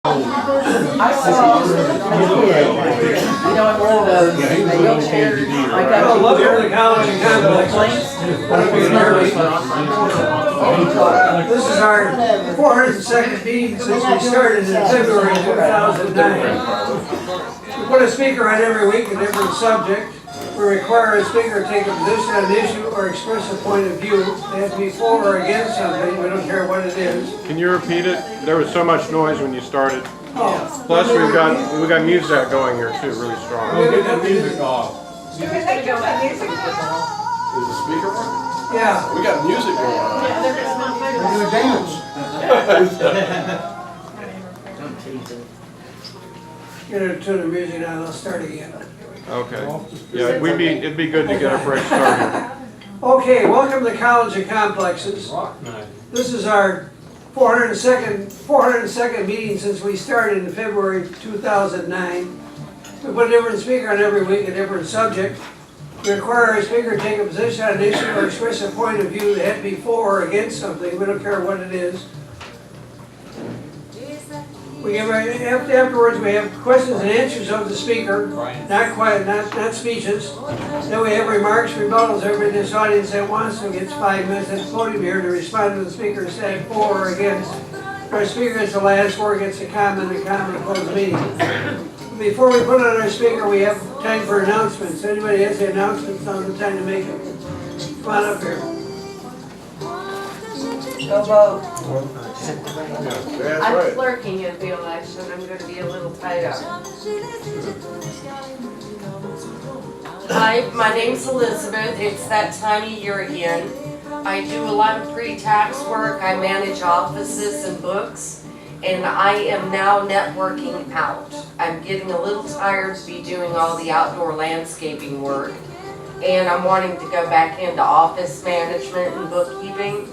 I saw, you know, in one of those wheelchairs, I got Welcome to the college and complex. This is our 402nd meeting since we started in February 2009. We put a speaker on every week, a different subject. We require a speaker to take a position on an issue or express a point of view. They have to be for or against something. We don't care what it is. Can you repeat it? There was so much noise when you started. Oh. Plus we got music going here too, really strong. We'll get the music off. Is the speaker on? Yeah. We got music going on. Yeah, they're just not Get her to the music now, let's start again. Okay. Yeah, it'd be good to get our break started. Okay, welcome to the College of Complexes. This is our 402nd meeting since we started in February 2009. We put a different speaker on every week, a different subject. We require a speaker to take a position on an issue or express a point of view that had to be for or against something. We don't care what it is. We give afterwards we have questions and answers of the speaker, not quiet, not speeches. Then we have remarks, rebuttals. Everybody in this audience that wants to gets 5 minutes at the podium here to respond to the speaker said for or against. Our speaker gets the last word, gets a comment, and close the meeting. Before we put on our speaker, we have time for announcements. Anybody has any announcements, now's the time to make it. Come on up here. Go vote. That's I'm right. clerking at the election. I'm going to be a little tied up. Hi, my name's Elizabeth. It's that time of year again. I do a lot of pre-tax work. I manage offices and books, and I am now networking out. I'm getting a little tired to be doing all the outdoor landscaping work, and I'm wanting to go back into office management and bookkeeping,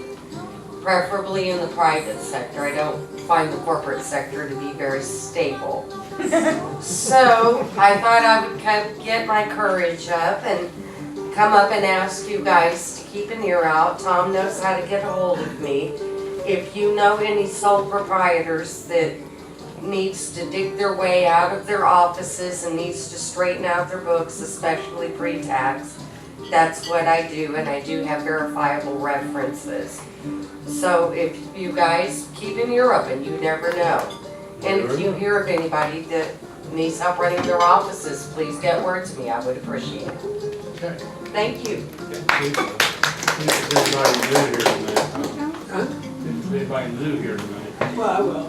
preferably in the private sector. I don't find the corporate sector to be very stable. So I thought I would kind of get my courage up and come up and ask you guys to keep an ear out. Tom knows how to get a hold of me. If you know any sole proprietors that needs to dig their way out of their offices and needs to straighten out their books, especially pre-tax, that's what I do, and I do have verifiable references. So if you guys keep an ear open, you never know. And if you hear of anybody that needs help running their offices, please get word to me. I would appreciate it. Okay. Thank you. Anybody new here tonight? Well, I will.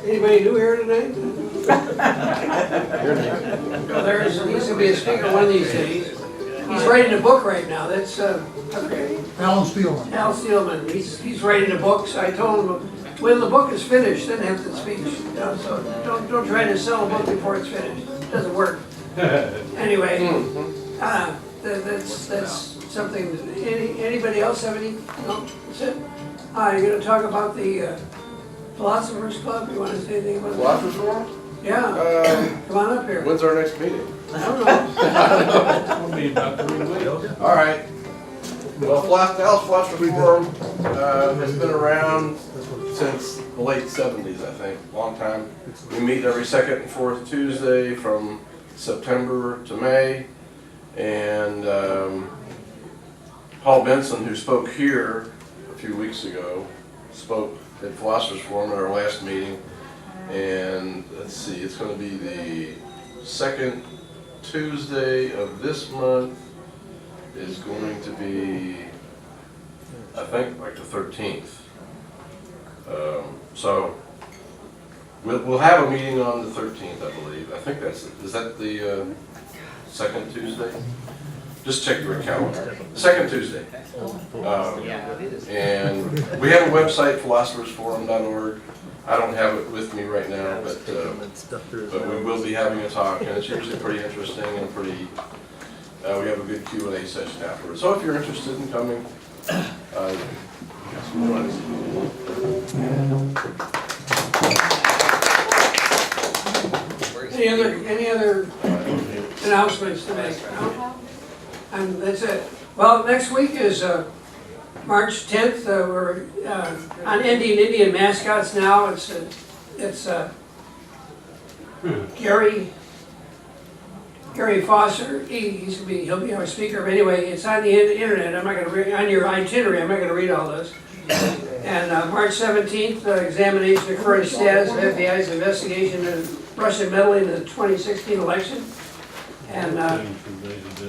Anybody new here tonight? Well, he's going to be a speaker one of these days. He's writing a book right now. That's okay. Alan Spielman. Al Steelman. He's writing a book. So I told him when the book is finished, then have the speech. You know, so don't try to sell a book before it's finished. It doesn't work. Anyway, that's something. Anybody else have any? No, that's it. You're going to talk about the Philosophers Club. You want to say anything about that? Philosophers Forum? Yeah. Come on up here. When's our next meeting? I don't know. It'll be about 3 weeks. All right. Well, Dallas Philosophers Forum has been around since the late 70s, I think, long time. We meet every second and fourth Tuesday from September to May, and Paul Benson, who spoke here a few weeks ago, spoke at Philosophers Forum at our last meeting, and let's see, it's going to be the second Tuesday of this month is going to be, I think, like the 13th. So we'll have a meeting on the 13th, I believe. I think is that the second Tuesday? Just check your calendar. Second Tuesday. And we have a website, philosophersforum.org. I don't have it with me right now, but we will be having a talk, and it's usually pretty interesting and pretty. We have a good Q&A session afterwards. So if you're interested in coming, Any other announcements to make? No? And that's it. Well, next week is March 10th, we're on Indian mascots now. It's Gary Foster. He'll be our speaker. But anyway, it's on the internet. I'm not going to read on your itinerary. I'm not going to read all this. And March 17th, examination of current status of FBI's investigation of Russian meddling in the 2016 election. And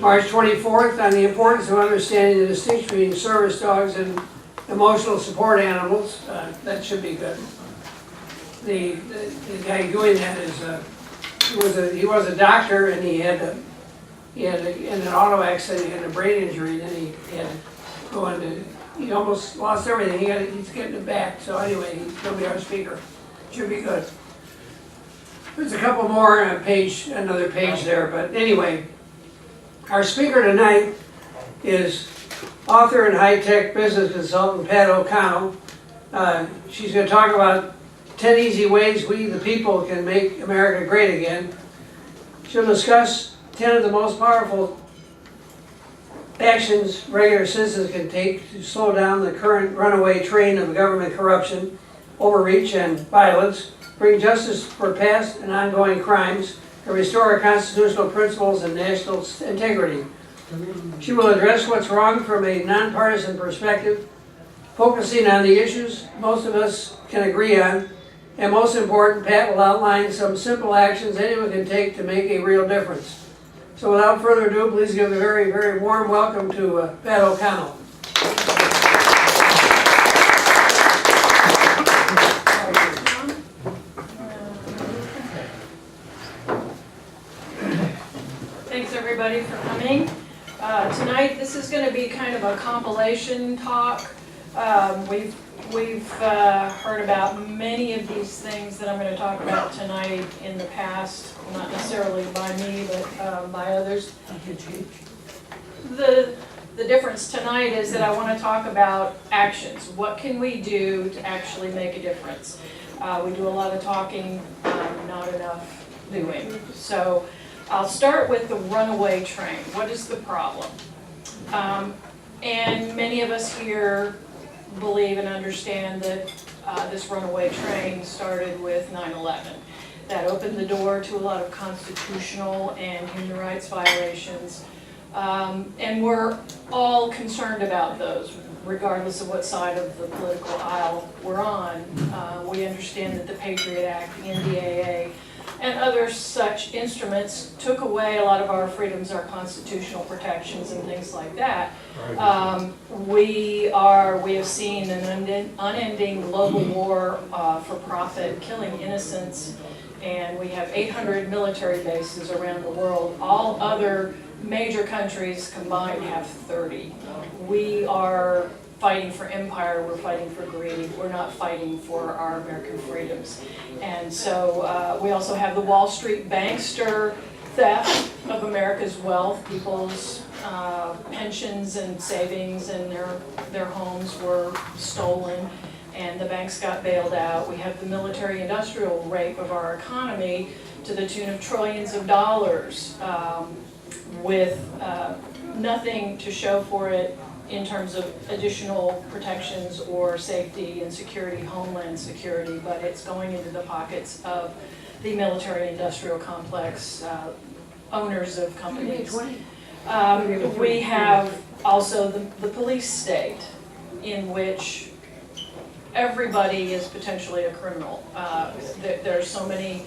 March 24th, on the importance of understanding the distinction between service dogs and emotional support animals. That should be good. The guy doing that is he was a doctor, and he had in an auto accident, he had a brain injury, and then he had to go into. He almost lost everything. He's getting it back. So anyway, he's going to be our speaker. Should be good. There's a couple more on another page there. But anyway, our speaker tonight is author and high-tech business consultant Pat O'Connell. She's going to talk about 10 easy ways we, the people, can make America great again. She'll discuss 10 of the most powerful actions regular citizens can take to slow down the current runaway train of government corruption, overreach, and violence, bring justice for past and ongoing crimes, and restore our constitutional principles and national integrity. She will address what's wrong from a nonpartisan perspective, focusing on the issues most of us can agree on, and most important, Pat will outline some simple actions anyone can take to make a real difference. So without further ado, please give a very, very warm welcome to Pat O'Connell. Thanks everybody for coming. Tonight, this is going to be kind of a compilation talk. We've heard about many of these things that I'm going to talk about tonight in the past, not necessarily by me, but by others. The difference tonight is that I want to talk about actions. What can we do to actually make a difference? We do a lot of talking, not enough doing. So I'll start with the runaway train. What is the problem? And many of us here believe and understand that this runaway train started with 9/11. That opened the door to a lot of constitutional and human rights violations. And we're all concerned about those, regardless of what side of the political aisle we're on. We understand that the Patriot Act, the NDAA, and other such instruments took away a lot of our freedoms, our constitutional protections, and things like that. We have seen an unending global war for profit, killing innocents, and we have 800 military bases around the world. All other major countries combined have 30. We are fighting for empire, we're fighting for greed, we're not fighting for our American freedoms. And so we also have the Wall Street bankster theft of America's wealth. People's pensions and savings and their homes were stolen, and the banks got bailed out. We have the military-industrial rape of our economy to the tune of trillions of dollars with nothing to show for it in terms of additional protections or safety and security, homeland security, but it's going into the pockets of the military-industrial complex, owners of companies. We have also the police state, in which everybody is potentially a criminal. There are so many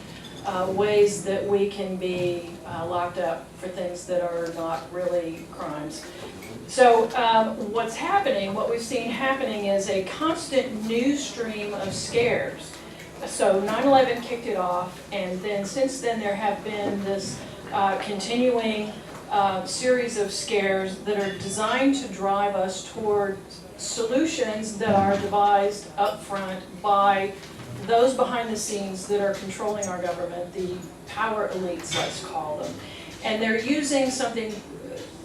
ways that we can be locked up for things that are not really crimes. So what's happening, what we've seen happening is a constant news stream of scares. So 9/11 kicked it off, and then since then there have been this continuing series of scares that are designed to drive us toward solutions that are devised up front by those behind the scenes that are controlling our government, the power elites, let's call them. And they're using something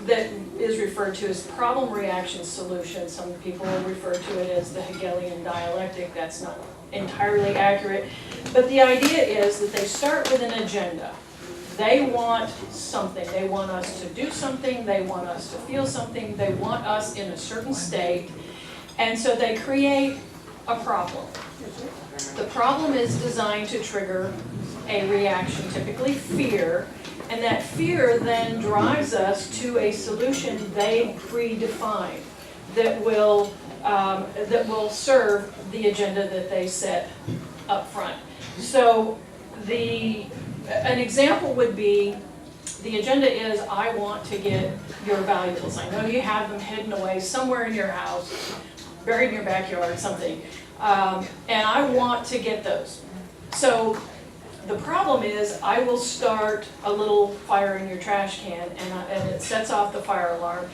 that is referred to as problem reaction solution. Some people refer to it as the Hegelian dialectic. That's not entirely accurate. But the idea is that they start with an agenda. They want something. They want us to do something. They want us to feel something. They want us in a certain state. And so they create a problem. The problem is designed to trigger a reaction, typically fear, and that fear then drives us to a solution they predefine that will serve the agenda that they set up front. So an example would be, the agenda is, I want to get your valuables. I know you have them hidden away somewhere in your house, buried in your backyard, something, and I want to get those. So the problem is, I will start a little fire in your trash can, and it sets off the fire alarm.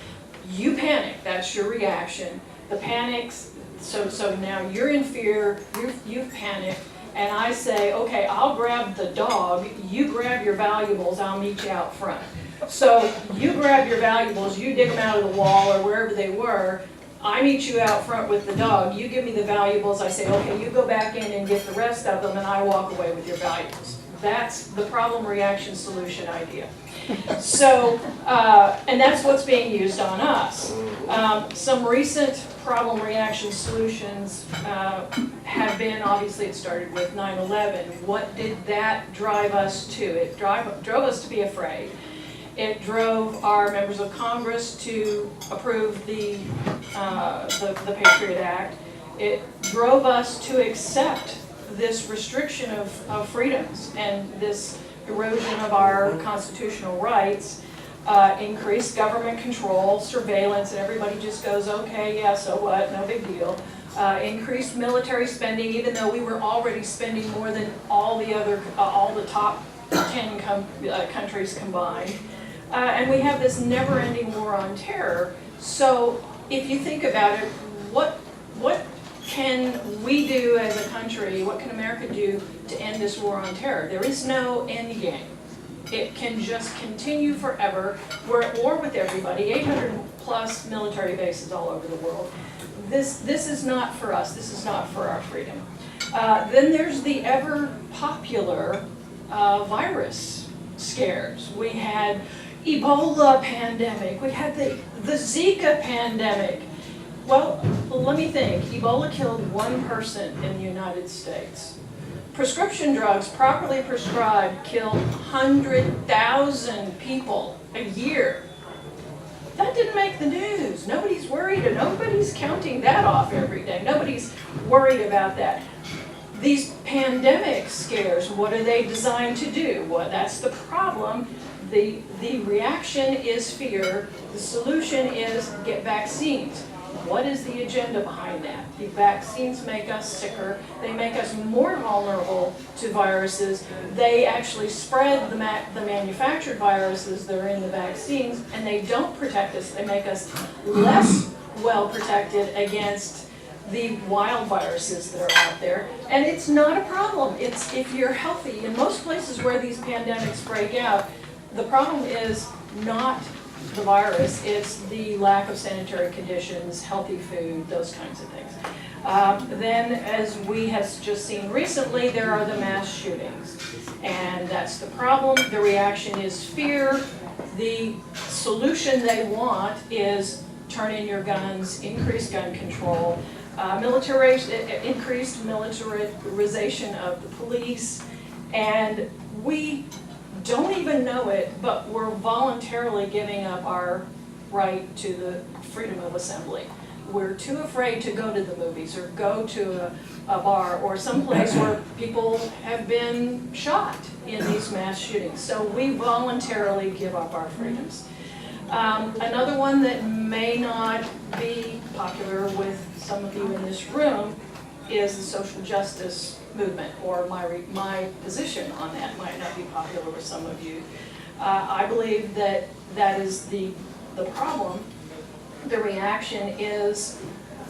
You panic, that's your reaction. The panics, so now you're in fear, you've panicked, and I say, okay, I'll grab the dog, you grab your valuables, I'll meet you out front. So you grab your valuables, you dig them out of the wall or wherever they were, I meet you out front with the dog, you give me the valuables, I say, okay, you go back in and get the rest of them, and I walk away with your valuables. That's the problem, reaction, solution idea. So, and that's what's being used on us. Some recent problem, reaction, solutions have been, obviously it started with 9/11. What did that drive us to? It drove us to be afraid. It drove our members of Congress to approve the Patriot Act. It drove us to accept this restriction of freedoms and this erosion of our constitutional rights, increased government control, surveillance, and everybody just goes, okay, yeah, so what, no big deal. Increased military spending, even though we were already spending more than all the top 10 countries combined. And we have this never-ending war on terror. So if you think about it, what can we do as a country, what can America do to end this war on terror? There is no end game. It can just continue forever. We're at war with everybody, 800 plus military bases all over the world. This is not for us, this is not for our freedom. Then there's the ever popular virus scares. We had Ebola pandemic, we had the Zika pandemic. Well, let me think. Ebola killed 1 person in the United States. Prescription drugs, properly prescribed, killed 100,000 people a year. That didn't make the news. Nobody's worried, and nobody's counting that off every day. Nobody's worried about that. These pandemic scares, what are they designed to do? Well, that's the problem. The reaction is fear. The solution is get vaccines. What is the agenda behind that? The vaccines make us sicker. They make us more vulnerable to viruses. They actually spread the manufactured viruses that are in the vaccines, and they don't protect us. They make us less well protected against the wild viruses that are out there. And it's not a problem. It's if you're healthy. In most places where these pandemics break out, the problem is not the virus, it's the lack of sanitary conditions, healthy food, those kinds of things. Then, as we have just seen recently, there are the mass shootings. And that's the problem. The reaction is fear. The solution they want is turn in your guns, increase gun control, increased militarization of the police, and we don't even know it, but we're voluntarily giving up our right to the freedom of assembly. We're too afraid to go to the movies or go to a bar or someplace where people have been shot in these mass shootings. So we voluntarily give up our freedoms. Another one that may not be popular with some of you in this room is the social justice movement, or my position on that might not be popular with some of you. I believe that that is the problem. The reaction is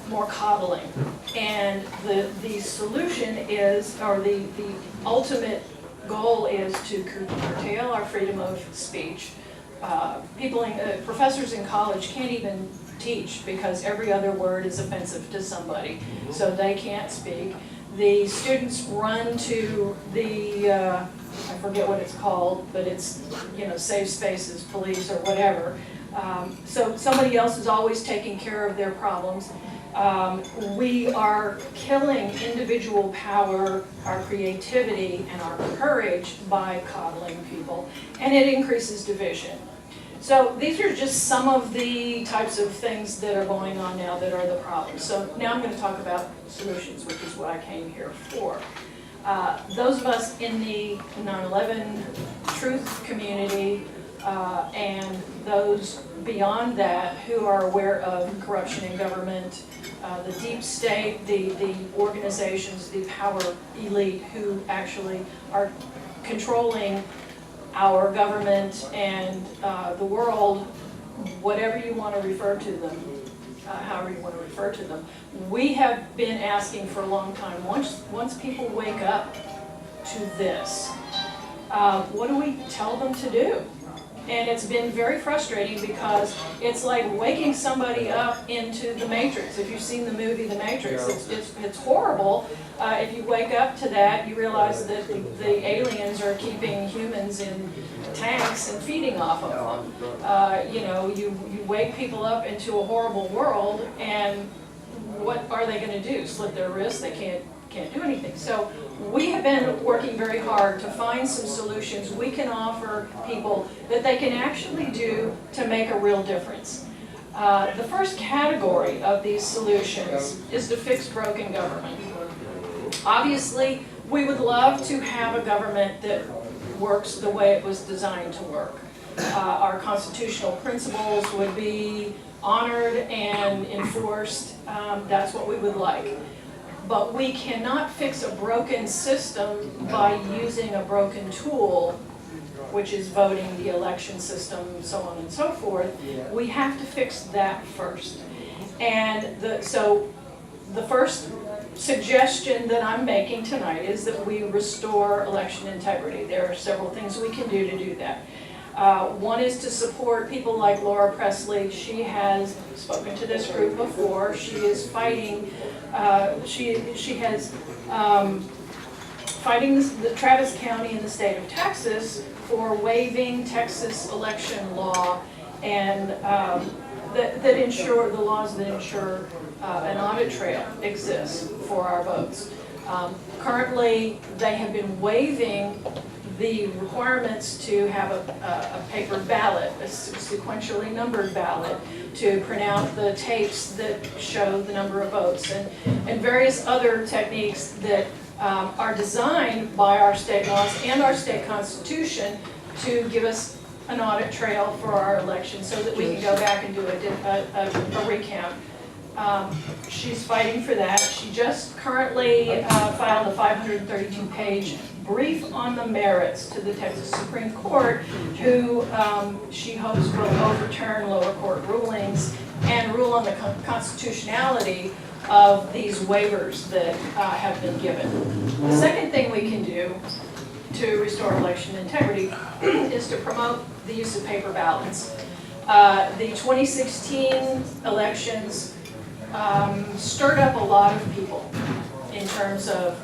more coddling, and the solution is, or the ultimate goal is to curtail our freedom of speech. Professors in college can't even teach because every other word is offensive to somebody, so they can't speak. The students run to the, I forget what it's called, but it's, safe spaces, police or whatever. So somebody else is always taking care of their problems. We are killing individual power, our creativity, and our courage by coddling people, and it increases division. So these are just some of the types of things that are going on now that are the problems. So now I'm going to talk about solutions, which is what I came here for. Those of us in the 9/11 truth community and those beyond that who are aware of corruption in government, the deep state, the organizations, the power elite who actually are controlling our government and the world, whatever you want to refer to them, however you want to refer to them. We have been asking for a long time, once people wake up to this, what do we tell them to do? And it's been very frustrating because it's like waking somebody up into the Matrix. If you've seen the movie The Matrix, it's horrible. If you wake up to that, you realize that the aliens are keeping humans in tanks and feeding off of them. You know, you wake people up into a horrible world, and what are they going to do? Slit their wrists? They can't do anything. So we have been working very hard to find some solutions we can offer people that they can actually do to make a real difference. The first category of these solutions is to fix broken government. Obviously, we would love to have a government that works the way it was designed to work. Our constitutional principles would be honored and enforced. That's what we would like. But we cannot fix a broken system by using a broken tool, which is voting, the election system, so on and so forth. We have to fix that first. And so the first suggestion that I'm making tonight is that we restore election integrity. There are several things we can do to do that. One is to support people like Laura Presley. She has spoken to this group before. She is fighting, she has fighting the Travis County in the state of Texas for waiving Texas election law and that ensure, the laws that ensure an audit trail exists for our votes. Currently, they have been waiving the requirements to have a paper ballot, a sequentially numbered ballot, to print out the tapes that show the number of votes, and various other techniques that are designed by our state laws and our state constitution to give us an audit trail for our election so that we can go back and do a recount. She's fighting for that. She just currently filed a 532-page brief on the merits to the Texas Supreme Court, who she hopes will overturn lower court rulings and rule on the constitutionality of these waivers that have been given. The second thing we can do to restore election integrity is to promote the use of paper ballots. The 2016 elections stirred up a lot of people in terms of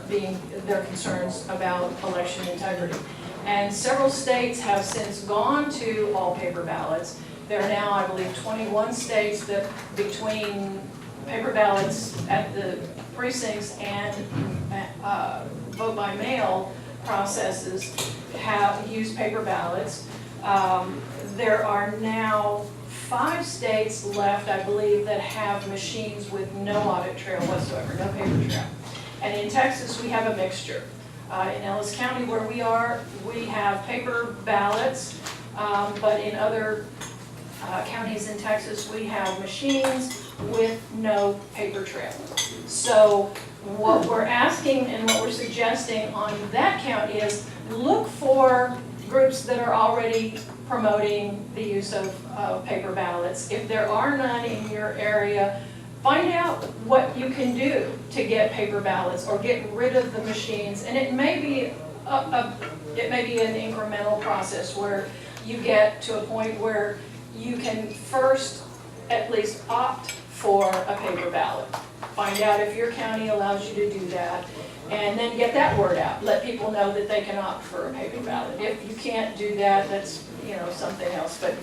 their concerns about election integrity. And several states have since gone to all paper ballots. There are now, I believe, 21 states that, between paper ballots at the precincts and vote by mail processes, have used paper ballots. There are now 5 states left, I believe, that have machines with no audit trail whatsoever, no paper trail. And in Texas, we have a mixture. In Ellis County, where we are, we have paper ballots, but in other counties in Texas, we have machines with no paper trail. So what we're asking and what we're suggesting on that count is look for groups that are already promoting the use of paper ballots. If there are none in your area, find out what you can do to get paper ballots or get rid of the machines. And it may be an incremental process where you get to a point where you can first at least opt for a paper ballot. Find out if your county allows you to do that, and then get that word out. Let people know that they can opt for a paper ballot. If you can't do that, that's something else. But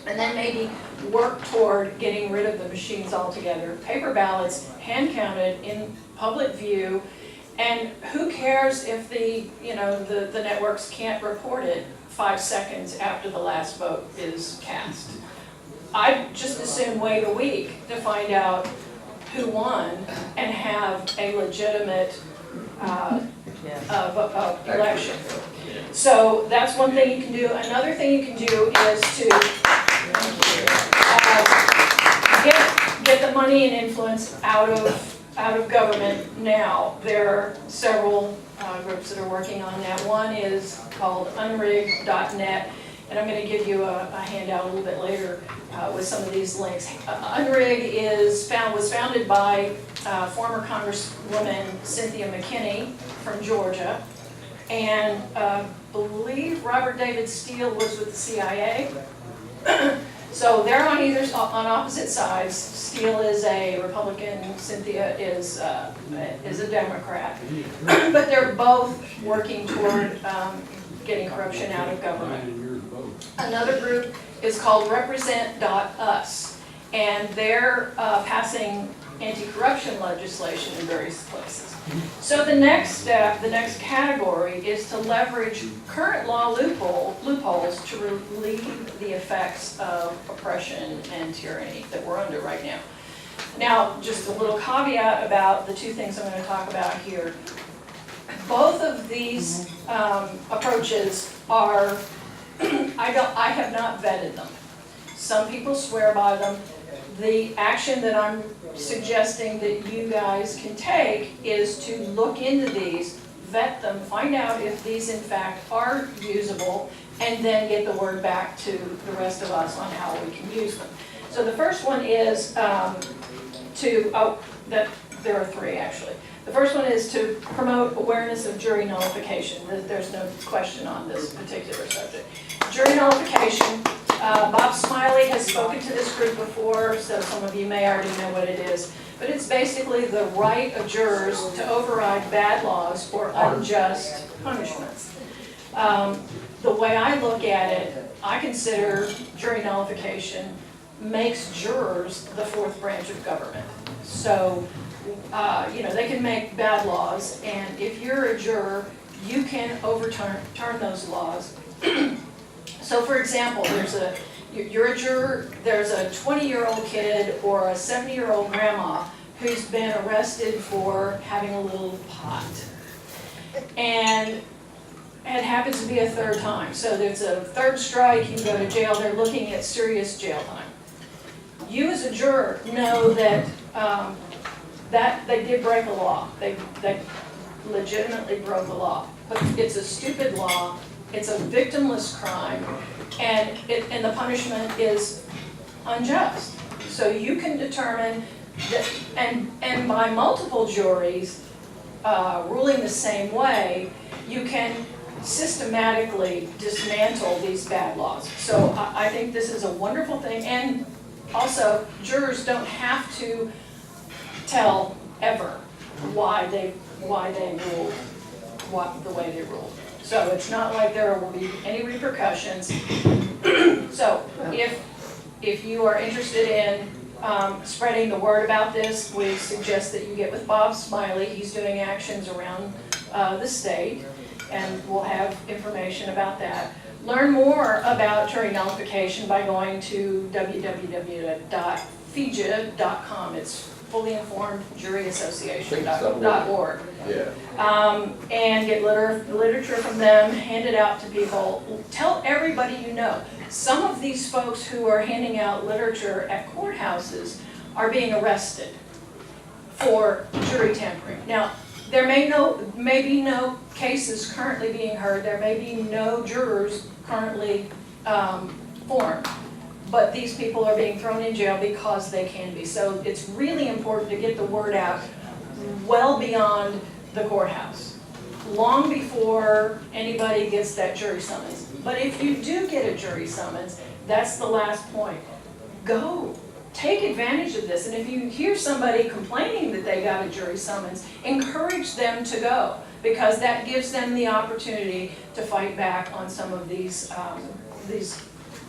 And then maybe work toward getting rid of the machines altogether. Paper ballots, hand counted in public view, and who cares if the networks can't report it 5 seconds after the last vote is cast. I'd just as soon wait a week to find out who won and have a legitimate election. So that's one thing you can do. Another thing you can do is to get the money and influence out of government now. There are several groups that are working on that. One is called unrig.net, and I'm going to give you a handout a little bit later with some of these links. Unrig was founded by former Congresswoman Cynthia McKinney from Georgia, and I believe Robert David Steele was with the CIA. So they're on opposite sides. Steele is a Republican, Cynthia is a Democrat, but they're both working toward getting corruption out of government. Another group is called Represent.us, and they're passing anti-corruption legislation in various places. So the next step, the next category, is to leverage current law loopholes to relieve the effects of oppression and tyranny that we're under right now. Now, just a little caveat about the two things I'm going to talk about here. Both of these approaches are, I have not vetted them. Some people swear by them. The action that I'm suggesting that you guys can take is to look into these, vet them, find out if these in fact are usable, and then get the word back to the rest of us on how we can use them. So the first one is there are three actually. The first one is to promote awareness of jury nullification. There's no question on this particular subject. Jury nullification, Bob Smiley has spoken to this group before, so some of you may already know what it is. But it's basically the right of jurors to override bad laws or unjust punishments. The way I look at it, I consider jury nullification makes jurors the fourth branch of government. So, they can make bad laws, and if you're a juror, you can overturn those laws. So, for example, you're a juror, there's a 20-year-old kid or a 70-year-old grandma who's been arrested for having a little pot. And it happens to be a third time. So there's a third strike, you can go to jail, they're looking at serious jail time. You as a juror know that that they did break a law. They legitimately broke a law. But it's a stupid law, it's a victimless crime, and the punishment is unjust. So you can determine that, and by multiple juries ruling the same way, you can systematically dismantle these bad laws. So I think this is a wonderful thing, and also jurors don't have to tell ever why they ruled the way they ruled. So it's not like there will be any repercussions. So if you are interested in spreading the word about this, we suggest that you get with Bob Smiley. He's doing actions around the state, and we'll have information about that. Learn more about jury nullification by going to www.fija.com. It's Fully Informed Jury Association.org. Yeah. And get literature from them, hand it out to people. Tell everybody you know. Some of these folks who are handing out literature at courthouses are being arrested for jury tampering. Now, there may be no cases currently being heard. There may be no jurors currently formed. But these people are being thrown in jail because they can be. So it's really important to get the word out well beyond the courthouse, long before anybody gets that jury summons. But if you do get a jury summons, that's the last point. Go. Take advantage of this. And if you hear somebody complaining that they got a jury summons, encourage them to go, because that gives them the opportunity to fight back on some of these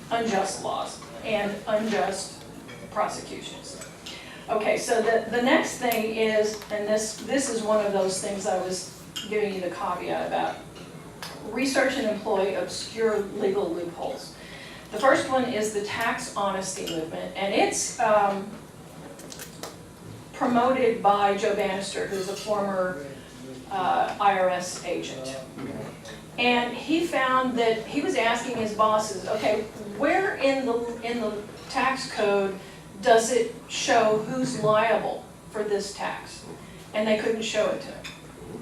unjust laws. and unjust prosecutions. Okay, so the next thing is, and this is one of those things I was giving you the caveat about, research and employ obscure legal loopholes. The first one is the tax honesty movement, and it's promoted by Joe Bannister, who's a former IRS agent. And he found that he was asking his bosses, okay, where in the tax code does it show who's liable for this tax? And they couldn't show it to him.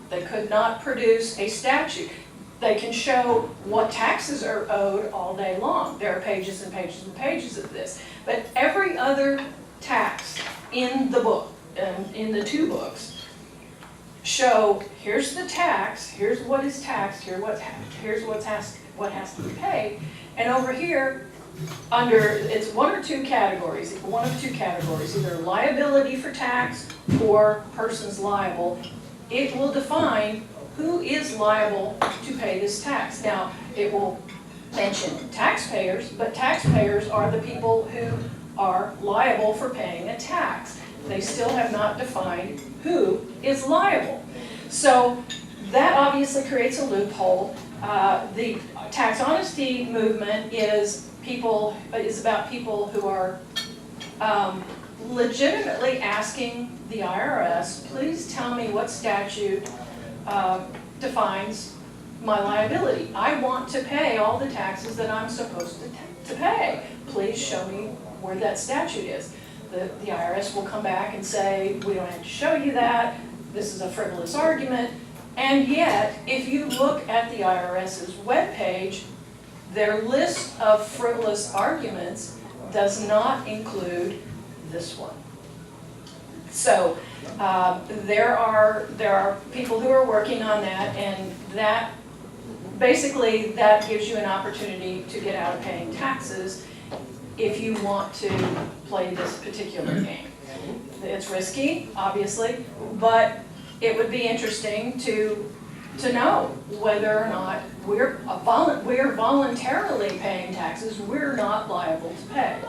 They could not produce a statute. They can show what taxes are owed all day long. There are pages and pages and pages of this. But every other tax in the book, in the two books, show here's the tax, here's what is taxed, here's what has to be paid, and over here, under it's one of two categories, either liability for tax or persons liable. It will define who is liable to pay this tax. Now, it will mention taxpayers, but taxpayers are the people who are liable for paying a tax. They still have not defined who is liable. So that obviously creates a loophole. The tax honesty movement is about people who are legitimately asking the IRS, please tell me what statute defines my liability. I want to pay all the taxes that I'm supposed to pay. Please show me where that statute is. The IRS will come back and say, we don't have to show you that, this is a frivolous argument, and yet, if you look at the IRS's webpage, their list of frivolous arguments does not include this one. So, there are people who are working on that, and that, basically, that gives you an opportunity to get out of paying taxes if you want to play this particular game. It's risky, obviously, but it would be interesting to know whether or not we're voluntarily paying taxes we're not liable to pay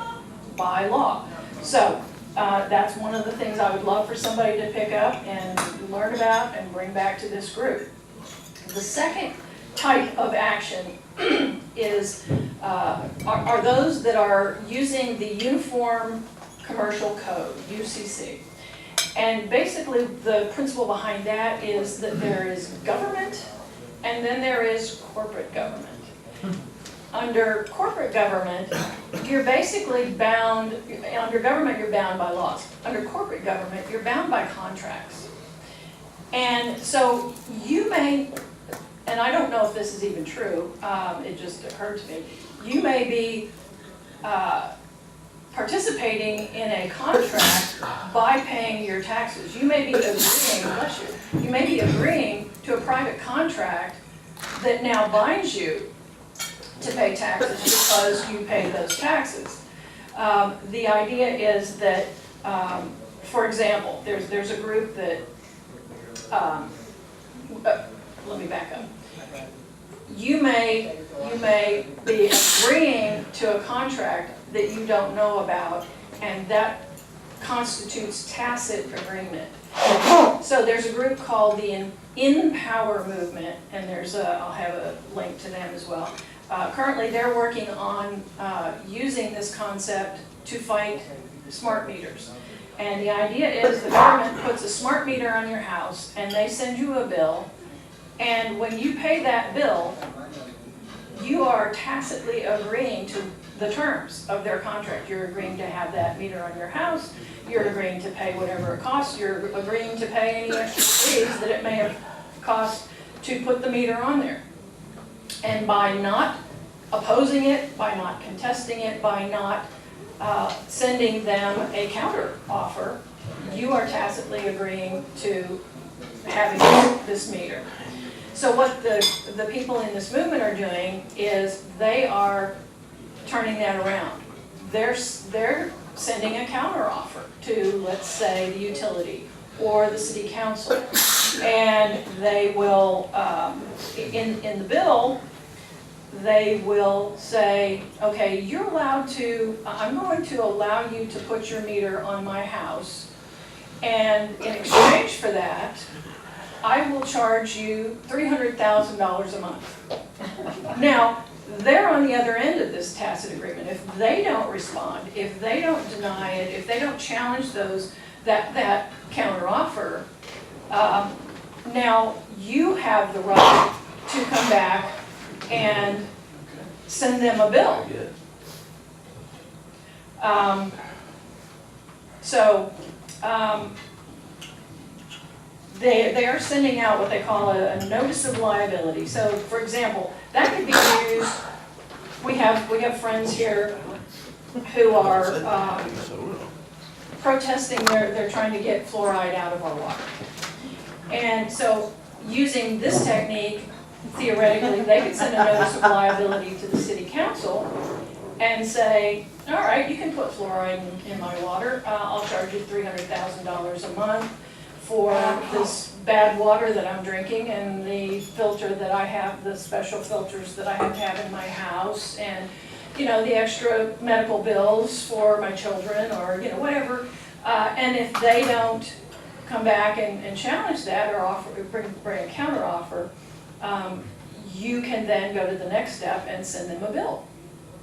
by law. So that's one of the things I would love for somebody to pick up and learn about and bring back to this group. The second type of action are those that are using the Uniform Commercial Code, UCC. And basically the principle behind that is that there is government and then there is corporate government. Under corporate government, you're basically bound, under government you're bound by laws. Under corporate government, you're bound by contracts. And so you may, and I don't know if this is even true, it just occurred to me, you may be participating in a contract by paying your taxes. You may be agreeing, you may be agreeing to a private contract that now binds you to pay taxes because you pay those taxes. The idea is that, for example, there's a group that, let me back up. You may be agreeing to a contract that you don't know about, and that constitutes tacit agreement. So there's a group called the In Power Movement, and I'll have a link to them as well. Currently they're working on using this concept to fight smart meters. And the idea is the government puts a smart meter on your house and they send you a bill, and when you pay that bill, you are tacitly agreeing to the terms of their contract. You're agreeing to have that meter on your house, you're agreeing to pay whatever it costs, you're agreeing to pay any extra fees that it may have cost to put the meter on there. And by not opposing it, by not contesting it, by not sending them a counter offer, you are tacitly agreeing to having this meter. So what the people in this movement are doing is they are turning that around. They're sending a counter offer to, let's say, the utility or the city council, and they will, in the bill, they will say, okay, you're allowed to, I'm going to allow you to put your meter on my house, and in exchange for that, I will charge you $300,000 a month. Now, they're on the other end of this tacit agreement. If they don't respond, if they don't deny it, if they don't challenge that counteroffer, now you have the right to come back and send them a bill. They are sending out what they call a notice of liability. So, for example, that could be used. We have friends here who are protesting. They're trying to get fluoride out of our water, and so using this technique, theoretically, they could send a notice of liability to the city council and say, all right, you can put fluoride in my water. I'll charge you $300,000 a month for this bad water that I'm drinking, and the filter that I have, the special filters that I have to have in my house, and the extra medical bills for my children, or whatever. And if they don't come back and challenge that, or bring a counter offer, you can then go to the next step and send them a bill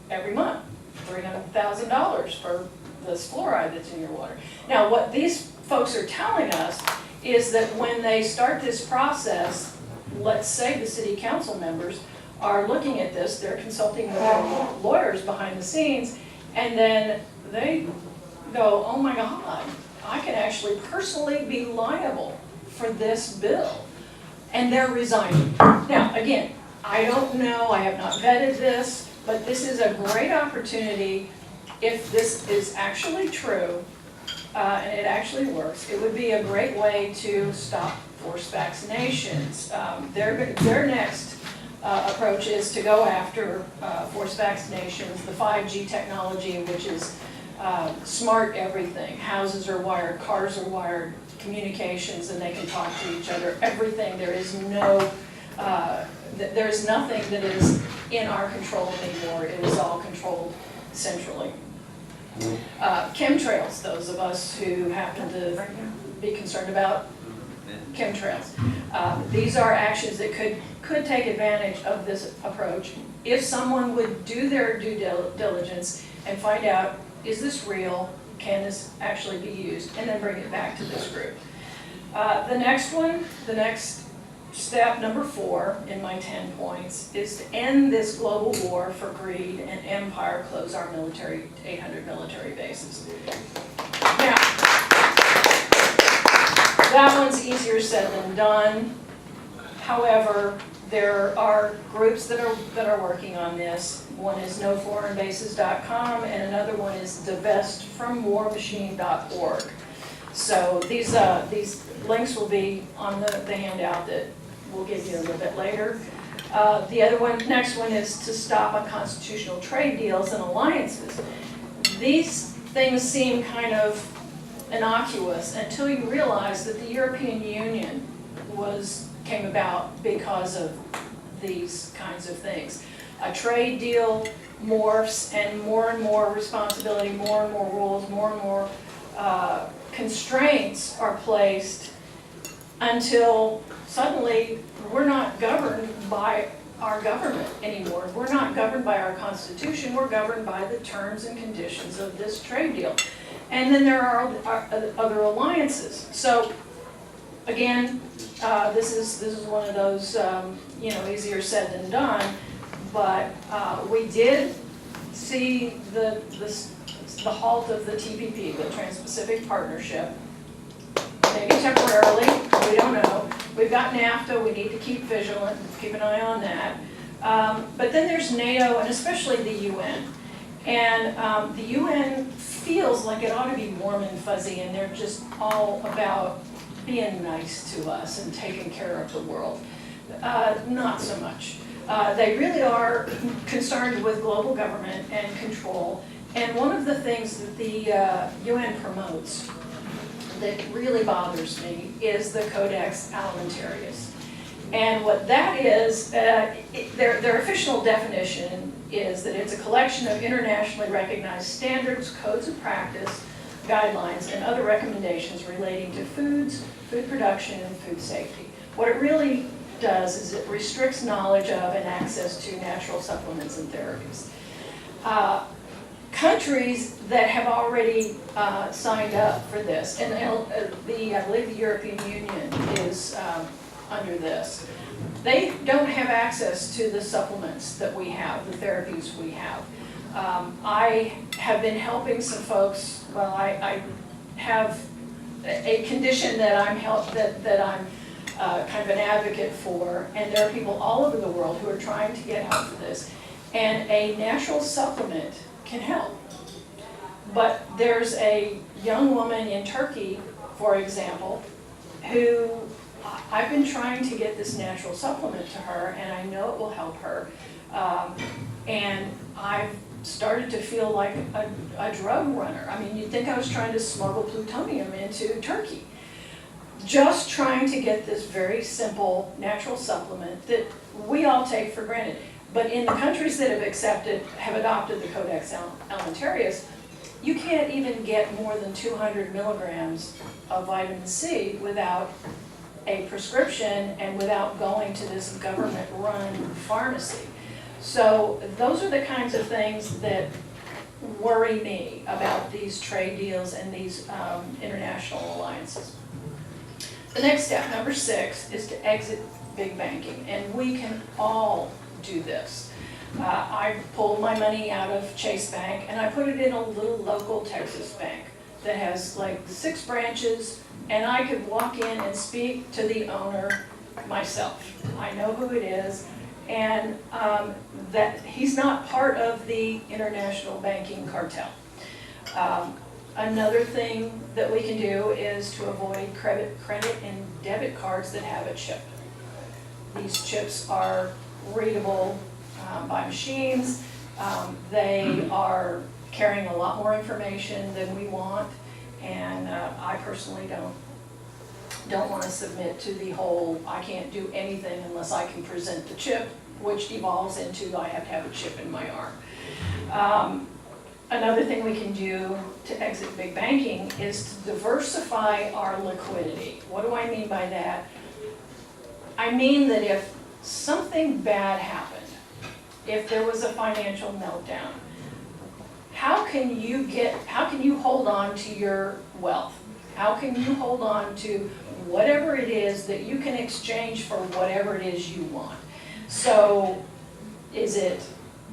every month, $300,000 for this fluoride that's in your water. Now, what these folks are telling us is that when they start this process, let's say the city council members are looking at this, they're consulting with their lawyers behind the scenes, and then they go, oh my God, I can actually personally be liable for this bill. And they're resigning. Now, again, I don't know, I have not vetted this, but this is a great opportunity. If this is actually true, and it actually works, it would be a great way to stop forced vaccinations. Their next approach is to go after forced vaccinations, the 5G technology, which is smart everything. Houses are wired, cars are wired, communications, and they can talk to each other. Everything. There is there's nothing that is in our control anymore. It is all controlled centrally. Chemtrails, those of us who happen to be concerned about chemtrails. These are actions that could take advantage of this approach if someone would do their due diligence and find out, is this real? Can this actually be used? And then bring it back to this group. The next step, number 4 in my 10 points, is to end this global war for greed and empire, close our 800 military bases. Now, that one's easier said than done. However, there are groups that are working on this. One is noforeignbases.com, and another one is divestfromwarmachine.org. So these links will be on the handout that we'll give you a little bit later. The next one is to stop unconstitutional trade deals and alliances. These things seem kind of innocuous until you realize that the European Union came about because of these kinds of things. A trade deal morphs, and more responsibility, more and more rules, more and more constraints are placed until suddenly we're not governed by our government anymore. We're not governed by our Constitution. We're governed by the terms and conditions of this trade deal. And then there are other alliances. So again, this is one of those easier said than done. But we did see the halt of the TPP, the Trans-Pacific Partnership, maybe temporarily, we don't know. We've got NAFTA, we need to keep vigilant, keep an eye on that. But then there's NATO, and especially the UN. And the UN feels like it ought to be warm and fuzzy, and they're just all about being nice to us and taking care of the world. Not so much. They really are concerned with global government and control. And one of the things that the UN promotes that really bothers me is the Codex Alimentarius. And what that is, their official definition is that it's a collection of internationally recognized standards, codes of practice, guidelines, and other recommendations relating to foods, food production, and food safety. What it really does is it restricts knowledge of and access to natural supplements and therapies. Countries that have already signed up for this, and I believe the European Union is under this, they don't have access to the supplements that we have, the therapies we have. I have been helping some folks. Well, I have a condition that I'm kind of an advocate for, and there are people all over the world who are trying to get help for this. And a natural supplement can help. But there's a young woman in Turkey, for example, who I've been trying to get this natural supplement to her, and I know it will help her. And I've started to feel like a drug runner. I mean, you'd think I was trying to smuggle plutonium into Turkey. Just trying to get this very simple natural supplement that we all take for granted. But in the countries that have adopted the Codex Alimentarius, you can't even get more than 200 milligrams of vitamin C without a prescription and without going to this government-run pharmacy. So those are the kinds of things that worry me about these trade deals and these international alliances. The next step, number 6, is to exit big banking, and we can all do this. I pulled my money out of Chase Bank and I put it in a little local Texas bank that has like 6 branches, and I could walk in and speak to the owner myself. I know who it is, and that he's not part of the international banking cartel. Another thing that we can do is to avoid credit and debit cards that have a chip. These chips are readable by machines. They are carrying a lot more information than we want, and I personally don't want to submit to the whole I can't do anything unless I can present the chip, which evolves into I have to have a chip in my arm. Another thing we can do to exit big banking is to diversify our liquidity. What do I mean by that? I mean that if something bad happened, if there was a financial meltdown, how can you hold on to your wealth? How can you hold on to whatever it is that you can exchange for whatever it is you want? So is it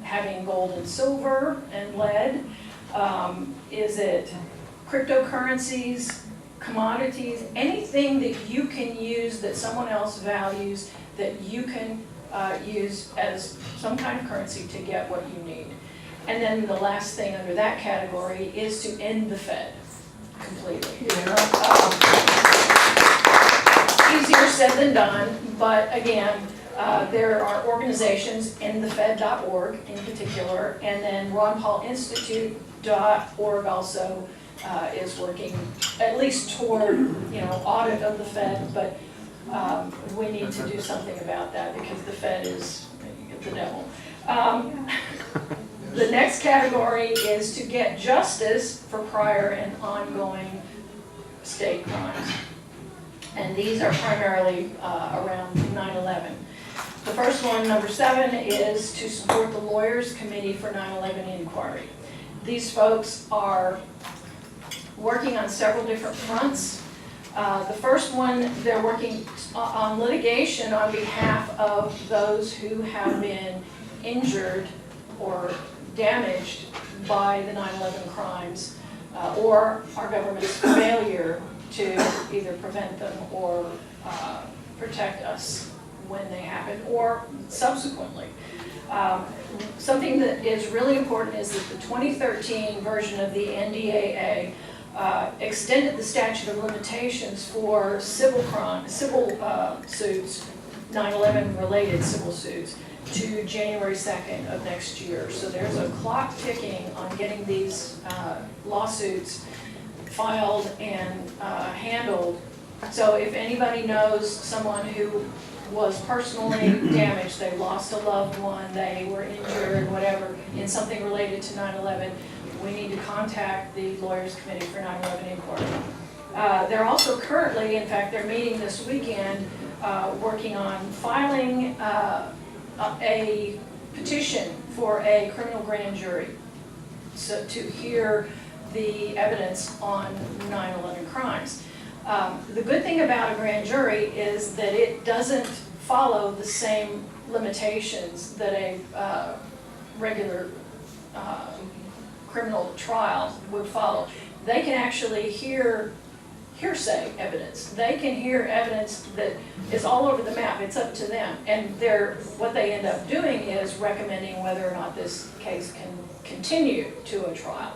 having gold and silver and lead? Is it cryptocurrencies, commodities, anything that you can use that someone else values that you can use as some kind of currency to get what you need? And then the last thing under that category is to end the Fed completely. Easier said than done, but again, there are organizations, endthefed.org in particular, and then ronpaulinstitute.org also is working at least toward audit of the Fed, but we need to do something about that because the Fed is the devil. The next category is to get justice for prior and ongoing state crimes. And these are primarily around 9/11. The first one, number 7, is to support the Lawyers Committee for 9/11 Inquiry. These folks are working on several different fronts. The first one, they're working on litigation on behalf of those who have been injured or damaged by the 9/11 crimes or our government's failure to either prevent them or protect us when they happen or subsequently. Something that is really important is that the 2013 version of the NDAA extended the statute of limitations for civil suits, 9/11 related civil suits, to January 2nd of next year. So there's a clock ticking on getting these lawsuits filed and handled. So if anybody knows someone who was personally damaged, they lost a loved one, they were injured, whatever, in something related to 9/11, we need to contact the Lawyers Committee for 9/11 Inquiry. They're also currently, in fact, they're meeting this weekend, working on filing a petition for a criminal grand jury, so to hear the evidence on 9/11 crimes. The good thing about a grand jury is that it doesn't follow the same limitations that a regular criminal trial would follow. They can actually hear hearsay evidence. They can hear evidence that is all over the map. It's up to them. And what they end up doing is recommending whether or not this case can continue to a trial.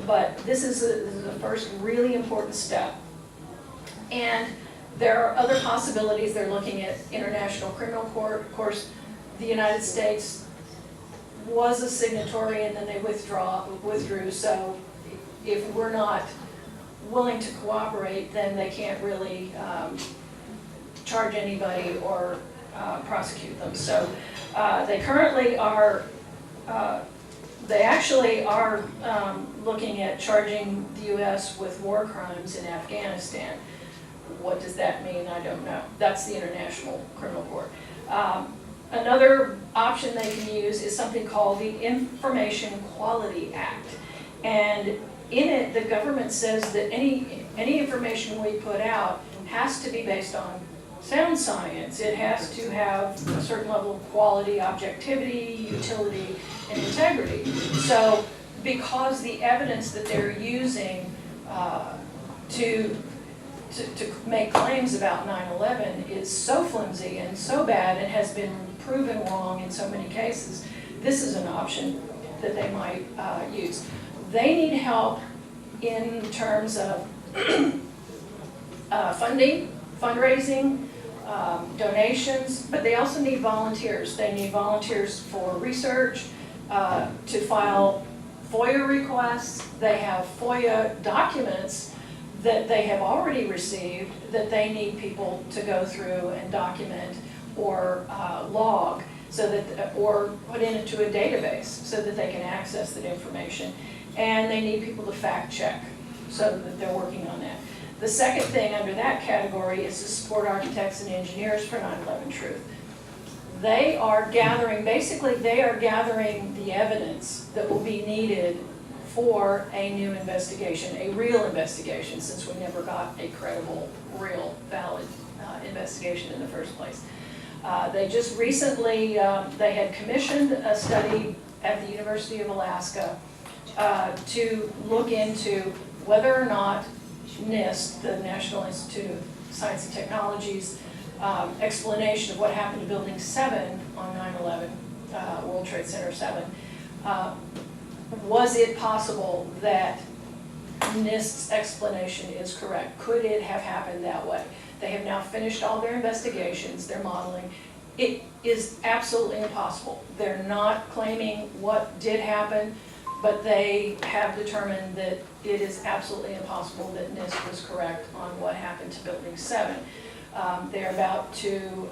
But this is the first really important step. And there are other possibilities. They're looking at International Criminal Court. Of course, the United States was a signatory and then they withdrew. So if we're not willing to cooperate, then they can't really charge anybody or prosecute them. So they currently are, they actually are looking at charging the U.S. with war crimes in Afghanistan. What does that mean? I don't know. That's the International Criminal Court. Another option they can use is something called the Information Quality Act. And in it, the government says that any information we put out has to be based on sound science. It has to have a certain level of quality, objectivity, utility, and integrity. So because the evidence that they're using to make claims about 9/11 is so flimsy and so bad and has been proven wrong in so many cases, this is an option that they might use. They need help in terms of funding, fundraising, donations, but they also need volunteers. They need volunteers for research, to file FOIA requests. They have FOIA documents that they have already received that they need people to go through and document or log, so that, or put into a database so that they can access that information. And they need people to fact check, so that they're working on that. The second thing under that category is to support architects and engineers for 9/11 Truth. They are gathering, basically they are gathering the evidence that will be needed for a new investigation, a real investigation, since we never got a credible, real, valid investigation in the first place. They just recently, they had commissioned a study at the University of Alaska to look into whether or not NIST, the National Institute of Science and Technology's explanation of what happened to Building 7 on 9/11, World Trade Center 7, was it possible that NIST's explanation is correct? Could it have happened that way? They have now finished all their investigations, their modeling. It is absolutely impossible. They're not claiming what did happen, but they have determined that it is absolutely impossible that NIST was correct on what happened to Building 7. They're about to,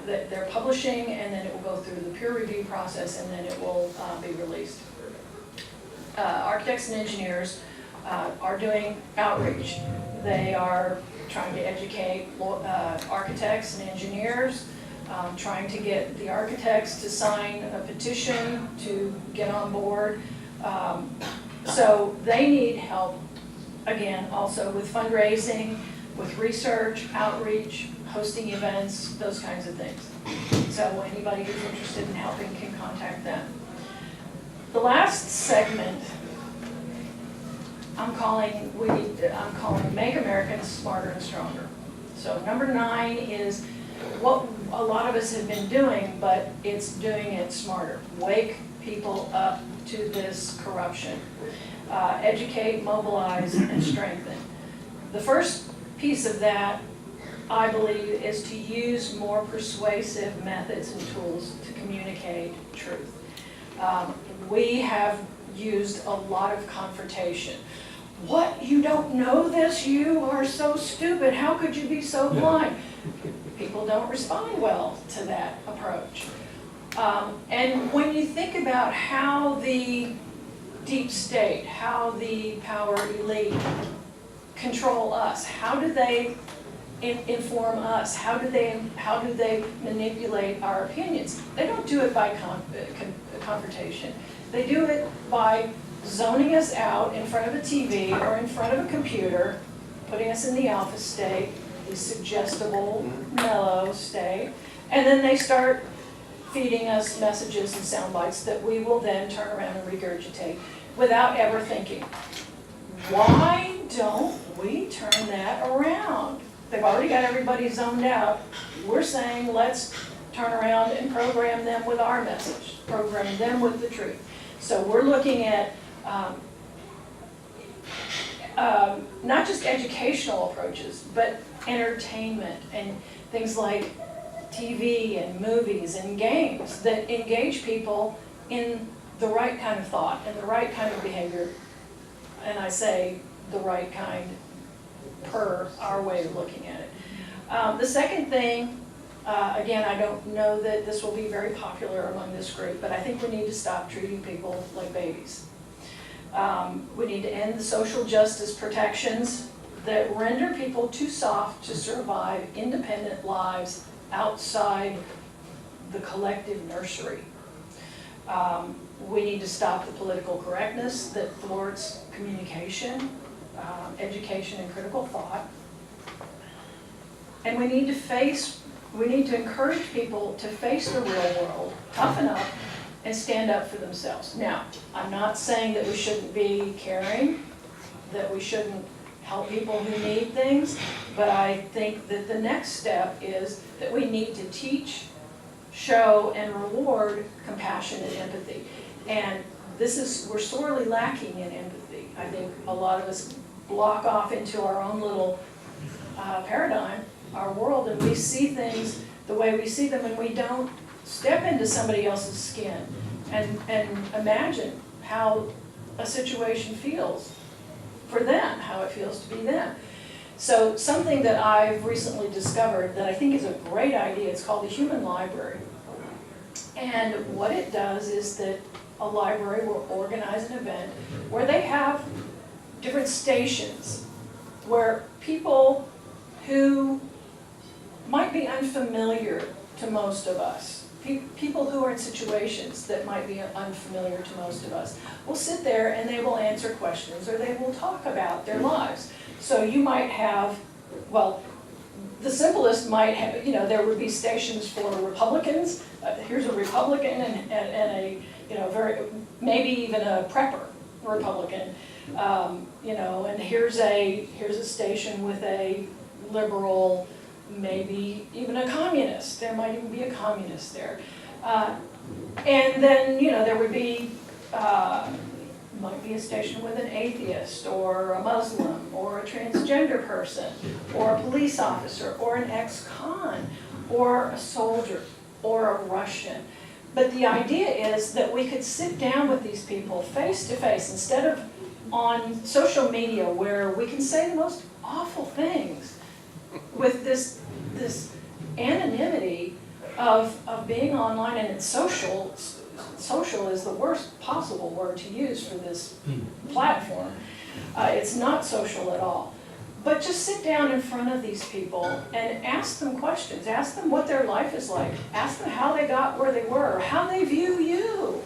they're publishing, and then it will go through the peer review process, and then it will be released. Architects and engineers are doing outreach. They are trying to educate architects and engineers, trying to get the architects to sign a petition to get on board. So they need help, again, also with fundraising, with research, outreach, hosting events, those kinds of things. So anybody who's interested in helping can contact them. The last segment I'm calling Make Americans Smarter and Stronger. So number 9 is what a lot of us have been doing, but it's doing it smarter. Wake people up to this corruption. Educate, mobilize, and strengthen. The first piece of that, I believe, is to use more persuasive methods and tools to communicate truth. We have used a lot of confrontation. what, you don't know this? You are so stupid. How could you be so blind? People don't respond well to that approach. And when you think about how the deep state, how the power elite control us, how do they inform us? How do they manipulate our opinions? They don't do it by confrontation. They do it by zoning us out in front of a TV or in front of a computer, putting us in the alpha state, the suggestible, mellow state, and then they start feeding us messages and sound bites that we will then turn around and regurgitate without ever thinking, why don't we turn that around? They've already got everybody zoned out. We're saying let's turn around and program them with our message, program them with the truth. So we're looking at not just educational approaches, but entertainment and things like TV and movies and games that engage people in the right kind of thought and the right kind of behavior. And I say the right kind per our way of looking at it. The second thing, again, I don't know that this will be very popular among this group, but I think we need to stop treating people like babies. We need to end the social justice protections that render people too soft to survive independent lives outside the collective nursery. We need to stop the political correctness that thwarts communication, education, and critical thought. And we need to encourage people to face the real world, toughen up, and stand up for themselves. Now, I'm not saying that we shouldn't be caring, that we shouldn't help people who need things, but I think that the next step is that we need to teach, show, and reward compassion and empathy. And we're sorely lacking in empathy. I think a lot of us block off into our own little paradigm, our world, and we see things the way we see them, and we don't step into somebody else's skin and imagine how a situation feels for them, how it feels to be them. So something that I've recently discovered that I think is a great idea, it's called the Human Library. And what it does is that a library will organize an event where they have different stations where people who might be unfamiliar to most of us, people who are in situations that might be unfamiliar to most of us, will sit there and they will answer questions or they will talk about their lives. So you might have, well, the simplest might have, there would be stations for Republicans. Here's a Republican and a, maybe even a prepper Republican, and here's a station with a liberal, maybe even a communist. There might even be a communist there. And then, there would be, might be a station with an atheist or a Muslim or a transgender person or a police officer or an ex-con or a soldier or a Russian. But the idea is that we could sit down with these people face to face instead of on social media where we can say the most awful things with this anonymity of being online, and it's social. Social is the worst possible word to use for this platform. It's not social at all. But just sit down in front of these people and ask them questions. Ask them what their life is like. Ask them how they got where they were, how they view you,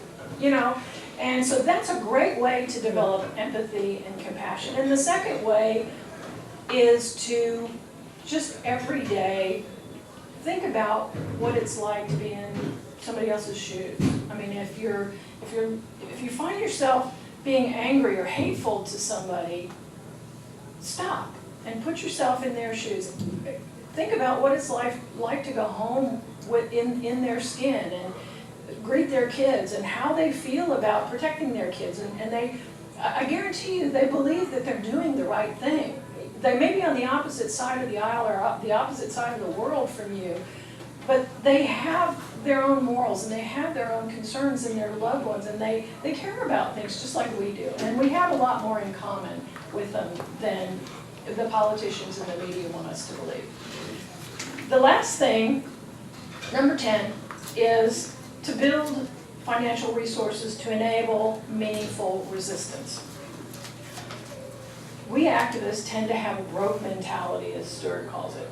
And so that's a great way to develop empathy and compassion. And the second way is to just every day think about what it's like to be in somebody else's shoes. I mean, if you find yourself being angry or hateful to somebody, stop and put yourself in their shoes. Think about what it's like to go home in their skin and greet their kids and how they feel about protecting their kids. And I guarantee you, they believe that they're doing the right thing. They may be on the opposite side of the aisle or the opposite side of the world from you, but they have their own morals and they have their own concerns in their loved ones, and they care about things just like we do. And we have a lot more in common with them than the politicians and the media want us to believe. The last thing, number 10, is to build financial resources to enable meaningful resistance. We activists tend to have a broke mentality, as Stuart calls it.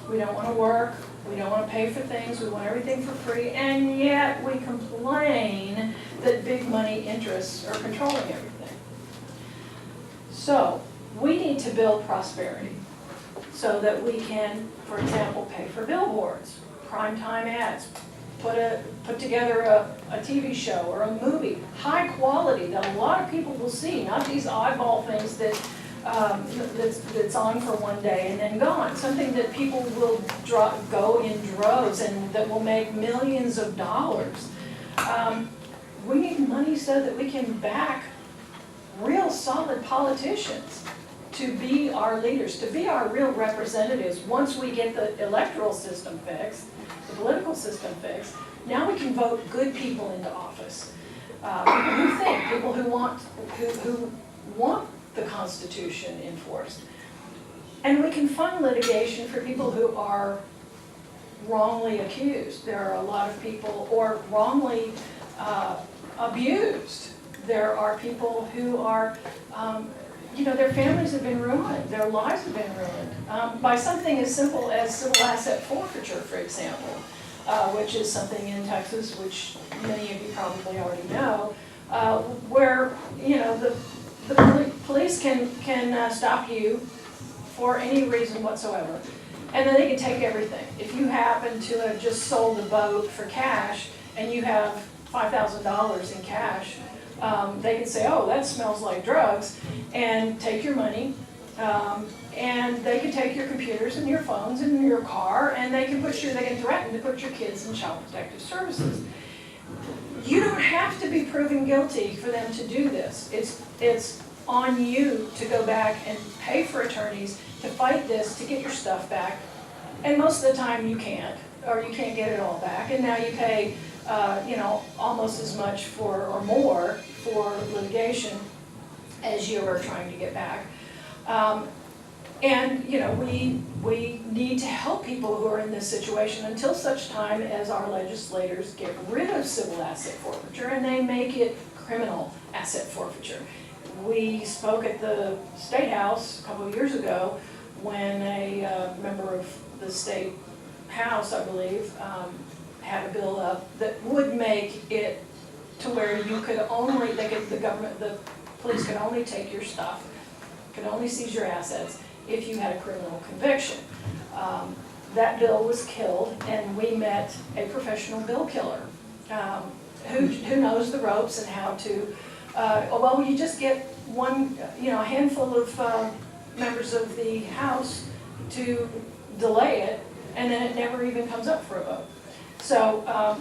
We don't want to work, we don't want to pay for things, we want everything for free, and yet we complain that big money interests are controlling everything. So, we need to build prosperity so that we can, for example, pay for billboards, primetime ads, put together a TV show or a movie, high quality, that a lot of people will see, not these oddball things that that's on for one day and then gone. Something that people will go in droves and that will make millions of dollars. We need money so that we can back real solid politicians to be our leaders, to be our real representatives. Once we get the electoral system fixed, the political system fixed, now we can vote good people into office. People who think, people who want the Constitution enforced. And we can fund litigation for people who are wrongly accused. There are a lot of people, or wrongly abused. There are people who are, their families have been ruined, their lives have been ruined by something as simple as civil asset forfeiture, for example, which is something in Texas, which many of you probably already know, where, the police can stop you for any reason whatsoever, and then they can take everything. If you happen to have just sold a boat for cash and you have $5,000 in cash, they can say, oh, that smells like drugs, and take your money, and they can take your computers and your phones and your car, and they can threaten to put your kids in child protective services. You don't have to be proven guilty for them to do this. It's on you to go back and pay for attorneys to fight this, to get your stuff back. And most of the time you can't, or you can't get it all back. And now you pay, almost as much for, or more, for litigation as you are trying to get back. We need to help people who are in this situation until such time as our legislators get rid of civil asset forfeiture and they make it criminal asset forfeiture. We spoke at the State House a couple of years ago when a member of the State House, I believe, had a bill up that would make it to where you could only, the police could only take your stuff, could only seize your assets if you had a criminal conviction. That bill was killed, and we met a professional bill killer who knows the ropes and how to, you just get one, a handful of members of the House to delay it, and then it never even comes up for a vote. So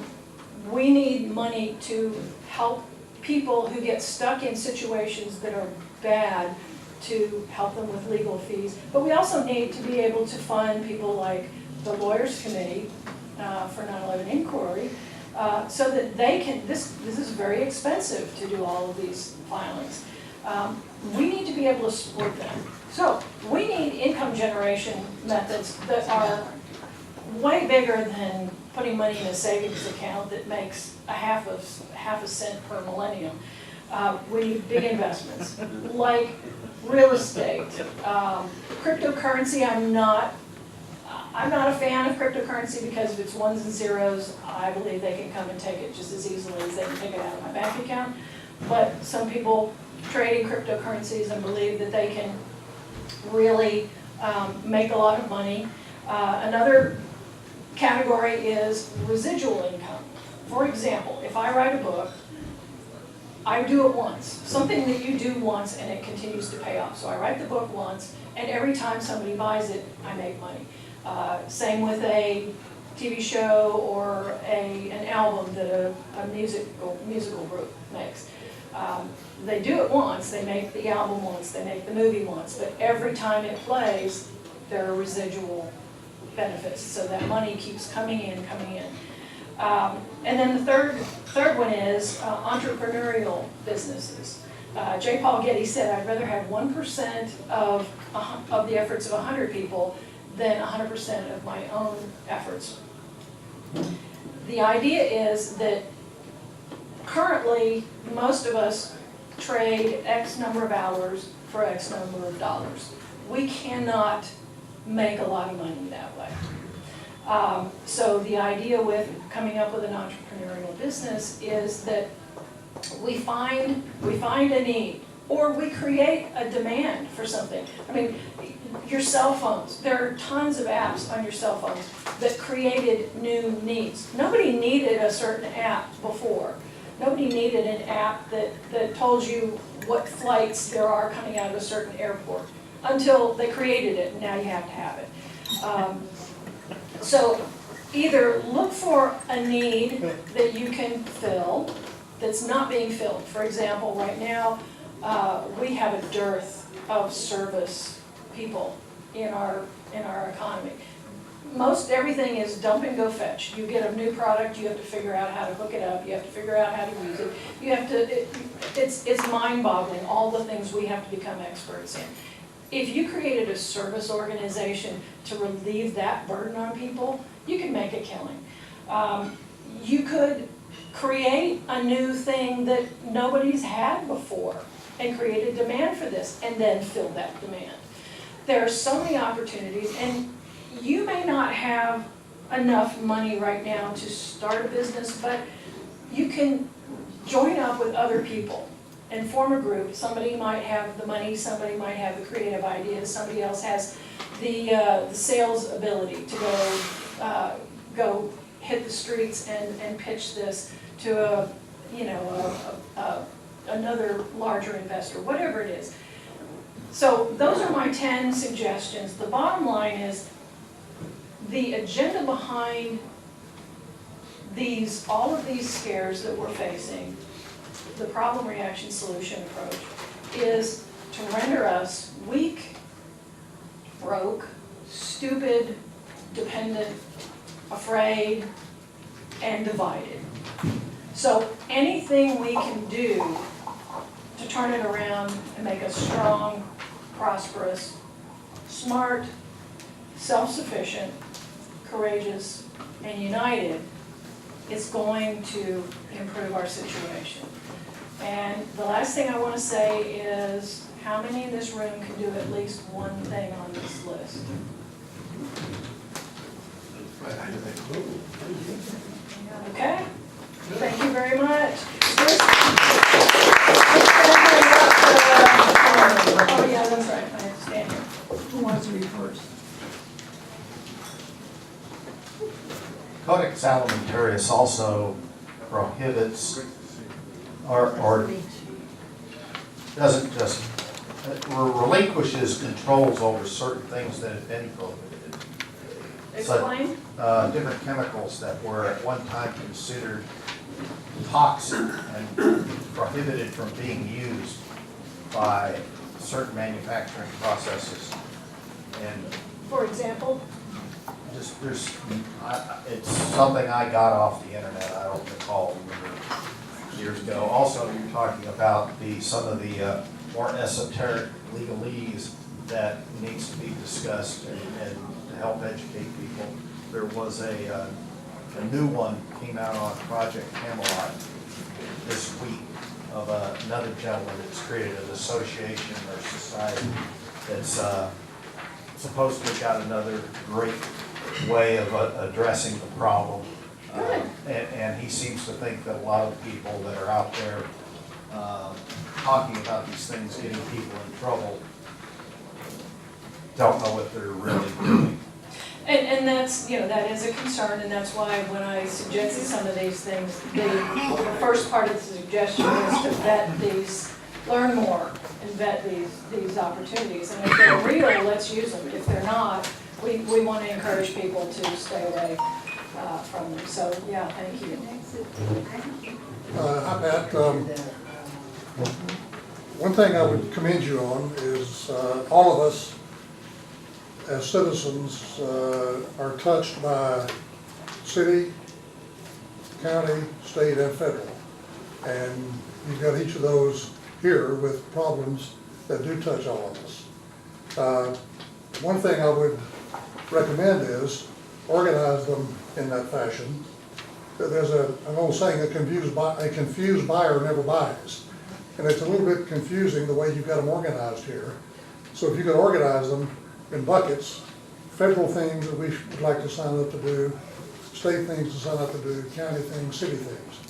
we need money to help people who get stuck in situations that are bad, to help them with legal fees. But we also need to be able to fund people like the Lawyers Committee for 9/11 inquiry, so that they can, this is very expensive to do all of these filings. We need to be able to support them. So we need income generation methods that are way bigger than putting money in a savings account that makes a half a cent per millennium. We need big investments, like real estate, cryptocurrency. I'm not a fan of cryptocurrency because if it's ones and zeros, I believe they can come and take it just as easily as they can take it out of my bank account. But some people trade in cryptocurrencies and believe that they can really make a lot of money. Another category is residual income. For example, if I write a book, I do it once, something that you do once and it continues to pay off. So I write the book once, and every time somebody buys it, I make money. Same with a TV show or an album that a musical group makes. They do it once, they make the album once, they make the movie once, but every time it plays, there are residual benefits, so that money keeps coming in, coming in. And then the third one is entrepreneurial businesses. J. Paul Getty said, I'd rather have 1% of the efforts of 100 people than 100% of my own efforts. The idea is that currently, most of us trade X number of hours for X number of dollars. We cannot make a lot of money that way. So the idea with coming up with an entrepreneurial business is that we find a need, or we create a demand for something. I mean, your cell phones, there are tons of apps on your cell phones that created new needs. Nobody needed a certain app before. Nobody needed an app that told you what flights there are coming out of a certain airport until they created it, and now you have to have it. So either look for a need that you can fill that's not being filled. For example, right now, we have a dearth of service people in our economy. Most everything is dump and go fetch. You get a new product, you have to figure out how to hook it up, you have to figure out how to use it. You have to, it's mind-boggling, all the things we have to become experts in. If you created a service organization to relieve that burden on people, you can make a killing. You could create a new thing that nobody's had before and create a demand for this and then fill that demand. There are so many opportunities, and you may not have enough money right now to start a business, but you can join up with other people and form a group. Somebody might have the money, somebody might have the creative ideas, somebody else has the sales ability to go hit the streets and pitch this to another larger investor, whatever it is. So those are my 10 suggestions. The bottom line is the agenda behind all of these scares that we're facing, the problem, reaction, solution approach, is to render us weak, broke, stupid, dependent, afraid, and divided. So anything we can do to turn it around and make us strong, prosperous, smart, self-sufficient, courageous, and united is going to improve our situation. And the last thing I want to say is, how many in this room can do at least one thing on this list? Okay, thank you very much. Oh yeah, that's right, I understand here. Who wants to be first? Codex Alimentarius also prohibits or doesn't just relinquishes controls over certain things that have been prohibited. Explain. So, different chemicals that were at one time considered toxic and prohibited from being used by certain manufacturing processes. And For example? just it's something I got off the internet. I don't recall years ago. Also, you're talking about some of the more esoteric legalese that needs to be discussed and to help educate people. There was a new one came out on Project Camelot this week of another gentleman that's created an association or society that's supposed to have got another great way of addressing the problem. And he seems to think that a lot of people that are out there talking about these things, getting people in trouble, don't know what they're really doing. And that's, that is a concern, and that's why when I suggested some of these things, the first part of the suggestion is to vet these, learn more and vet these opportunities. And if they're real, let's use them. If they're not, we want to encourage people to stay away from them. So, yeah, thank you. Hi, Pat. One thing I would commend you on is all of us as citizens, are touched by city, county, state, and federal. And you've got each of those here with problems that do touch all of us. One thing I would recommend is organize them in that fashion. There's an old saying, a confused buyer never buys. And it's a little bit confusing the way you've got them organized here. So if you could organize them in buckets, federal things that we would like to sign up to do, state things to sign up to do, county things, city things,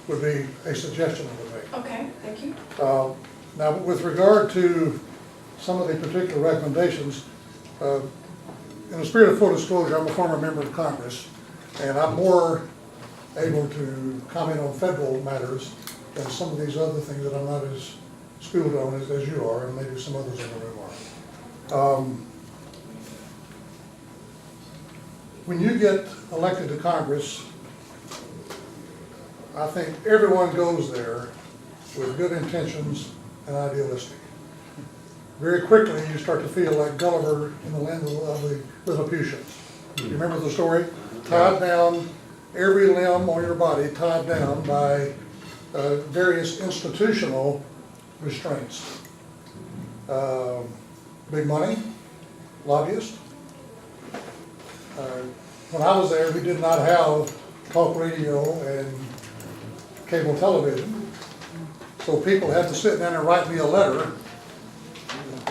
would be a suggestion I would make. Okay, thank you. Now, with regard to some of the particular recommendations, in the spirit of full disclosure, I'm a former member of Congress, and I'm more able to comment on federal matters than some of these other things that I'm not as schooled on as you are, and maybe some others in the room are. When you get elected to Congress, I think everyone goes there with good intentions and idealistic. Very quickly, you start to feel like Gulliver in the land of the Lilliputians. You remember the story? Tied down, every limb on your body tied down by various institutional restraints. Big money, lobbyists. When I was there, we did not have talk radio and cable television. So people had to sit down and write me a letter,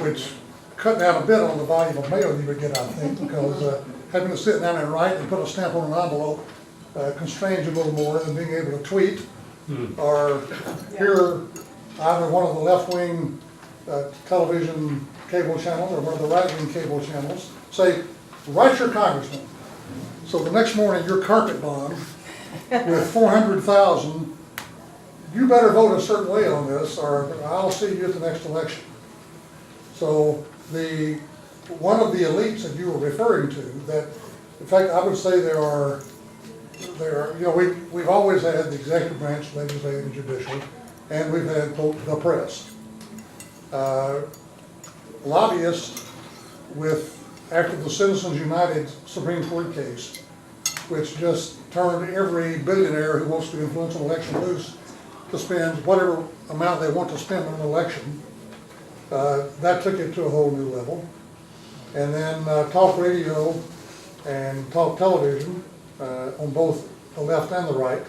which cut down a bit on the volume of mail you would get, I think, because having to sit down and write and put a stamp on an envelope constrains you a little more than being able to tweet or hear either one of the left-wing television cable channels or one of the right-wing cable channels say, write your congressman. So the next morning, your carpet bomb with 400,000, you better vote a certain way on this or I'll see you at the next election. So one of the elites that you were referring to, that in fact I would say there are you know, we've always had the executive branch, legislative and judicial, and we've had the press. Lobbyists after the Citizens United Supreme Court case, which just turned every billionaire who wants to influence an election loose to spend whatever amount they want to spend on an election. That took it to a whole new level. And then talk radio and talk television on both the left and the right,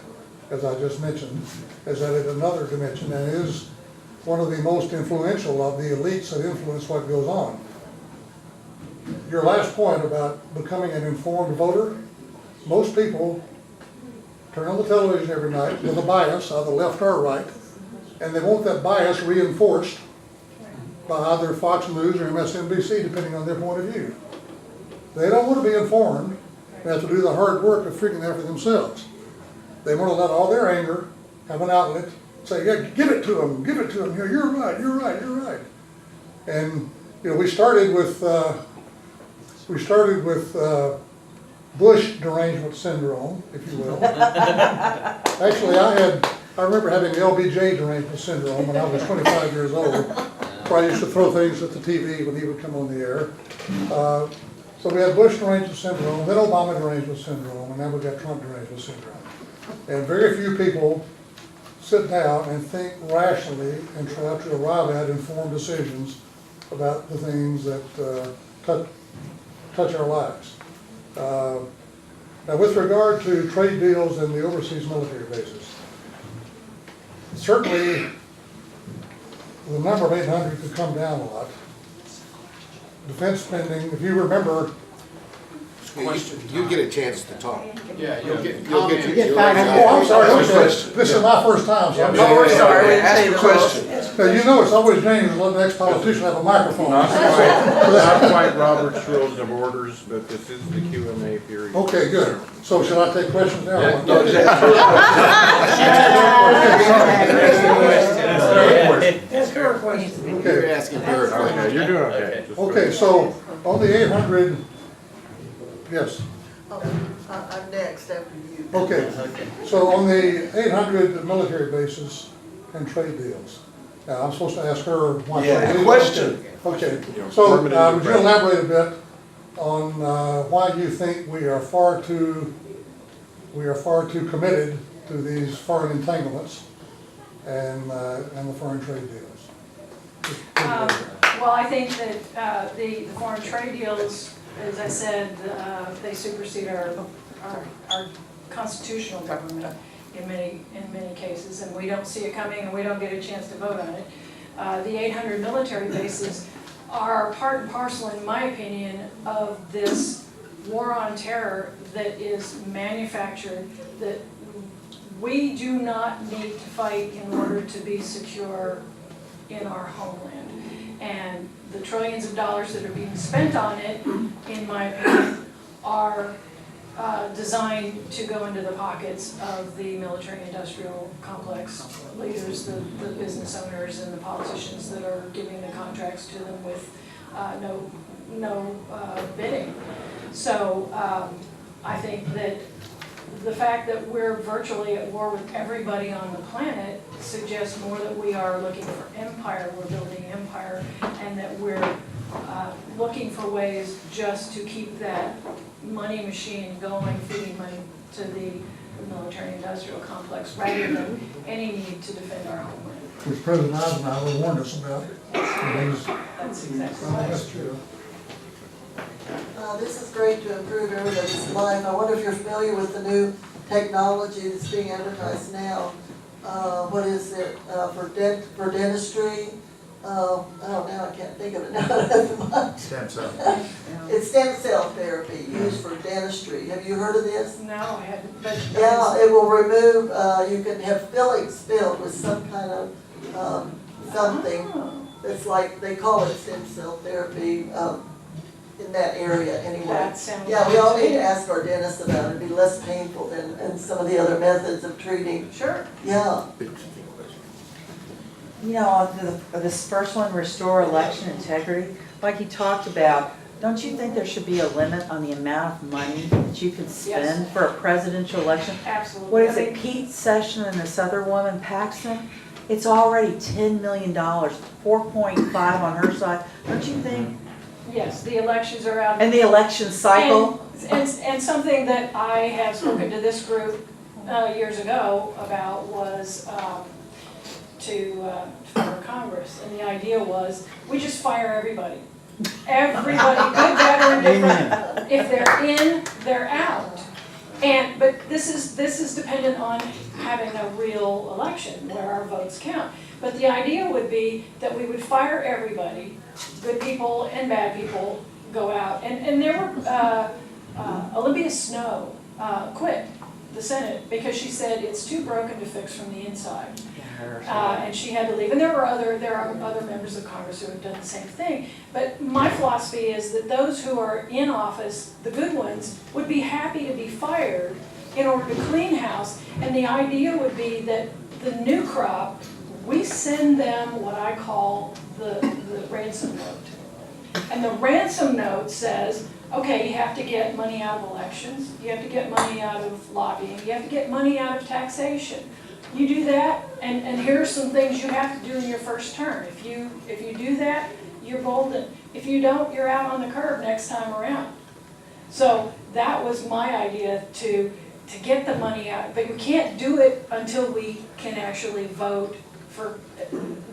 as I just mentioned, has added another dimension and is one of the most influential of the elites that influence what goes on. Your last point about becoming an informed voter, most people turn on the television every night with a bias, either left or right, and they want that bias reinforced by either Fox News or MSNBC, depending on their point of view. They don't want to be informed. They have to do the hard work of figuring it out for themselves. They want to let all their anger have an outlet, say, yeah, give it to them, give it to them. You're right, you're right, you're right. And you know, we started with Bush derangement syndrome, if you will. Actually, I remember having LBJ derangement syndrome when I was 25 years old, where I used to throw things at the TV when he would come on the air. So we had Bush derangement syndrome, then Obama derangement syndrome, and now we've got Trump derangement syndrome. And very few people sit down and think rationally and try to arrive at informed decisions about the things that touch our lives. Now, with regard to trade deals and the overseas military bases, certainly the number of 800 could come down a lot. Defense spending, if you remember. You get a chance to talk. Yeah, you'll get You get 5 minutes. Oh, I'm sorry, okay. This is my first time, so I'm Oh, we're sorry. Ask a question. Now, you know it's always dangerous to let the next politician have a microphone. Not quite Robert's Rules of Orders, but this is the Q&A period. Okay, good. So should I take questions now? Ask her a question. You're Okay, asking her a question. Okay, you're doing okay. Just okay, so on the 800, yes, I'm next after you. okay. So on the 800 military bases and trade deals, now I'm supposed to ask her one. Yeah, question. Okay, so would you elaborate a bit on why you think we are far too committed to these foreign entanglements and the foreign trade deals. Well, I think that the foreign trade deals, as I said, they supersede our constitutional government in many cases, and we don't see it coming, and we don't get a chance to vote on it. The 800 military bases are part and parcel, in my opinion, of this war on terror that is manufactured, that we do not need to fight in order to be secure in our homeland. And the trillions of dollars that are being spent on it, in my opinion, are designed to go into the pockets of the military-industrial complex leaders, the business owners, and the politicians that are giving the contracts to them with no bidding. So I think that the fact that we're virtually at war with everybody on the planet suggests more that we are looking for empire, we're building empire, and that we're looking for ways just to keep that money machine going, feeding money to the military-industrial complex, rather than any need to defend our homeland. Which President Eisenhower warned us about. That's exactly right. That's true. This is great to improve everybody's life. I wonder if you're familiar with the new technology that's being advertised now. What is it, for dentistry? Oh, now I can't think of it now. Stem cell. It's stem cell therapy used for dentistry. Have you heard of this? No, I haven't, but. Yeah, it will remove, you can have fillings filled with some kind of something. It's like, they call it stem cell therapy in that area anyway. That sounds Yeah, we all good need too. to ask our dentist about it. It'd be less painful than some of the other methods of treating. Sure. Yeah. You know, on this first one, restore election integrity, like you talked about, don't you think there should be a limit on the amount of money that you can spend Yes. for a presidential election? Absolutely. What is I it, mean, Pete Sessions and this other woman, Paxton? It's already $10 million, 4.5 on her side. Don't you think? Yes, the elections are out. And the election cycle? And something that I have spoken to this group years ago about was to fire Congress. And the idea was, we just fire everybody. Everybody, good, better, and different. If they're in, they're out. But this is dependent on having a real election where our votes count. But the idea would be that we would fire everybody, good people and bad people go out. And there were, Olympia Snowe quit the Senate because she said it's too broken to fix from the inside. And she had to leave. And there are other members of Congress who have done the same thing. But my philosophy is that those who are in office, the good ones, would be happy to be fired in order to clean house. And the idea would be that the new crop, we send them what I call the ransom note. And the ransom note says, okay, you have to get money out of elections, you have to get money out of lobbying, you have to get money out of taxation. You do that, and here are some things you have to do in your first term. If you do that, you're golden. If you don't, you're out on the curb next time around. So that was my idea to get the money out, but we can't do it until we can actually vote for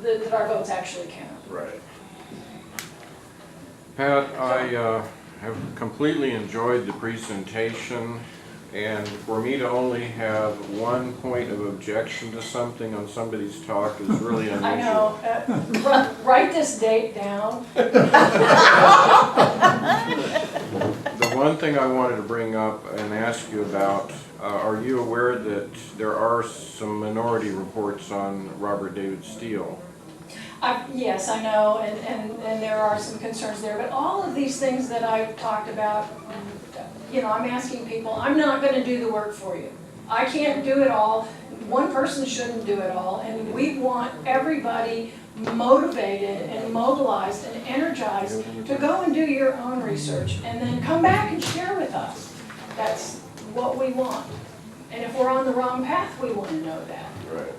that our votes actually count. Right. Pat, I have completely enjoyed the presentation, and for me to only have one point of objection to something on somebody's talk is really unusual. I know. Write this date down. The one thing I wanted to bring up and ask you about, are you aware that there are some minority reports on Robert David Steele? Yes, I know, and there are some concerns there, but all of these things that I've talked about, you know, I'm asking people, I'm not going to do the work for you. I can't do it all. One person shouldn't do it all, and we want everybody motivated and mobilized and energized to go and do your own research and then come back and share with us. That's what we want. And if we're on the wrong path, we want to know that. Right.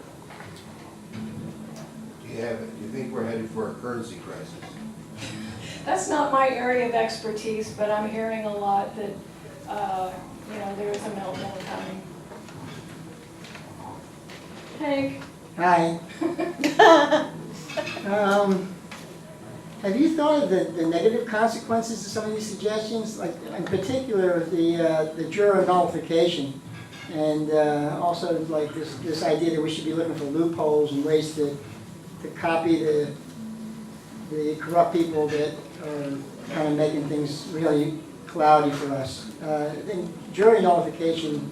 Do you think we're headed for a currency crisis? That's not my area of expertise, but I'm hearing a lot that, there is a meltdown coming. Hank? Hi. Have you thought of the negative consequences of some of these suggestions, like in particular the juror nullification, and also like this idea that we should be looking for loopholes and ways to copy the corrupt people that are kind of making things really cloudy for us. I think jury nullification,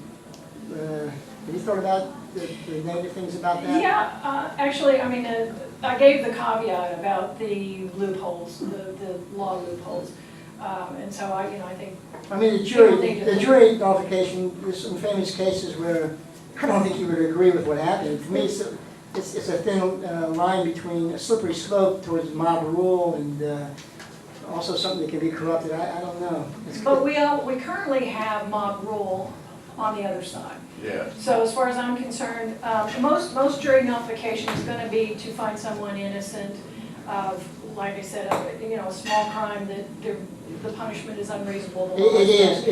have you thought about the negative things about that? Yeah, actually, I mean, I gave the caveat about the loopholes, the law loopholes. And so I think. I mean, the jury nullification, there's some famous cases where I don't think you would agree with what happened. To me, it's a thin line between a slippery slope towards mob rule and also something that can be corrupted. I don't know. But we currently have mob rule on the other side. Yeah. So as far as I'm concerned, most jury nullification is going to be to find someone innocent of, like I said, a small crime that the punishment is unreasonable. It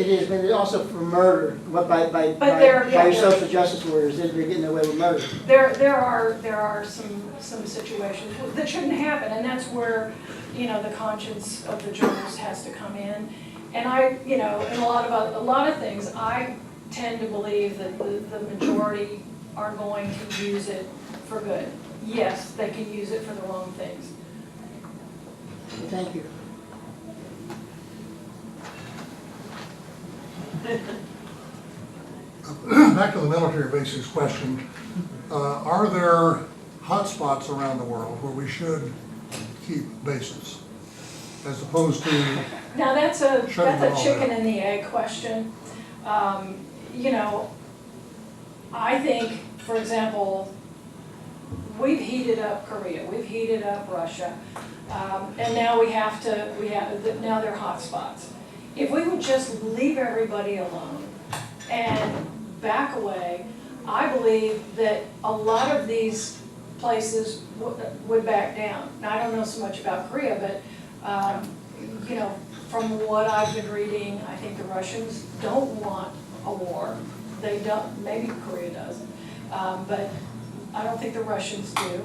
is, but also for murder, by your social justice orders, they're getting away with murder. There are some situations that shouldn't happen, and that's where, the conscience of the jurors has to come in. And in a lot of things, I tend to believe that the majority are going to use it for good. Yes, they can use it for the wrong things. Thank you. Back to the military bases question. Are there hotspots around the world where we should keep bases as opposed to Now that's a shutting them all chicken down? and the egg question. I think, for example, we've heated up Korea, we've heated up Russia, and now now they're hot spots. If we would just leave everybody alone and back away, I believe that a lot of these places would back down. Now, I don't know so much about Korea, but from what I've been reading, I think the Russians don't want a war. They don't, maybe Korea doesn't, but I don't think the Russians do.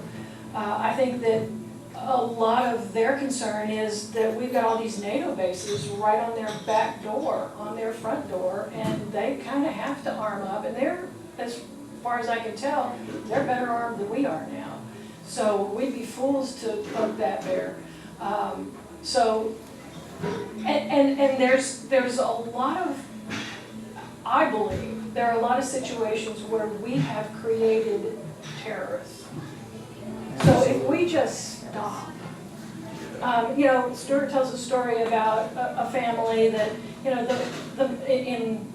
I think that a lot of their concern is that we've got all these NATO bases right on their back door, on their front door, and they kind of have to arm up, and they're, as far as I can tell, they're better armed than we are now. So we'd be fools to poke that bear. And there's a lot of, I believe, there are a lot of situations where we have created terrorists. So if we just stop, Stuart tells a story about a family that, in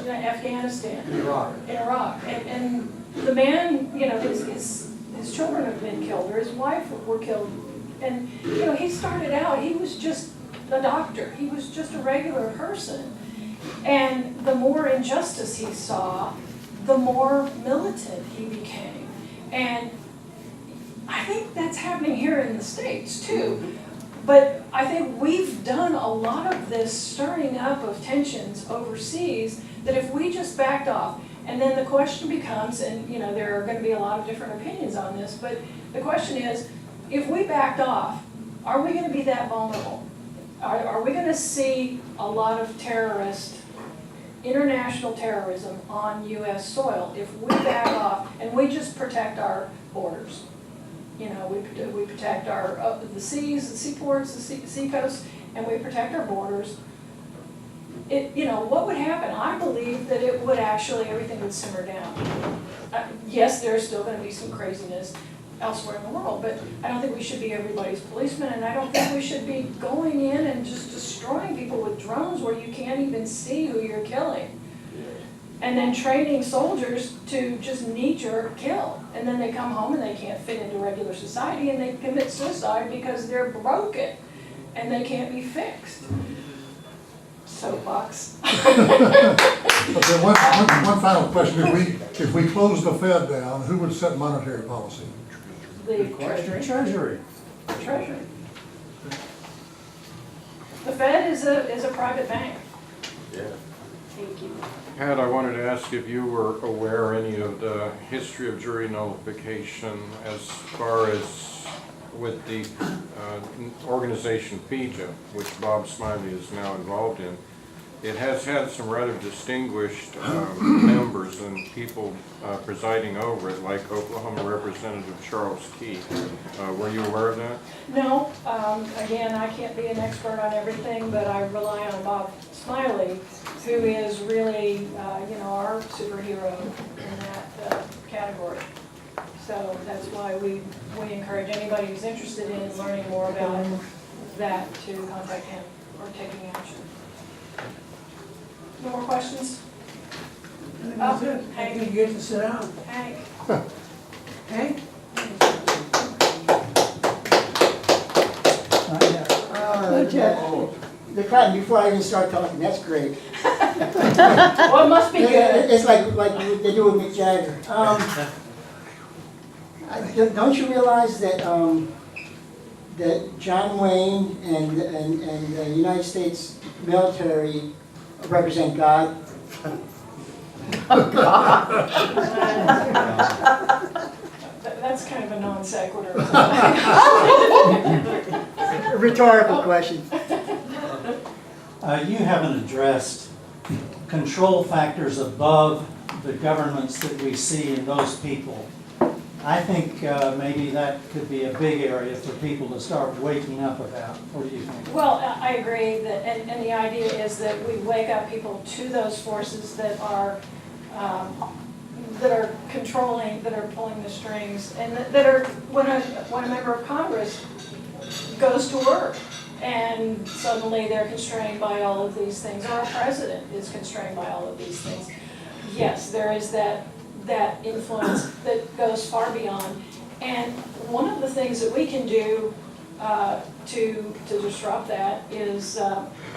Afghanistan. In Iraq. In Iraq, and the man, his children have been killed, or his wife were killed, and, he started out, he was just a doctor, he was just a regular person. And the more injustice he saw, the more militant he became. And I think that's happening here in the States too. But I think we've done a lot of this stirring up of tensions overseas that if we just backed off, and then the question becomes, and there are going to be a lot of different opinions on this, but the question is, if we backed off, are we going to be that vulnerable? Are we going to see a lot of international terrorism on U.S. soil if we back off and we just protect our borders? We protect our the seas, the seaports, the seacoasts, and we protect our borders. What would happen? I believe that it would actually, everything would simmer down. Yes, there's still going to be some craziness elsewhere in the world, but I don't think we should be everybody's policeman, and I don't think we should be going in and just destroying people with drones where you can't even see who you're killing. And then training soldiers to just knee-jerk kill. And then they come home and they can't fit into regular society and they commit suicide because they're broken and they can't be fixed. Soapbox. Okay, one final question. If we close the Fed down, who would set monetary policy? The Treasury. Treasury. Treasury. The Fed is a private bank. Yeah. Thank you. Pat, I wanted to ask if you were aware any of the history of jury nullification as far as with the organization FIJA, which Bob Smiley is now involved in. It has had some rather distinguished members and people presiding over it, like Oklahoma Representative Charles Key. Were you aware of that? No, again, I can't be an expert on everything, but I rely on Bob Smiley, who is really, our superhero in that category. So that's why we encourage anybody who's interested in learning more about that to contact him or taking action. No more questions? That's it. Hank. You get to sit down. Hank? Hank? The Clinton, before I even start talking, that's great. Well, it must be good. It's like they do with Mick Jagger. Don't you realize that that John Wayne and the United States military represent God? That's kind of a non sequitur. Rhetorical question. You haven't addressed control factors above the governments that we see in those people. I think maybe that could be a big area for people to start waking up about. What do you think? Well, I agree that, and the idea is that we wake up people to those forces that are controlling, that are pulling the strings, and that are, when a member of Congress goes to work and suddenly they're constrained by all of these things, or a president is constrained by all of these things. Yes, there is that influence that goes far beyond. And one of the things that we can do to disrupt that is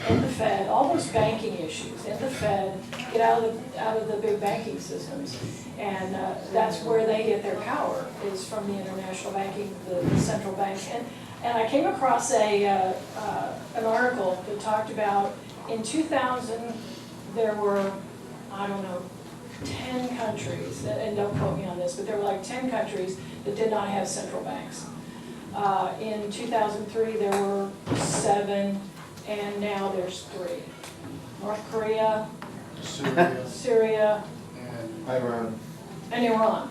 in the Fed, all those banking issues in the Fed, get out of the big banking systems. And that's where they get their power, is from the international banking, the central banks. And I came across an article that talked about in 2000 there were, I don't know, 10 countries, and don't quote me on this, but there were like 10 countries that did not have central banks. In 2003 there were 7, and now there's 3. North Korea, Syria, And Iran. and Iran,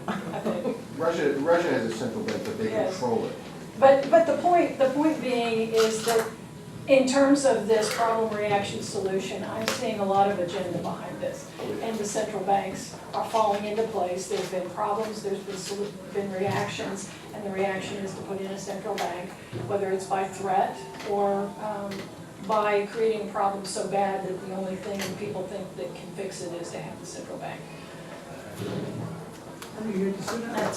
I think. Russia has a central bank, but they Yes. control it. But the point being is that in terms of this problem reaction solution, I'm seeing a lot of agenda behind this. And the central banks are falling into place. There's been problems, there's been reactions, and the reaction is to put in a central bank, whether it's by threat or by creating problems so bad that the only thing people think that can fix it is to have the central bank. You get to sit down.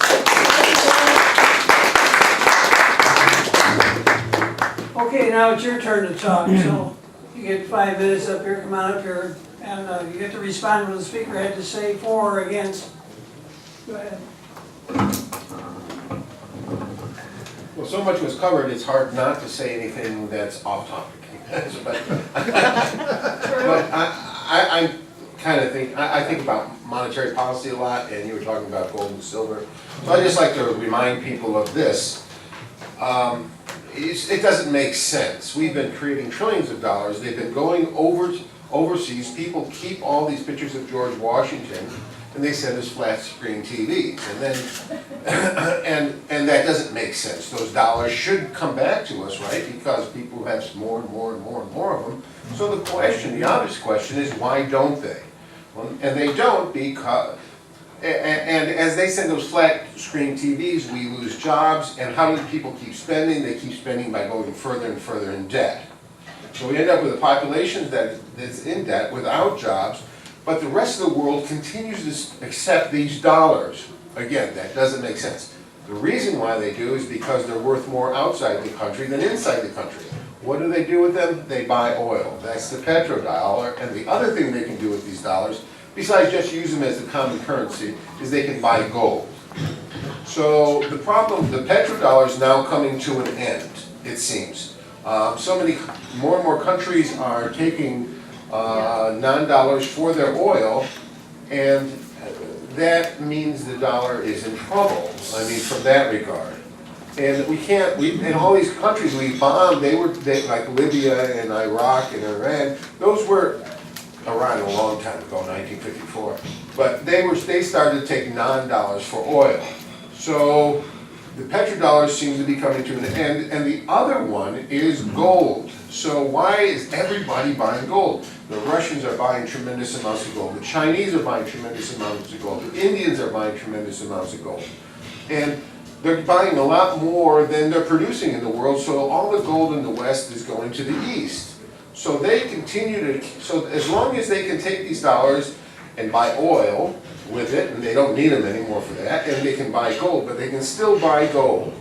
Okay, now it's your turn to talk, so you get 5 minutes up here, come on up here, and you get to respond to what the speaker had to say for or against. Go ahead. Well, so much was covered, it's hard not to say anything that's off topic. But I'm kind of I think about monetary policy a lot, and you were talking about gold and silver. So I just like to remind people of this. It doesn't make sense. We've been creating trillions of dollars. They've been going overseas. People keep all these pictures of George Washington, and they send us flat screen TVs. And then, and that doesn't make sense. Those dollars should come back to us, right? Because people have more and more and more and more of them. So the obvious question is, why don't they? Well, and they don't because, and as they send those flat screen TVs, we lose jobs. And how do people keep spending? They keep spending by going further and further in debt. So we end up with a population that's in debt without jobs, but the rest of the world continues to accept these dollars. Again, that doesn't make sense. The reason why they do is because they're worth more outside the country than inside the country. What do they do with them? They buy oil. That's the petrodollar. And the other thing they can do with these dollars, besides just use them as the common currency, is they can buy gold. So the problem, the petrodollar is now coming to an end, it seems. So many, more and more countries are taking non-dollars for their oil, and that means the dollar is in trouble, I mean, from that regard. And we can't, in all these countries we bombed, like Libya and Iraq and Iran, those were, Iran a long time ago, 1954, but they started to take non-dollars for oil. So the petrodollars seem to be coming to an end, and the other one is gold. So why is everybody buying gold? The Russians are buying tremendous amounts of gold. The Chinese are buying tremendous amounts of gold. The Indians are buying tremendous amounts of gold. And they're buying a lot more than they're producing in the world, so all the gold in the West is going to the East. So they continue to, so as long as they can take these dollars and buy oil with it, and they don't need them anymore for that, and they can buy gold, but they can still buy gold.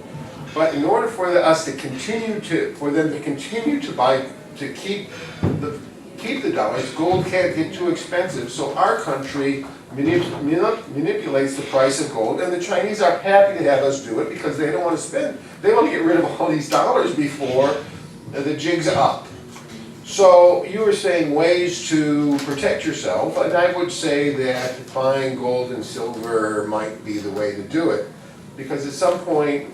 But in order for us to continue to, for them to continue to buy, to keep the dollars, gold can't get too expensive, so our country manipulates the price of gold, and the Chinese are happy to have us do it because they don't want to spend, they want to get rid of all these dollars before the jig's up. So you were saying ways to protect yourself, and I would say that buying gold and silver might be the way to do it, because at some point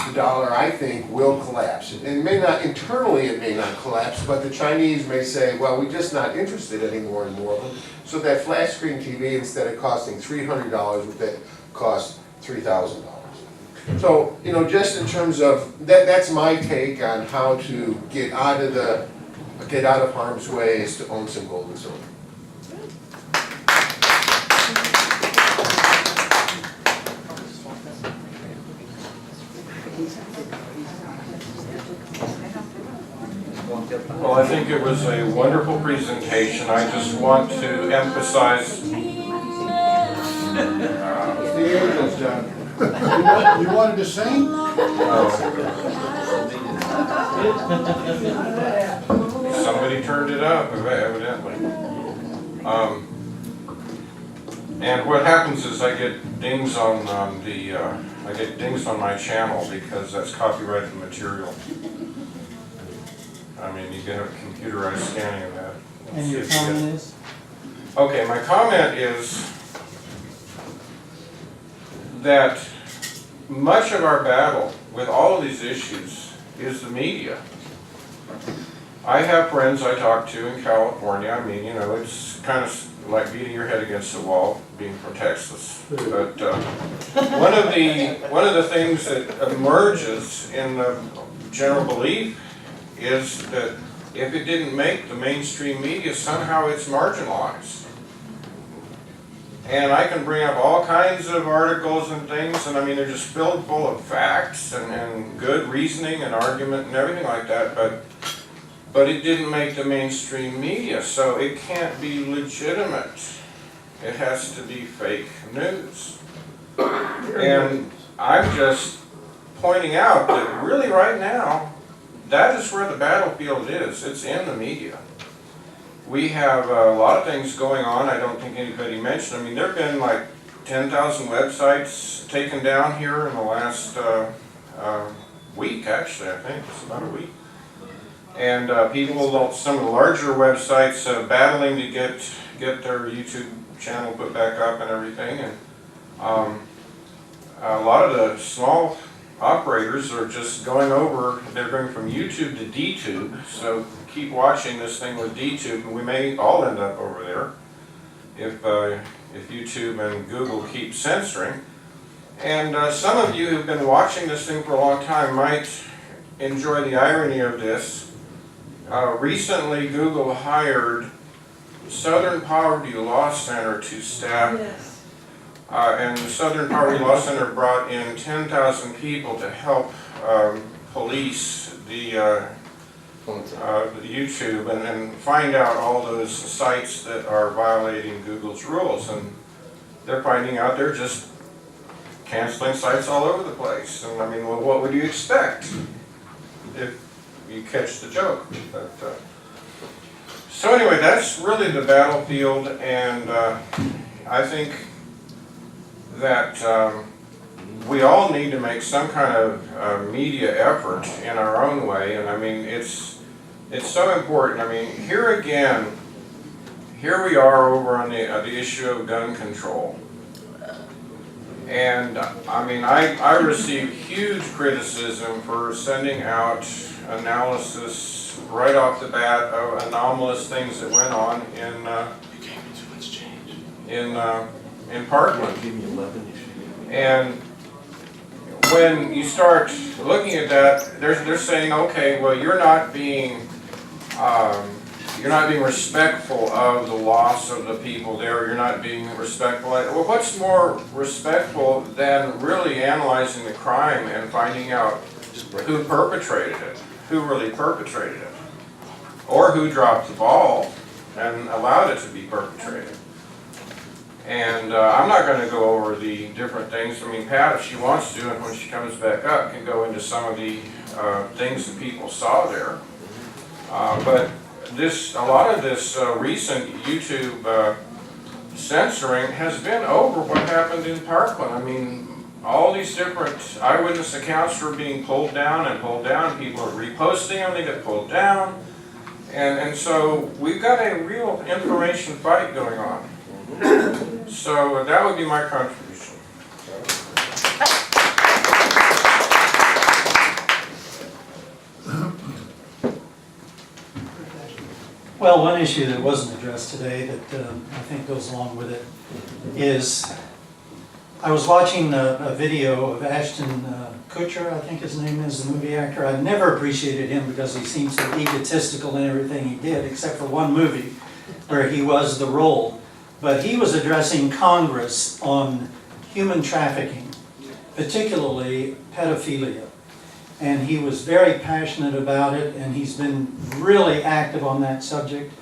the dollar, I think, will collapse. It may not, internally it may not collapse, but the Chinese may say, well, we're just not interested anymore in more of them. So that flat screen TV, instead of costing $300, would cost $3,000. So, you know, just in terms of, that's my take on how to get out of harm's way, is to own some gold and silver. Well, I think it was a wonderful presentation. I just want to emphasize. You wanted to sing? Somebody turned it up, evidently. And what happens is I get dings on my channel because that's copyrighted material. I mean, you can have computerized scanning of that. And your comment is? Okay, my comment is that much of our battle with all of these issues is the media. I have friends I talk to in California. I mean, you know, it's kind of like beating your head against the wall, being from Texas. But one of the things that emerges in the general belief is that if it didn't make the mainstream media, somehow it's marginalized. And I can bring up all kinds of articles and things, and I mean, they're just filled full of facts and good reasoning and argument and everything like that, but it didn't make the mainstream media, so it can't be legitimate. It has to be fake news. And I'm just pointing out that really right now, that is where the battlefield is. It's in the media. We have a lot of things going on I don't think anybody mentioned. I mean, there have been like 10,000 websites taken down here in the last week, actually, I think. It's about a week. And people, some of the larger websites battling to get their YouTube channel put back up and everything. And a lot of the small operators are just going over, they're going from YouTube to DTube, so keep watching this thing with DTube, and we may all end up over there if YouTube and Google keep censoring. And some of you who've been watching this thing for a long time might enjoy the irony of this. Recently, Google hired Southern Poverty Law Center to staff. Yes. And the Southern Poverty Law Center brought in 10,000 people to help police the YouTube and find out all those sites that are violating Google's rules. And they're finding out they're just canceling sites all over the place. And I mean, well, what would you expect if you catch the joke? But, so anyway, that's really the battlefield, and I think that we all need to make some kind of media effort in our own way, and I mean, it's so important. I mean, here again, here we are over on the issue of gun control. And I mean, I received huge criticism for sending out analysis right off the bat of anomalous things that went on in Parkland. And when you start looking at that, they're saying, okay, well, you're not being respectful of the loss of the people there. You're not being respectful. Well, what's more respectful than really analyzing the crime and finding out who perpetrated it, who really perpetrated it, or who dropped the ball and allowed it to be perpetrated? And I'm not going to go over the different things. I mean, Pat, if she wants to, and when she comes back up, can go into some of the things that people saw there. But a lot of this recent YouTube censoring has been over what happened in Parkland. I mean, all these different eyewitness accounts were being pulled down and pulled down. People are reposting them, they get pulled down. And so we've got a real information fight going on. So that would be my contribution. Well, one issue that wasn't addressed today that I think goes along with it is, I was watching a video of Ashton Kutcher, I think his name is, the movie actor. I never appreciated him because he seems so egotistical in everything he did, except for one movie where he was the role. But he was addressing Congress on human trafficking, particularly pedophilia. And he was very passionate about it, and he's been really active on that subject,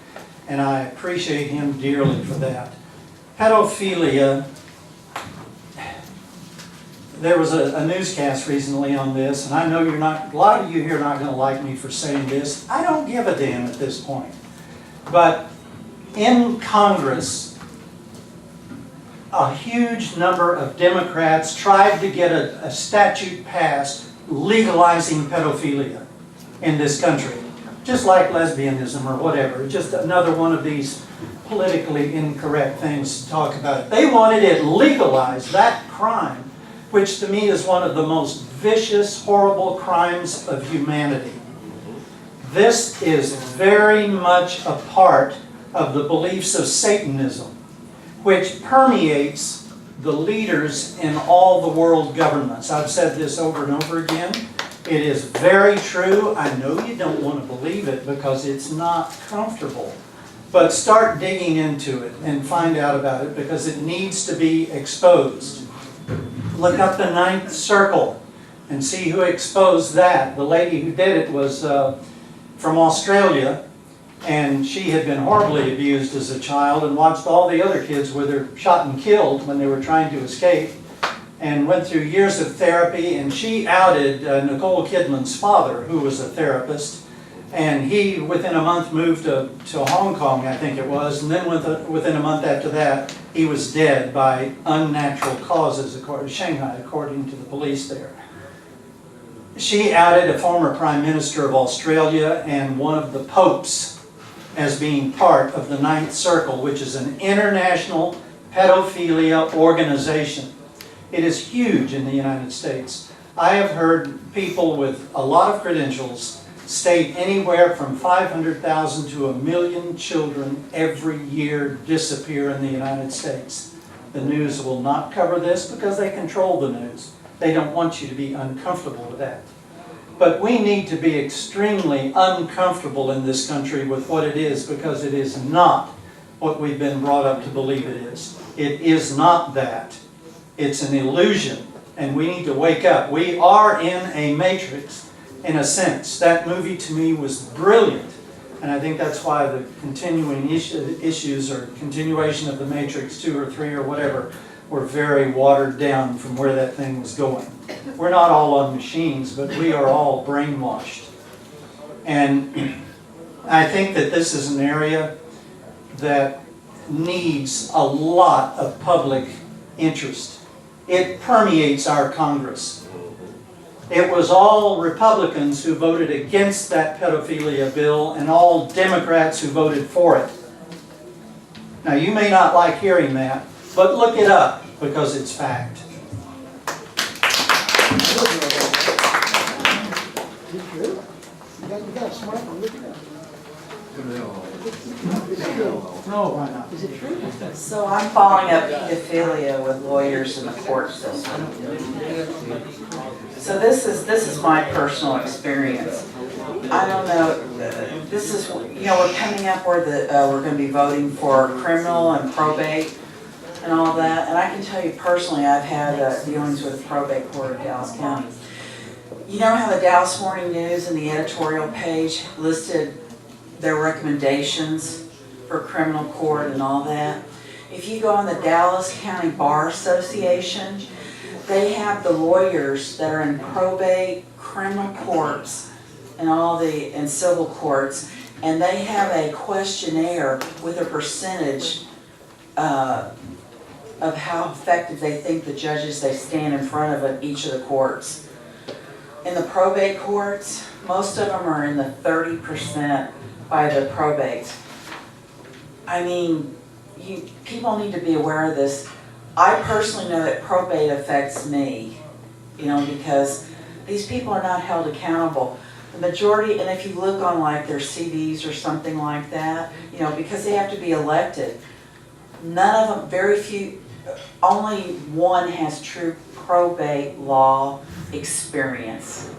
and I appreciate him dearly for that. Pedophilia, there was a newscast recently on this, and I know you're not, a lot of you here are not going to like me for saying this. I don't give a damn at this point. But in Congress, a huge number of Democrats tried to get a statute passed legalizing pedophilia in this country. Just like lesbianism or whatever. Just another one of these politically incorrect things to talk about. They wanted it legalized, that crime, which to me is one of the most vicious, horrible crimes of humanity. This is very much a part of the beliefs of Satanism, which permeates the leaders in all the world governments. I've said this over and over again. It is very true. I know you don't want to believe it because it's not comfortable. But start digging into it and find out about it because it needs to be exposed. Look up the Ninth Circle and see who exposed that. The lady who did it was from Australia, and she had been horribly abused as a child and watched all the other kids with her shot and killed when they were trying to escape, and went through years of therapy, and she outed Nicole Kidman's father, who was a therapist, and he, within a month, moved to Hong Kong, I think it was, and then within a month after that, he was dead by unnatural causes, according to Shanghai, according to the police there. She outed a former Prime Minister of Australia and one of the popes as being part of the Ninth Circle, which is an international pedophilia organization. It is huge in the United States. I have heard people with a lot of credentials state anywhere from 500,000 to 1 million children every year disappear in the United States. The news will not cover this because they control the news. They don't want you to be uncomfortable with that. But we need to be extremely uncomfortable in this country with what it is, because it is not what we've been brought up to believe it is. It is not that. It's an illusion, and we need to wake up. We are in a matrix, in a sense. That movie to me was brilliant, and I think that's why the continuing issues or continuation of the Matrix 2 or 3 or whatever were very watered down from where that thing was going. We're not all on machines, but we are all brainwashed. And I think that this is an area that needs a lot of public interest it permeates our Congress. It was all Republicans who voted against that pedophilia bill and all Democrats who voted for it. Now, you may not like hearing that, but look it up because it's fact. Is it true? You got a smart one, look it up. No, why not? Is it true? So I'm following up pedophilia with lawyers in the court system. So this is my personal experience. I don't know, this is, we're coming up where we're gonna be voting for criminal and probate and all that. And I can tell you personally, I've had dealings with probate court in Dallas County. You know how the Dallas Morning News and the editorial page listed their recommendations for criminal court and all that? If you go on the Dallas County Bar Association, they have the lawyers that are in probate, criminal courts, and civil courts, and they have a questionnaire with a percentage of how effective they think the judges they stand in front of at each of the courts. In the probate courts, most of them are in the 30% by the probate. I mean, people need to be aware of this. I personally know that probate affects me, because these people are not held accountable. The majority, and if you look on like their CVs or something like that, because they have to be elected, none of them, very few, only one has true probate law experience,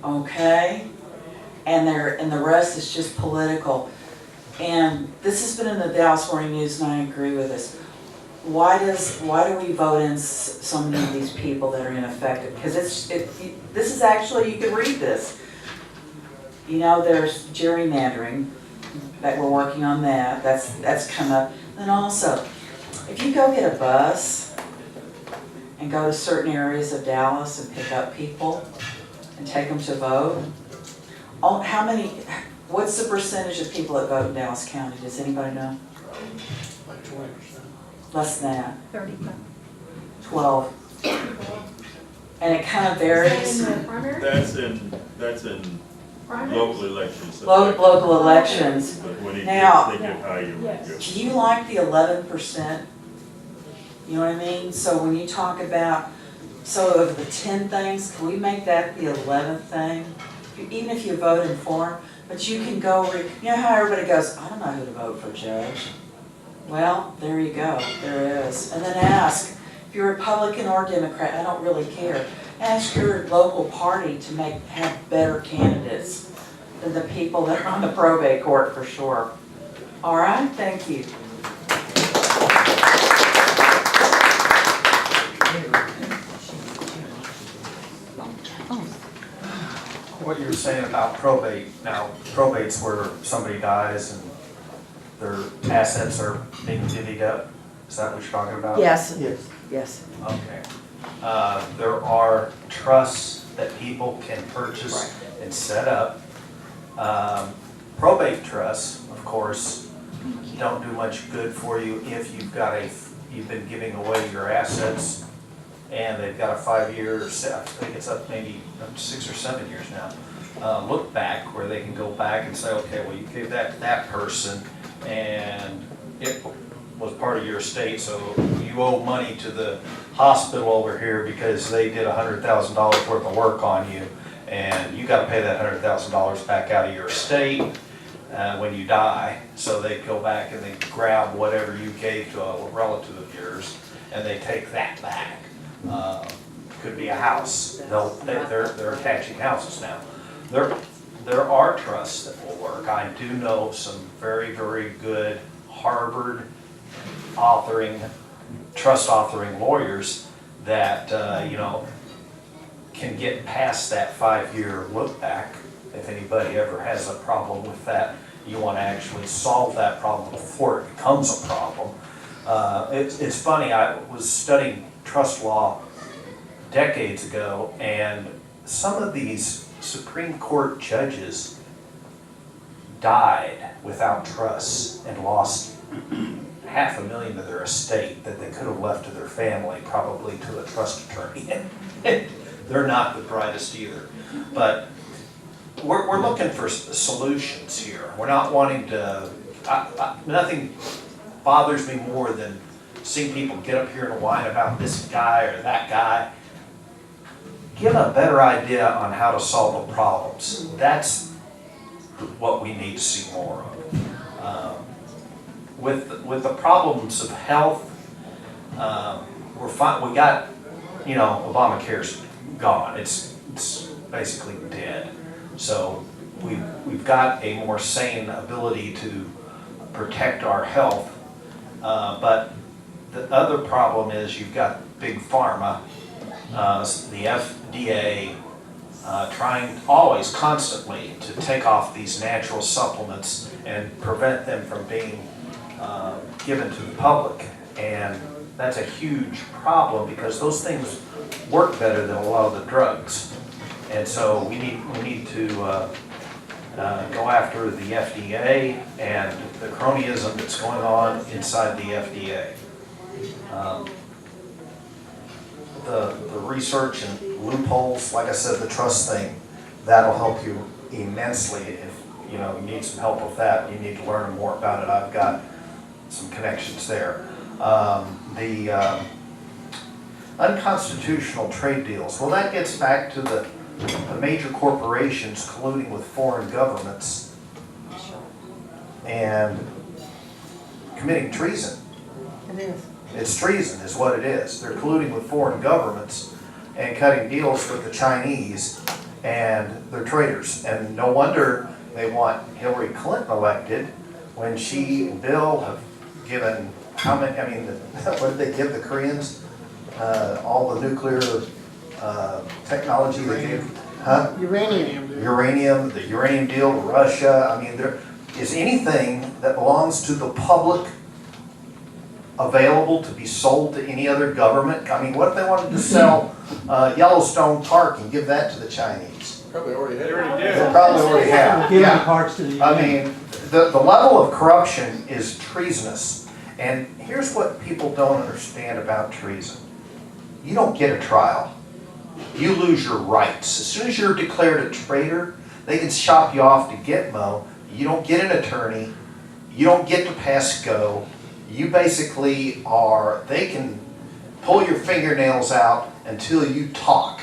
okay? And the rest is just political. And this has been in the Dallas Morning News, and I agree with this. Why do we vote in so many of these people that are ineffective? Because this is actually, you can read this. There's gerrymandering, that we're working on that. That's come up. And also, if you go get a bus and go to certain areas of Dallas and pick up people and take them to vote, what's the percentage of people that vote in Dallas County? Does anybody know? Like 20%. Less than that. 35. 12. And it kind of varies. That's in local elections. Local elections. But when Now, they get higher, do you like the 11%? You know what I mean? So when you talk about, of the 10 things, can we make that the 11th thing? Even if you vote in form, but you can go, you know how everybody goes, I don't know who to vote for judge. Well, there you go, there is. And then ask, if you're Republican or Democrat, I don't really care. Ask your local party to have better candidates than the people that are on the probate court for sure. All right, thank you. What you're saying about probate, now probate's where somebody dies and their assets are being divvied up. Is that what you're talking about? Yes. Yes. Yes. Okay. There are trusts that people can purchase and set up. Probate trusts, of course, don't do much good for you if you've been giving away your assets and they've got a 5-year, I think it's up maybe 6 or 7 years now, look back where they can go back and say, okay, well, you gave that to that person and it was part of your estate, so you owe money to the hospital over here because they did $100,000 worth of work on you, and you got to pay that $100,000 back out of your estate when you die. So they go back and they grab whatever you gave to a relative of yours, and they take that back. Could be a house. They're attaching houses now. There are trusts that will work. I do know some very, very good Harvard trust authoring lawyers that, can get past that 5-year look back. If anybody ever has a problem with that, you want to actually solve that problem before it becomes a problem. It's funny, I was studying trust law decades ago, and some of these Supreme Court judges died without trusts and lost $500,000 of their estate that they could have left to their family, probably to a trust attorney. They're not the brightest either. But we're looking for solutions here. We're not wanting to, nothing bothers me more than seeing people get up here and whine about this guy or that guy. Give a better idea on how to solve the problems. That's what we need to see more of. With the problems of health, we're fine. We got, Obamacare's gone. It's basically dead. So we've got a more sane ability to protect our health. But the other problem is you've got big pharma, the FDA, trying always constantly to take off these natural supplements and prevent them from being given to the public. And that's a huge problem because those things work better than a lot of the drugs. And so we need to go after the FDA and the cronyism that's going on inside the FDA. The research and loopholes, like I said, the trust thing, that'll help you immensely. If you need some help with that, you need to learn more about it. I've got some connections there. The unconstitutional trade deals, well, that gets back to the major corporations colluding with foreign governments and committing treason. It is. It's treason is what it is. They're colluding with foreign governments and cutting deals with the Chinese, and they're traitors. And no wonder they want Hillary Clinton elected when she and Bill have given, how many, what did they give the Koreans? All the nuclear technology they gave, huh? Uranium. The uranium deal to Russia. There is anything that belongs to the public available to be sold to any other government? What if they wanted to sell Yellowstone Park and give that to the Chinese? Probably already had. They probably already have. Giving Yeah. parts to the. The level of corruption is treasonous. And here's what people don't understand about treason. You don't get a trial. You lose your rights. As soon as you're declared a traitor, they can shop you off to Gitmo. You don't get an attorney. You don't get to pass go. You basically they can pull your fingernails out until you talk.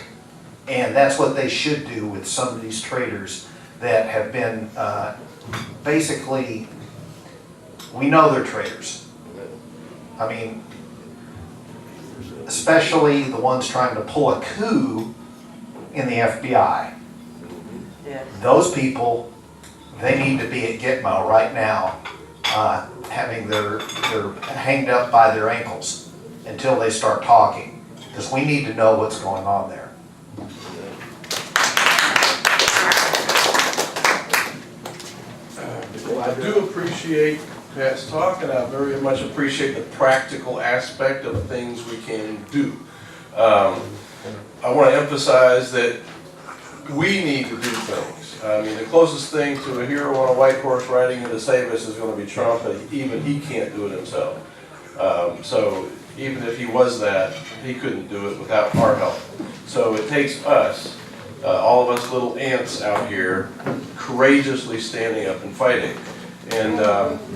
And that's what they should do with some of these traitors that have been basically, we know they're traitors. Especially the ones trying to pull a coup in the FBI. Yeah. Those people, they need to be at Gitmo right now, having their hanged up by their ankles until they start talking, because we need to know what's going on there. Well, I do appreciate Pat's talk, and I very much appreciate the practical aspect of things we can do. I want to emphasize that we need to do things. The closest thing to a hero on a white horse riding in to save us is going to be Trump, and even he can't do it himself. So even if he was that, he couldn't do it without our help. So it takes us, all of us little ants out here, courageously standing up and fighting. And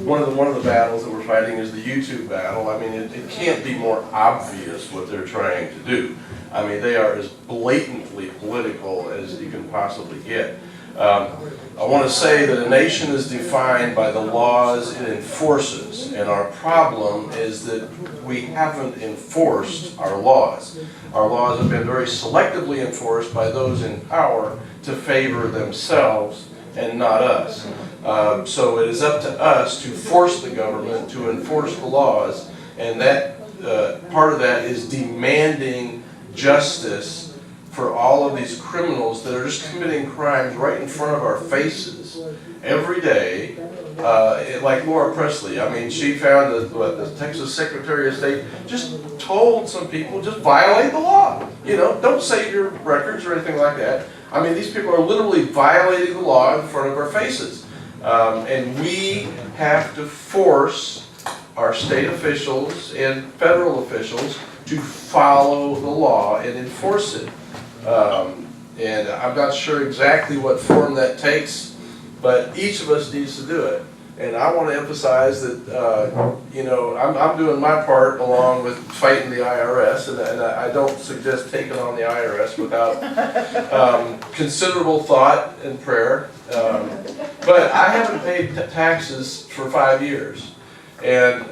one of the battles that we're fighting is the YouTube battle. It can't be more obvious what they're trying to do. They are as blatantly political as you can possibly get. I want to say that a nation is defined by the laws it enforces, and our problem is that we haven't enforced our laws. Our laws have been very selectively enforced by those in power to favor themselves and not us. So it is up to us to force the government to enforce the laws, and that part of that is demanding justice for all of these criminals that are just committing crimes right in front of our faces every day. Like Laura Presley, she found that the Texas Secretary of State just told some people, just violate the law. Don't save your records or anything like that. These people are literally violating the law in front of our faces. And we have to force our state officials and federal officials to follow the law and enforce it. And I'm not sure exactly what form that takes, but each of us needs to do it. And I want to emphasize that, you know, I'm doing my part along with fighting the IRS, and I don't suggest taking on the IRS without considerable thought and prayer. But I haven't paid taxes for 5 years. And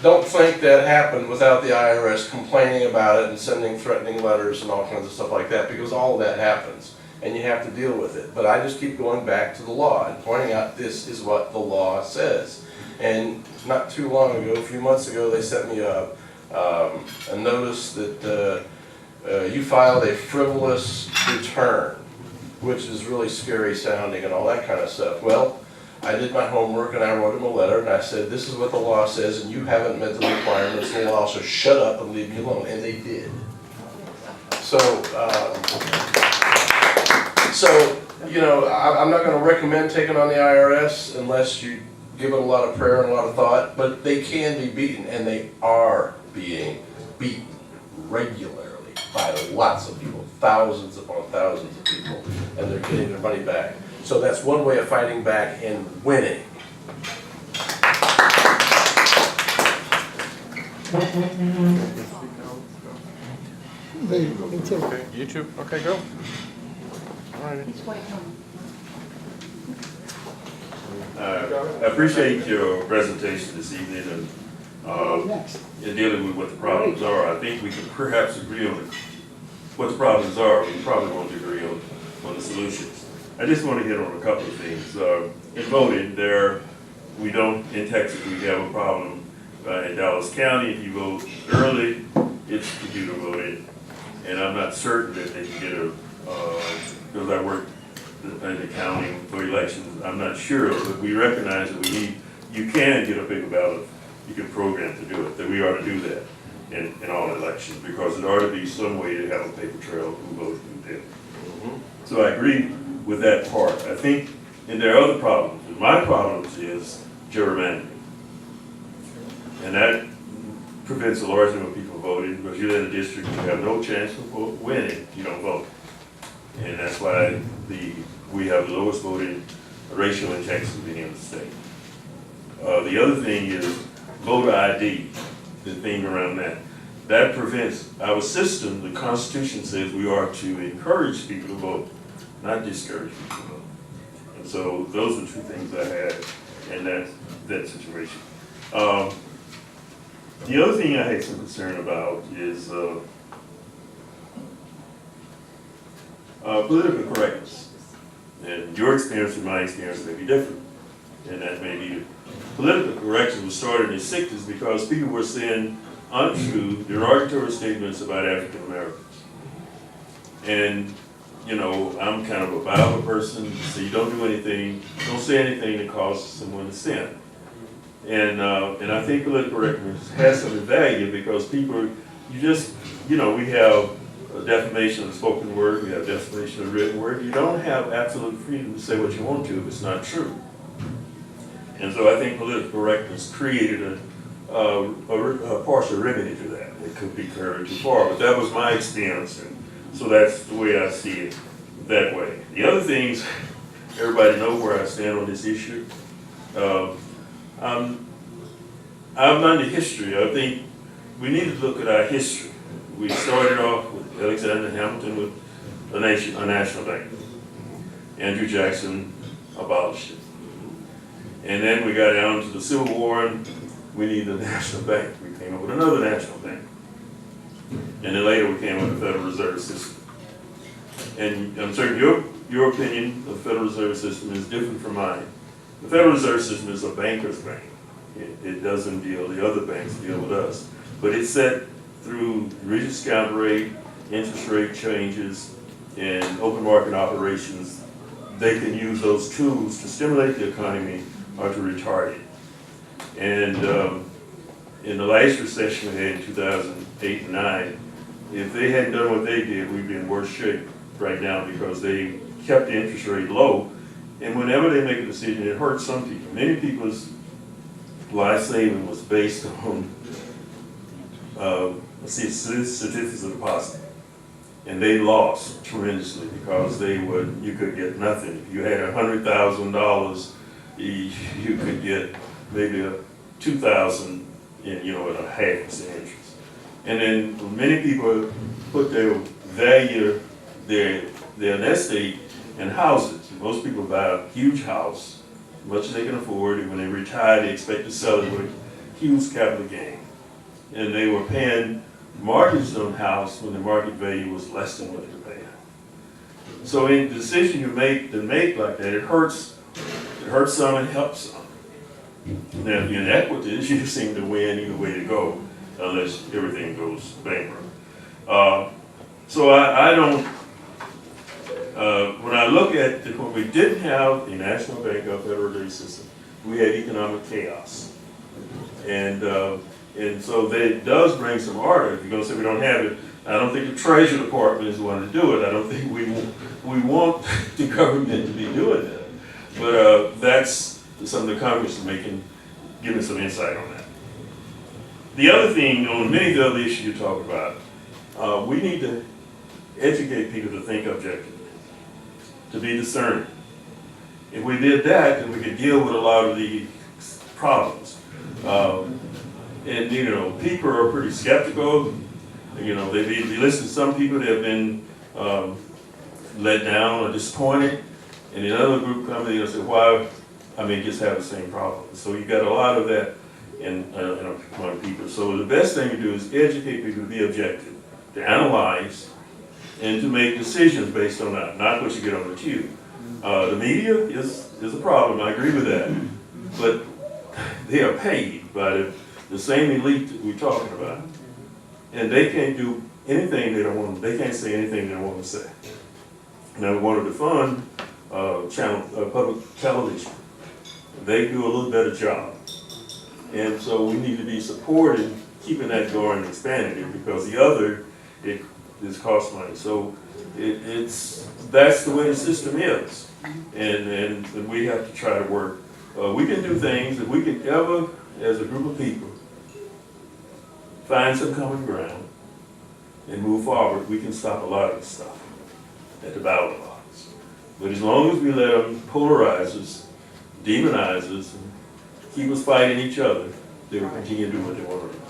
don't think that happened without the IRS complaining about it and sending threatening letters and all kinds of stuff like that, because all of that happens and you have to deal with it. But I just keep going back to the law and pointing out this is what the law says. And not too long ago, a few months ago, they sent me a notice that you filed a frivolous return, which is really scary sounding and all that kind of stuff. Well, I did my homework and I wrote him a letter and I said, this is what the law says and you haven't met the requirements of the law, so shut up and leave me alone. And they did. So, you know, I'm not going to recommend taking on the IRS unless you give it a lot of prayer and a lot of thought, but they can be beaten, and they are being beaten regularly by lots of people, thousands upon thousands of people, and they're getting their money back. So that's one way of fighting back and winning. Me too. Okay, YouTube, okay, go. All right. I appreciate your presentation this evening and in dealing with what the problems are. I think we can perhaps agree on what the problems are. We probably won't agree on the solutions. I just want to hit on a couple of things. In voting, in Texas, we have a problem in Dallas County. If you vote early, it's computer voting. And I'm not certain that they can get because I work in accounting for elections, I'm not sure, but we recognize that you can get a paper ballot, you can program to do it, that we ought to do that in all elections, because it ought to be some way to have a paper trail who voted who did. So I agree with that part. I think, and there are other problems. And my problems is gerrymandering. And that prevents a large number of people voting, because you're in a district, you have no chance of winning, you don't vote. And that's why we have the lowest voting ratio in Texas of any other state. The other thing is voter ID, the thing around that. That prevents our system. The Constitution says we are to encourage people to vote, not discourage people to vote. And so those are two things I had in that situation. The other thing I had some concern about is political correctness. And your experience and my experience may be different. And that may be political correctness was started in the 60s because people were saying untrue, derogatory statements about African Americans. And, you know, I'm kind of a Bible person, so you don't do anything, don't say anything that causes someone to sin. And I think political correctness has some value because people, we have a defamation of the spoken word, we have defamation of the written word. You don't have absolute freedom to say what you want to if it's not true. And so I think political correctness created a partial remedy to that. It could be carried too far, but that was my experience, and so that's the way I see it that way. The other things, everybody knows where I stand on this issue. I'm not into history. I think we need to look at our history. We started off with Alexander Hamilton with a national bank. Andrew Jackson abolished it. And then we got down to the Civil War and we needed a national bank. We came up with another national bank. And then later we came up with the Federal Reserve System. And I'm certain your opinion of the Federal Reserve System is different from mine. The Federal Reserve System is a banker's bank. It doesn't deal, the other banks deal with us. But it's set through rigid discount rate, interest rate changes, and open market operations. They can use those tools to stimulate the economy or to retard it. And in the last recession we had in 2008 and 9, if they hadn't done what they did, we'd be in worse shape right now because they kept the interest rate low. And whenever they make a decision, it hurts some people. Many people's life-saving was based on, certificates of deposit. And they lost tremendously because you could get nothing. If you had $100,000, you could get maybe a $2,000 in, at a 0.5% interest. And then many people put their value, their nest egg in houses. Most people buy a huge house, as much as they can afford, and when they retire, they expect to sell it with a huge capital gain. And they were paying mortgage on the house when the market value was less than what they were paying. So in the decision you make like that, it hurts some and helps some. Now, if you're in equities, you seem to win either way to go, unless everything goes bankrupt. So I don't, when I look at when we didn't have a national bank or federal reserve system, we had economic chaos. And so that does bring some order. If you're gonna say we don't have it, I don't think the Treasury Department is the one to do it. I don't think we want the government to be doing that. But that's something the Congress is giving some insight on that. The other thing, on many of the other issues you talk about, we need to educate people to think objectively, to be discerning. If we did that, then we could deal with a lot of the problems. And people are pretty skeptical. They listen to some people that have been let down or disappointed, and another group comes in and say, "Why? I may just have the same problem." So you got a lot of that among people. So the best thing to do is educate people to be objective, to analyze, and to make decisions based on that, not what you get on the tube. The media is a problem. I agree with that, but they are paid by the same elite that we're talking about, and they can't do anything they don't want. They can't say anything they don't want to say. Now we wanted to fund public television. They do a little better job, and so we need to be supporting keeping that going and expanding it, because the other it costs money. So that's the way the system is, and we have to try to work. We can do things if we can ever, as a group of people, find some common ground and move forward. We can stop a lot of this stuff at the ballot box. But as long as we let them polarize us, demonize us, and keep us fighting each other, they will continue to do what they want to do.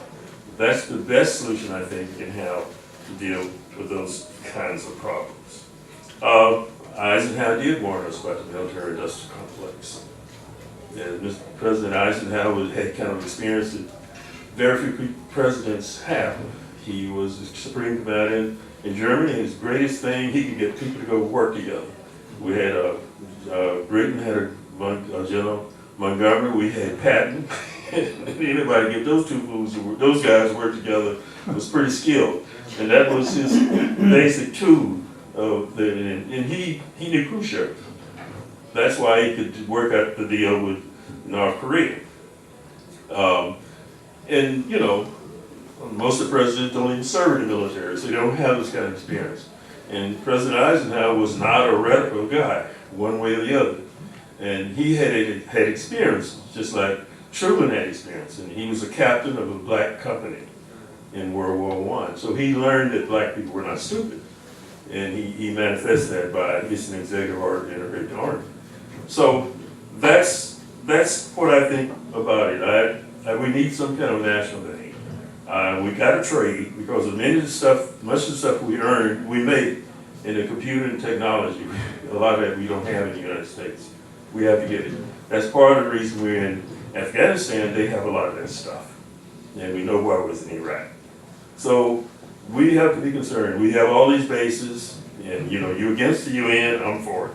That's the best solution I think we can have to deal with those kinds of problems. Eisenhower did warn us about the military-industrial complex. And Mr. President Eisenhower had kind of experienced it very few presidents have. He was the supreme commander in Germany. His greatest thing, he could get people to go work together. We had Britain had a General Montgomery. We had Patton. Anybody get those two fools, those guys work together was pretty skilled, and that was his basic tool. And he knew Khrushchev. That's why he could work out the deal with North Korea. And most of the presidents don't even serve in the military, so they don't have this kind of experience. And President Eisenhower was not a radical guy, one way or the other. And he had experience, just like Truman had experience. And he was a captain of a black company in World War I. So he learned that black people were not stupid. And he manifested that by issuing an executive order to integrate the Army. So that's what I think about it. We need some kind of national bank. We got to trade, because of much of the stuff we earn, we make in the computer and technology. A lot of that we don't have in the United States. We have to get it. That's part of the reason we're in Afghanistan. They have a lot of that stuff, and we know why it was in Iraq. So we have to be concerned. We have all these bases, and you're against the UN, I'm for it.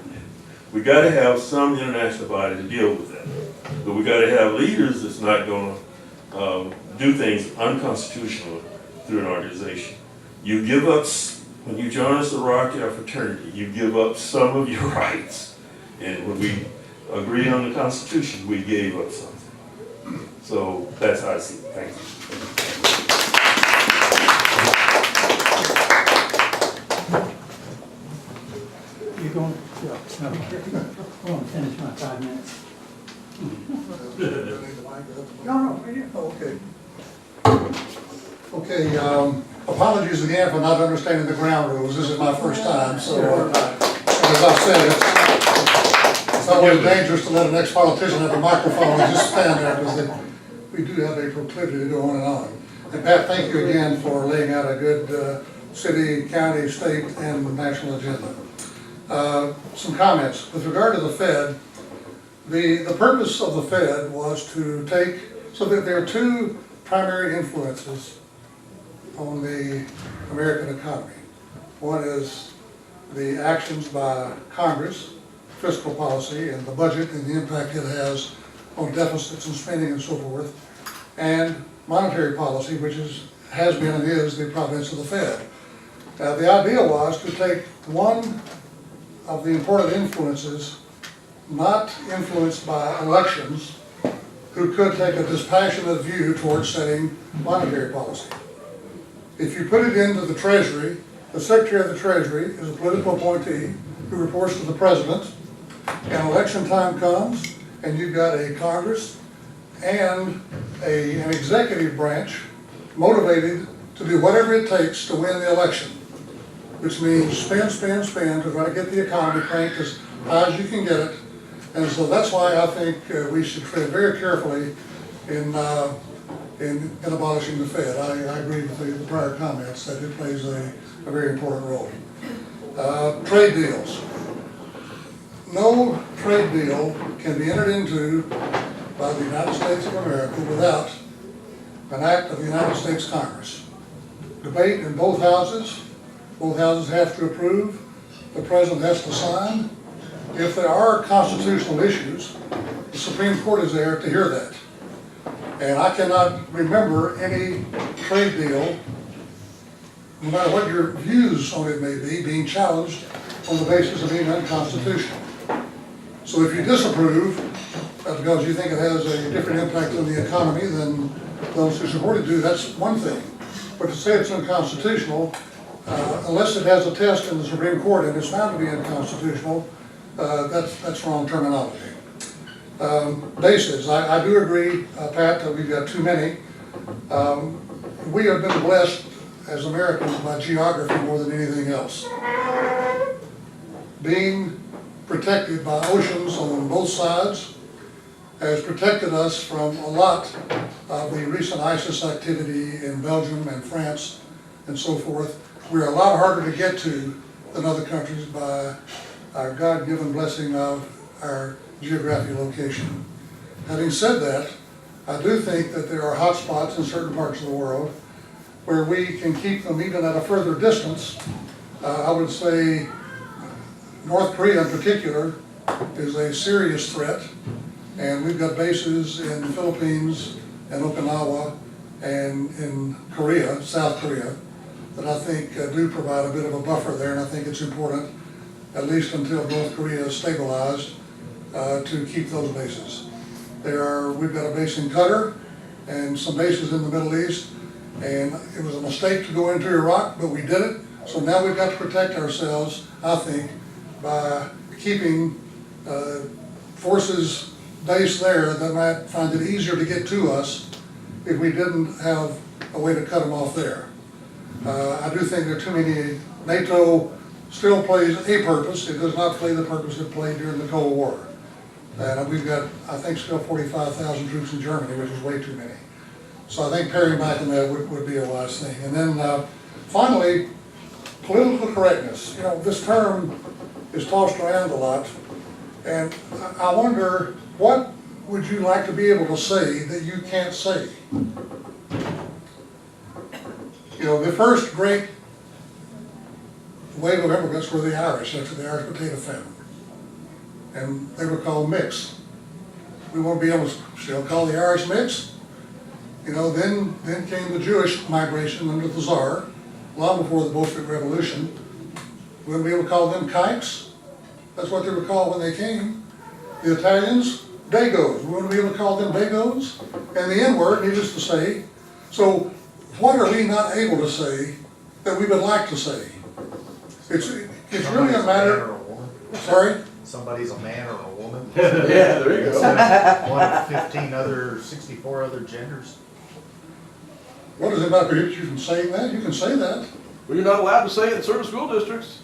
We got to have some international body to deal with that. But we got to have leaders that's not going to do things unconstitutional through an organization. You give up, when you join us, sorority or fraternity, you give up some of your rights. And when we agreed on the Constitution, we gave up something. So that's how I see it. Thank you. You're going, yeah, no. I want to finish my 5 minutes. mic? Is that the mic? No, right here. Oh, okay. Okay, apologies again for not understanding the ground rules. This is my first time, so, as I said, it's always dangerous to let an ex-politician have a microphone and just stand there, because we do have a proclivity to go on and on. And Pat, thank you again for laying out a good city, county, state, and national agenda. Some comments. With regard to the Fed, the purpose of the Fed was to take, so that there are two primary influences on the American economy. One is the actions by Congress, fiscal policy, and the budget, and the impact it has on deficits and spending and so forth, and monetary policy, which has been and is the province of the Fed. The idea was to take one of the important influences not influenced by elections, who could take a dispassionate view towards setting monetary policy. If you put it into the Treasury, the Secretary of the Treasury is a political appointee who reports to the President, and election time comes, and you've got a Congress and an executive branch motivated to do whatever it takes to win the election, which means spend, spend, spend to try to get the economy cranked as high as you can get it. And so that's why I think we should tread very carefully in abolishing the Fed. I agree with the prior comments that it plays a very important role. Trade deals. No trade deal can be entered into by the United States of America without an act of the United States Congress. Debate in both houses. Both houses have to approve. The President has to sign. If there are constitutional issues, the Supreme Court is there to hear that. And I cannot remember any trade deal, no matter what your views on it may be, being challenged on the basis of being unconstitutional. So if you disapprove, because you think it has a different impact on the economy than those who support it do, that's one thing. But to say it's unconstitutional, unless it has a test in the Supreme Court and it's found to be unconstitutional, that's wrong terminology. Bases, I do agree, Pat, that we've got too many. We have been blessed as Americans by geography more than anything else. Being protected by oceans on both sides has protected us from a lot of the recent ISIS activity in Belgium and France and so forth. We're a lot harder to get to than other countries by our God-given blessing of our geographic location. Having said that, I do think that there are hot spots in certain parts of the world where we can keep them even at a further distance. I would say North Korea in particular is a serious threat, and we've got bases in the Philippines and Okinawa and in Korea, South Korea, that I think do provide a bit of a buffer there, and I think it's important, at least until North Korea is stabilized, to keep those bases. We've got a base in Qatar and some bases in the Middle East, and it was a mistake to go into Iraq, but we did it. So now we've got to protect ourselves, I think, by keeping forces based there that might find it easier to get to us if we didn't have a way to cut them off there. I do think there are too many. NATO still plays a purpose. It does not play the purpose it played during the Cold War. And we've got, I think, still 45,000 troops in Germany, which is way too many. So I think paring back on that would be a wise thing. And then finally, political correctness. You know, this term is tossed around a lot. And I wonder, what would you like to be able to say that you can't say? You know, the first great wave of immigrants were the Irish after the Irish potato famine. And they were called mixed. We want to be able to still call the Irish mixed. You know, then came the Jewish migration under the Tsar, long before the Bolshevik Revolution. We want to be able to call them kikes. That's what they were called when they came. The Italians, Dagos. We want to be able to call them Dagos. And the N-word, needless to say. So what are we not able to say that we would like to say? It's really a matter. Sorry? somebody's a man or a woman. Yeah, there you go. Instead of one of 15 other, 64 other genders. What does it not prohibit you from saying that? You can say that. Well, you're not allowed to say it in certain school districts.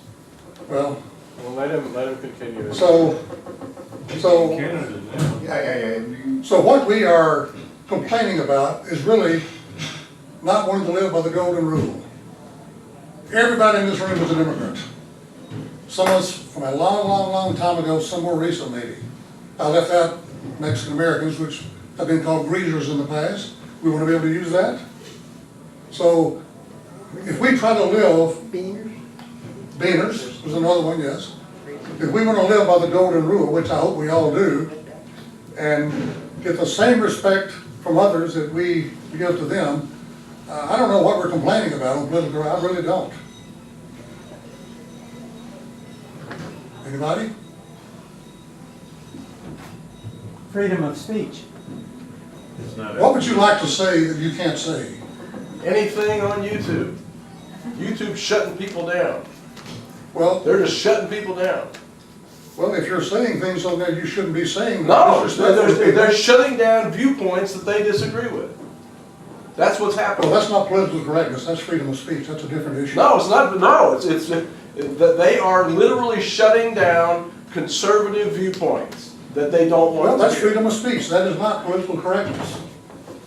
Well, Well, let him continue. so, Yeah. so what we are complaining about is really not wanting to live by the golden rule. Everybody in this room is an immigrant. Some of us from a long time ago, some more recent maybe. I left out Mexican Americans, which have been called greasers in the past. We want to be able to use that. So if we try to live, Beaners is another one, yes. If we want to live by the golden rule, which I hope we all do, and get the same respect from others that we give to them, I don't know what we're complaining about on political, I really don't. Anybody? Freedom of speech. What would you like to say that you can't say? Anything on YouTube. YouTube's shutting people down. Well, They're just shutting people down. well, if you're saying things on there you shouldn't be saying. No, disrespectful to they're people. shutting down viewpoints that they disagree with. That's what's Well, happening. that's not political correctness, that's freedom of speech, that's a different issue. No, it's not, no, it's that they are literally shutting down conservative viewpoints that they don't Well, want that's to hear. freedom of speech, that is not political correctness.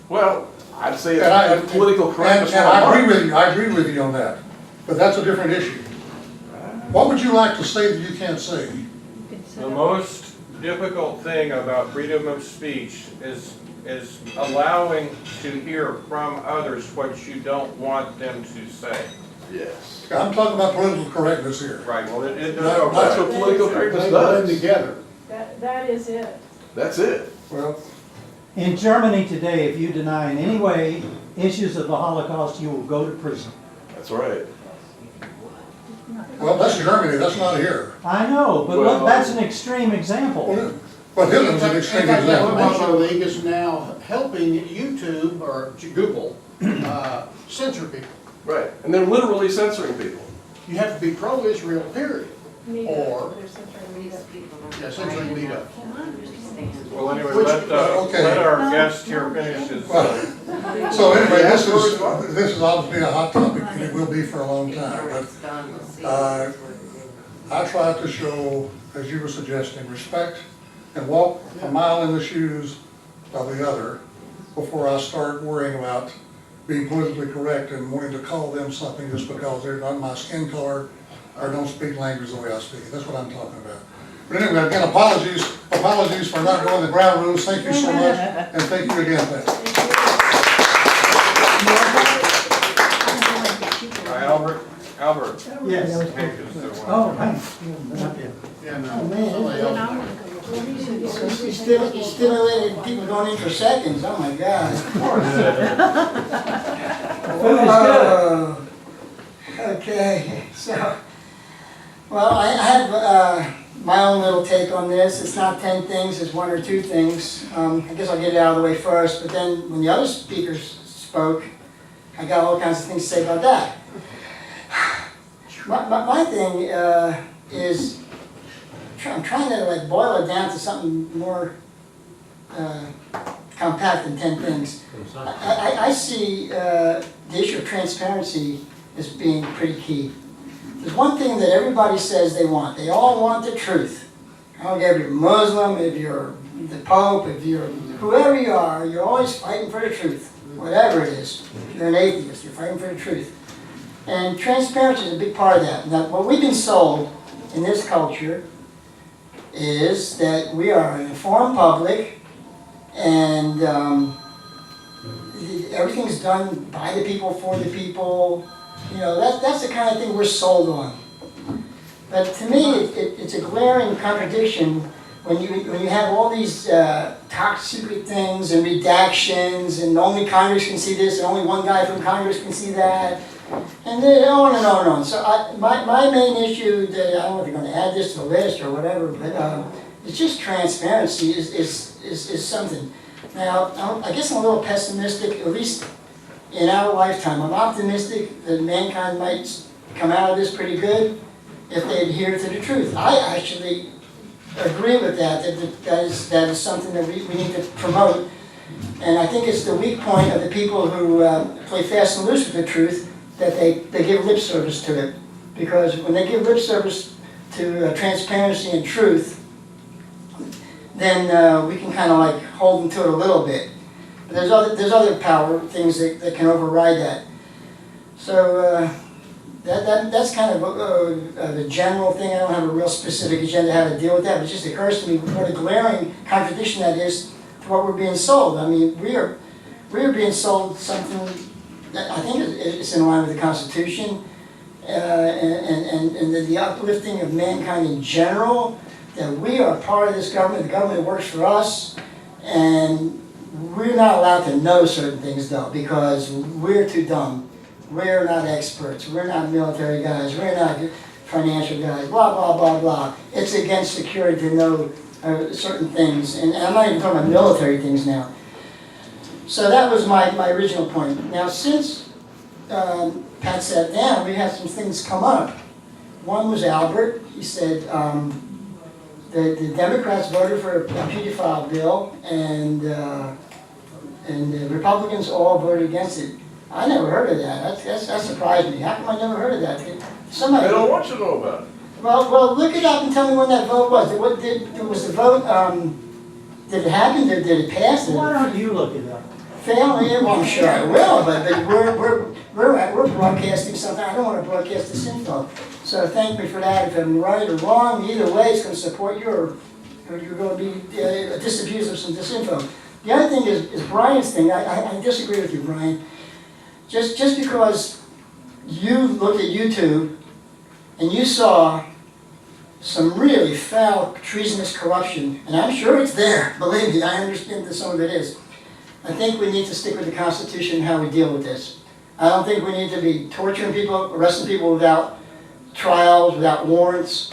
Well, I'd say And I- it's political correctness. And I agree with you on that, but that's a different issue. What would you like to say that you can't say? The most difficult thing about freedom of speech is allowing to hear from others what you don't want them to say. Yes. I'm talking about political correctness here. Right, well, it That's does. That's what political correctness does. together. That is it. That's it. Well, In Germany today, if you deny in any way issues of the Holocaust, you will go to prison. That's right. well, that's Germany, that's not here. I know, but Well- look, that's an extreme example. Well, but Hitler's an extreme example. Anti-Defamation League is now helping YouTube or Google censor people. Right. And they're literally censoring people. You have to be pro-Israel, period. Or, They're censoring these people. yeah, censoring media. Well, anyway, Which- okay. let our guest here finish his. So anyway, this is obviously a hot topic, and it will be for a long time, but I try to show, as you were suggesting, respect and walk a mile in the shoes of the other before I start worrying about being politically correct and wanting to call them something just because they're not my skin color or don't speak language the way I speak. That's what I'm talking about. But anyway, again, apologies for not knowing the ground rules. Thank you so much, and thank you again, Pat. Albert. Yes. Hank is the one. Oh, thanks. Yeah, Oh, no, man. somebody else. You stimulated people going in for seconds, oh my God. Food is good. Okay, so, well, I have my own little take on this. It's not 10 things, it's 1 or 2 things. I guess I'll get it out of the way first, but then when the other speakers spoke, I got all kinds of things to say about that. My thing is, I'm trying to like boil it down to something more compact than 10 things. I see the issue of transparency as being pretty key. There's one thing that everybody says they want. They all want the truth. I don't care if you're Muslim, if you're the Pope, if you're whoever you are, you're always fighting for the truth. Whatever it is. If you're an atheist, you're fighting for the truth. And transparency is a big part of that. Now, what we've been sold in this culture is that we are an informed public and everything's done by the people, for the people. You know, that's the kind of thing we're sold on. But to me, it's a glaring contradiction when you have all these top secret things and redactions and only Congress can see this and only one guy from Congress can see that. And then on and on and on. So my main issue, that I don't know if you're going to add this to the list or whatever, but it's just transparency is something. Now, I guess I'm a little pessimistic, at least in our lifetime. I'm optimistic that mankind might come out of this pretty good if they adhere to the truth. I actually agree with that that is something that we need to promote. And I think it's the weak point of the people who play fast and loose with the truth, that they give lip service to it. Because when they give lip service to transparency and truth, then we can kind of like hold them to it a little bit. But there's other power things that can override that. So that's kind of the general thing. I don't have a real specific agenda how to deal with that, but it just occurs to me what a glaring contradiction that is to what we're being sold. I mean, we are being sold something that I think is in line with the Constitution and the uplifting of mankind in general, that we are part of this government, the government works for us, and we're not allowed to know certain things though, because we're too dumb. We're not experts, we're not military guys, we're not financial guys, blah, blah, blah, blah. It's against security to know certain things, and I'm not even talking about military things now. So that was my original point. Now since Pat sat down, we had some things come up. One was Albert. He said the Democrats voted for a pedophile bill, and the Republicans all voted against it. I never heard of that. That surprised me. How come I never heard of that? Somebody. They don't want you to know about it. Well, look it up and tell me when that vote was. Was the vote? Did it happen? Did it pass? Why don't you look it up? Fail? Yeah, well, I'm sure I will, but we're broadcasting something. I don't want to broadcast this info. So thank me for that. If I'm right or wrong, either way, it's going to support you, or you're going to be disabused of some disinfo. The other thing is Brian's thing. I disagree with you, Brian. Just because you looked at YouTube and you saw some really foul, treasonous corruption, and I'm sure it's there, believe me, I understand that some of it is. I think we need to stick with the Constitution and how we deal with this. I don't think we need to be torturing people, arresting people without trials, without warrants.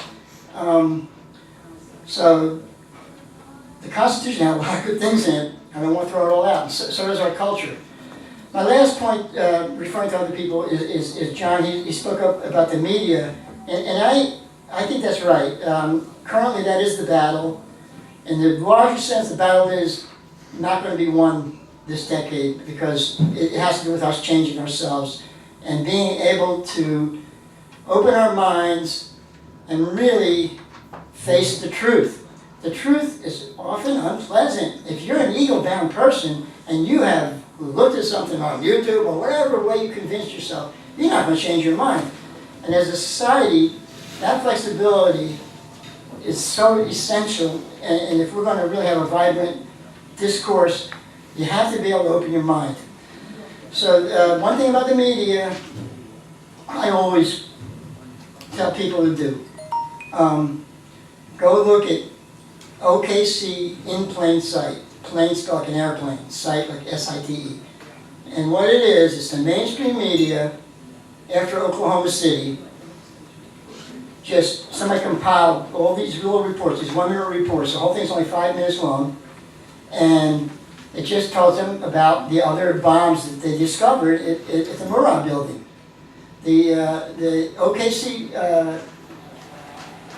So the Constitution has a lot of good things in it. I don't want to throw it all out. And so does our culture. My last point, referring to other people, is John. He spoke up about the media, and I think that's right. Currently, that is the battle. In the larger sense, the battle is not going to be won this decade, because it has to do with us changing ourselves and being able to open our minds and really face the truth. The truth is often unpleasant. If you're an ego-bound person and you have looked at something on YouTube or whatever way you convince yourself, you're not going to change your mind. And as a society, that flexibility is so essential, and if we're going to really have a vibrant discourse, you have to be able to open your mind. So one thing about the media, I always tell people to do. Go look at OKC in plain sight. Plain spelled like an airplane, sight like S-I-T-E. And what it is, it's the mainstream media after Oklahoma City. Just somebody compiled all these little reports, these 1-minute reports. The whole thing's only 5 minutes long. And it just tells them about the other bombs that they discovered at the Murrah building. The OKC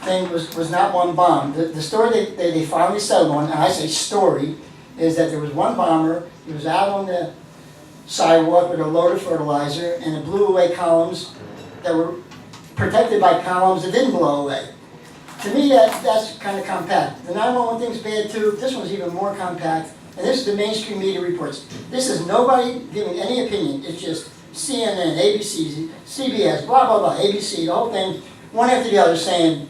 thing was not one bomb. The story they finally settled on, and I say story, is that there was one bomber. He was out on the sidewalk with a load of fertilizer, and it blew away columns that were protected by columns that didn't blow away. To me, that's kind of compact. The 911 thing's bad too. This one's even more compact. And this is the mainstream media reports. This is nobody giving any opinion. It's just CNN, ABC, CBS, blah, blah, blah, ABC, the whole thing, one after the other saying,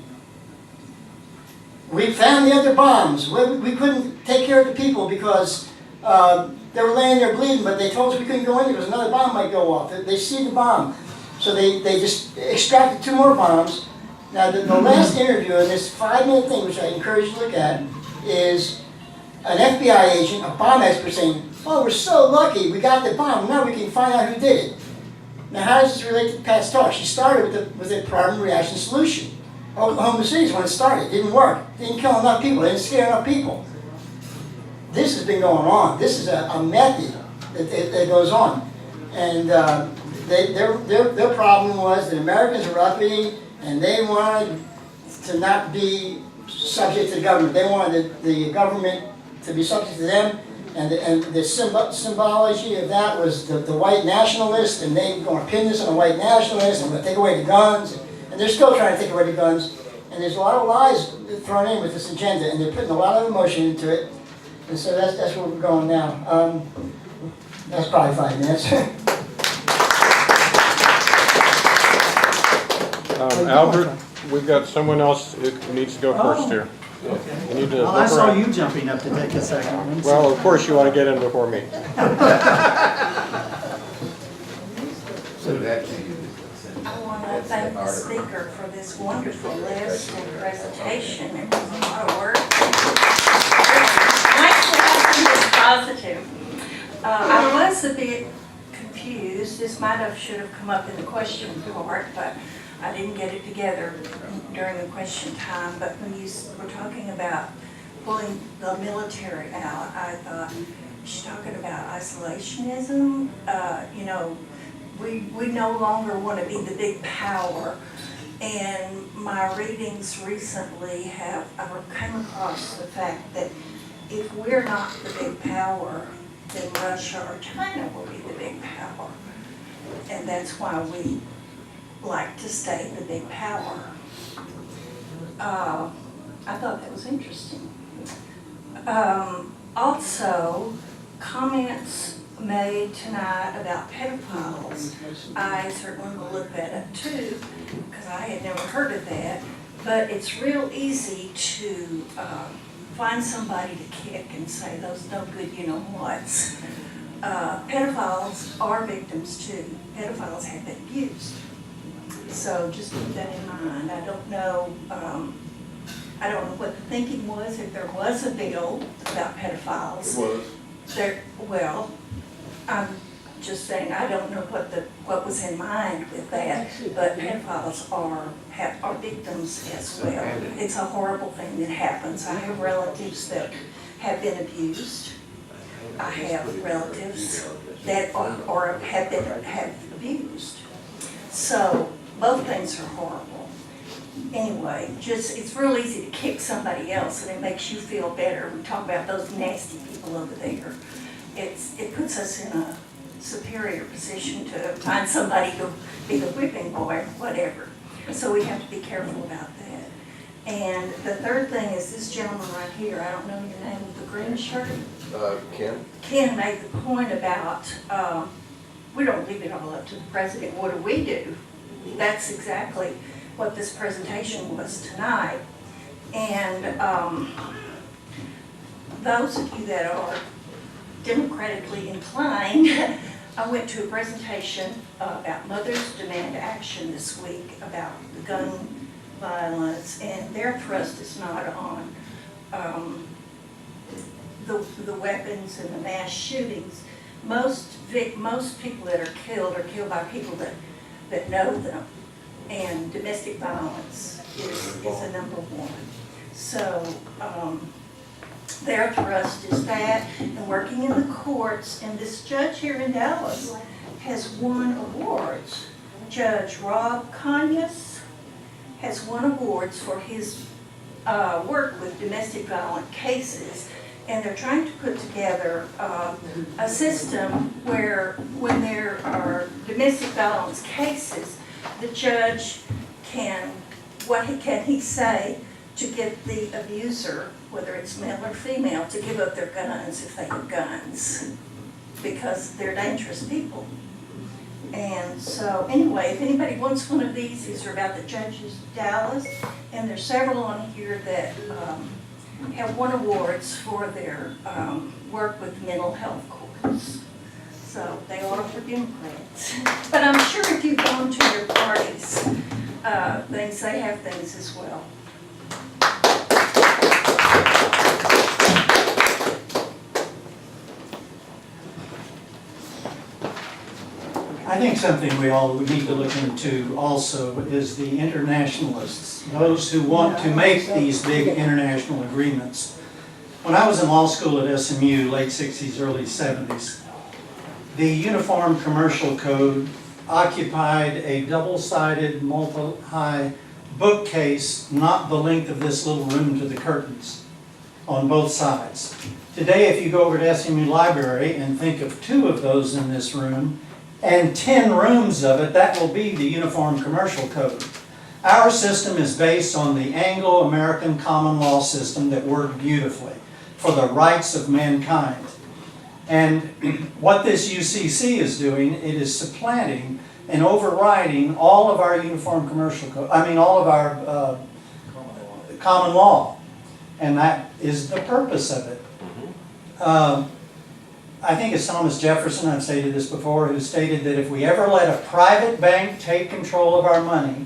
we found the other bombs. We couldn't take care of the people because they were laying there bleeding, but they told us we couldn't go in because another bomb might go off. They see the bomb. So they just extracted 2 more bombs. Now, the last interview in this 5-minute thing, which I encourage you to look at, is an FBI agent, a bomb expert, saying, oh, we're so lucky, we got the bomb, now we can find out who did it. Now, how does this relate to Pat's talk? She started with a problem reaction solution. Oklahoma City is when it started. It didn't work. It didn't kill enough people. It didn't scare enough people. This has been going on. This is a method that goes on. And their problem was that Americans were uppity, and they wanted to not be subject to the government. They wanted the government to be subject to them, and the symbology of that was the white nationalist, and they were going to pin this on the white nationalist, and take away the guns, and they're still trying to take away the guns. And there's a lot of lies thrown in with this agenda, and they're putting a lot of emotion into it. And so that's where we're going now. That's probably 5 minutes. Albert, we've got someone else who needs to go first here. You need to Well, I look saw around. you jumping up to take a second one. Well, of course you want to get in before me. So that's. I want to thank the speaker for this wonderful list and presentation. It was a lot of work. Nice to have something positive. I was a bit confused. This should have come up in the question part, but I didn't get it together during the question time. But when you were talking about pulling the military out, I thought, she's talking about isolationism. You know, we no longer want to be the big power. And my readings recently have come across the fact that if we're not the big power, then Russia or China will be the big power. And that's why we like to stay the big power. I thought that was interesting. Also, comments made tonight about pedophiles. I certainly will look that up too, because I had never heard of that. But it's real easy to find somebody to kick and say those no good you-know-whats. Pedophiles are victims too. Pedophiles have been abused. So just keep that in mind. I don't know what the thinking was, if there was a bill about pedophiles. It was. Well, I'm just saying, I don't know what was in mind with that, but pedophiles are victims as well. It's a horrible thing that happens. I have relatives that have been abused. I have relatives that have abused. So both things are horrible. Anyway, it's real easy to kick somebody else and it makes you feel better. We talk about those nasty people over there. It puts us in a superior position to find somebody to be the whipping boy or whatever. So we have to be careful about that. And the third thing is this gentleman right here, I don't know your name, with the green shirt. Ken? Ken made the point about, we don't leave it all up to the president, what do we do? That's exactly what this presentation was tonight. And those of you that are democratically inclined, I went to a presentation about Mothers Demand Action this week about the gun violence, and their thrust is not on the weapons and the mass shootings. Most people that are killed by people that know them, and domestic violence is a number one. So their thrust is that, and working in the courts, and this judge here in Dallas has won awards. Judge Rob Conyas has won awards for his work with domestic violent cases, and they're trying to put together a system where when there are domestic violence cases, the judge what can he say to get the abuser, whether it's male or female, to give up their guns if they have guns, because they're dangerous people. And so anyway, if anybody wants one of these are about the judges of Dallas, and there's several on here that have won awards for their work with mental health courts. So they are for Democrats. But I'm sure if you've gone to your parties, they have things as well. I think something we all need to look into also is the internationalists, those who want to make these big international agreements. When I was in law school at SMU, late 60s, early 70s, the Uniform Commercial Code occupied a double-sided, multi-high bookcase not the length of this little room to the curtains on both sides. Today, if you go over to SMU Library and think of 2 of those in this room and 10 rooms of it, that will be the Uniform Commercial Code. Our system is based on the Anglo-American common law system that worked beautifully for the rights of mankind. And what this UCC is doing, it is supplanting and overriding all of our Uniform Commercial Code, all of our common law. And that is the purpose of it. I think it's Thomas Jefferson, I've stated this before, who stated that if we ever let a private bank take control of our money,